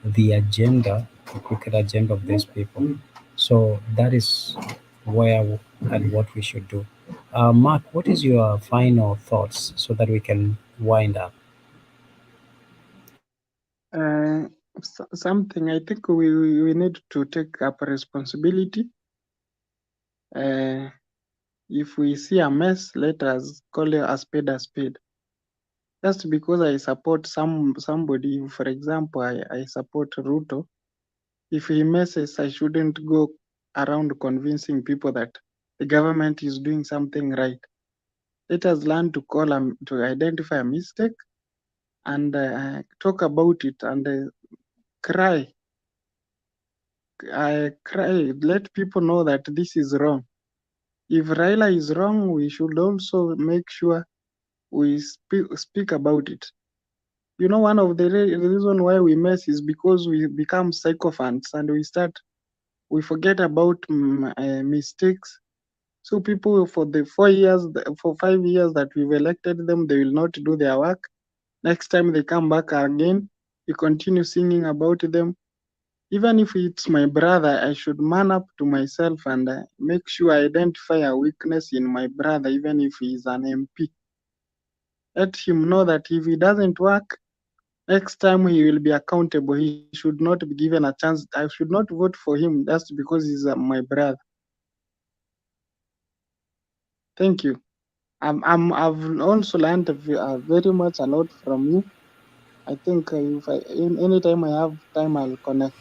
the agenda, the crooked agenda of these people. So that is where and what we should do. Mark, what is your final thoughts so that we can wind up? Something I think we need to take up responsibility. If we see a mess, let us call a spade a spade. Just because I support somebody, for example, I support Ruto. If he messes, I shouldn't go around convincing people that the government is doing something right. Let us learn to to identify a mistake and talk about it and cry. Cry. Let people know that this is wrong. If Raila is wrong, we should also make sure we speak about it. You know, one of the reason why we mess is because we become sycophants and we forget about mistakes. So people for the 5 years that we've elected them, they will not do their work. Next time they come back again, we continue singing about them. Even if it's my brother, I should man up to myself and make sure I identify a weakness in my brother, even if he's an MP. Let him know that if he doesn't work, next time he will be accountable. He should not be given a chance. I should not vote for him just because he's my brother. Thank you. I've also learned very much a lot from you. I think anytime I have time, I'll connect.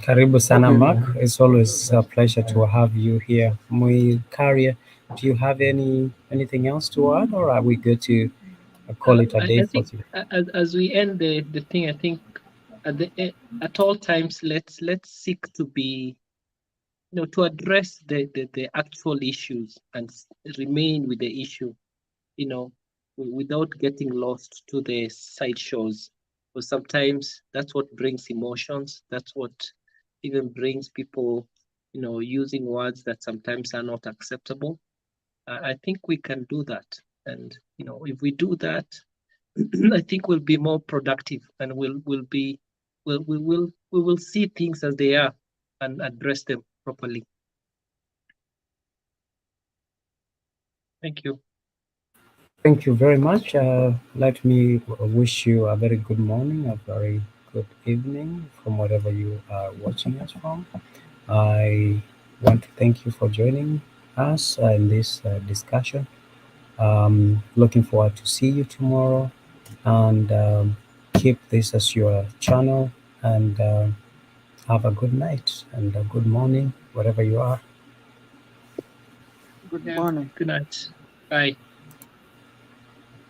Karibu sana Mark. It's always a pleasure to have you here. Muikaria, do you have anything else to add, or are we good to call it a day I for think today? as we end the thing, I think at all times let's seek to be, to address the actual issues and remain with the issue, without getting lost to the sideshows. Because sometimes that's what brings emotions. That's what even brings people, using words that sometimes are not acceptable. I think we can do that, and if we do that, I think we'll be more productive, and we will see things as they are and address them properly. Thank you. Thank you very much. Let me wish you a very good morning, a very good evening from wherever you are watching us from. I want to thank you for joining us in this discussion. Looking forward to see you tomorrow, and keep this as your channel, and have a good night and a good morning wherever you are. Good morning. Good night. Bye.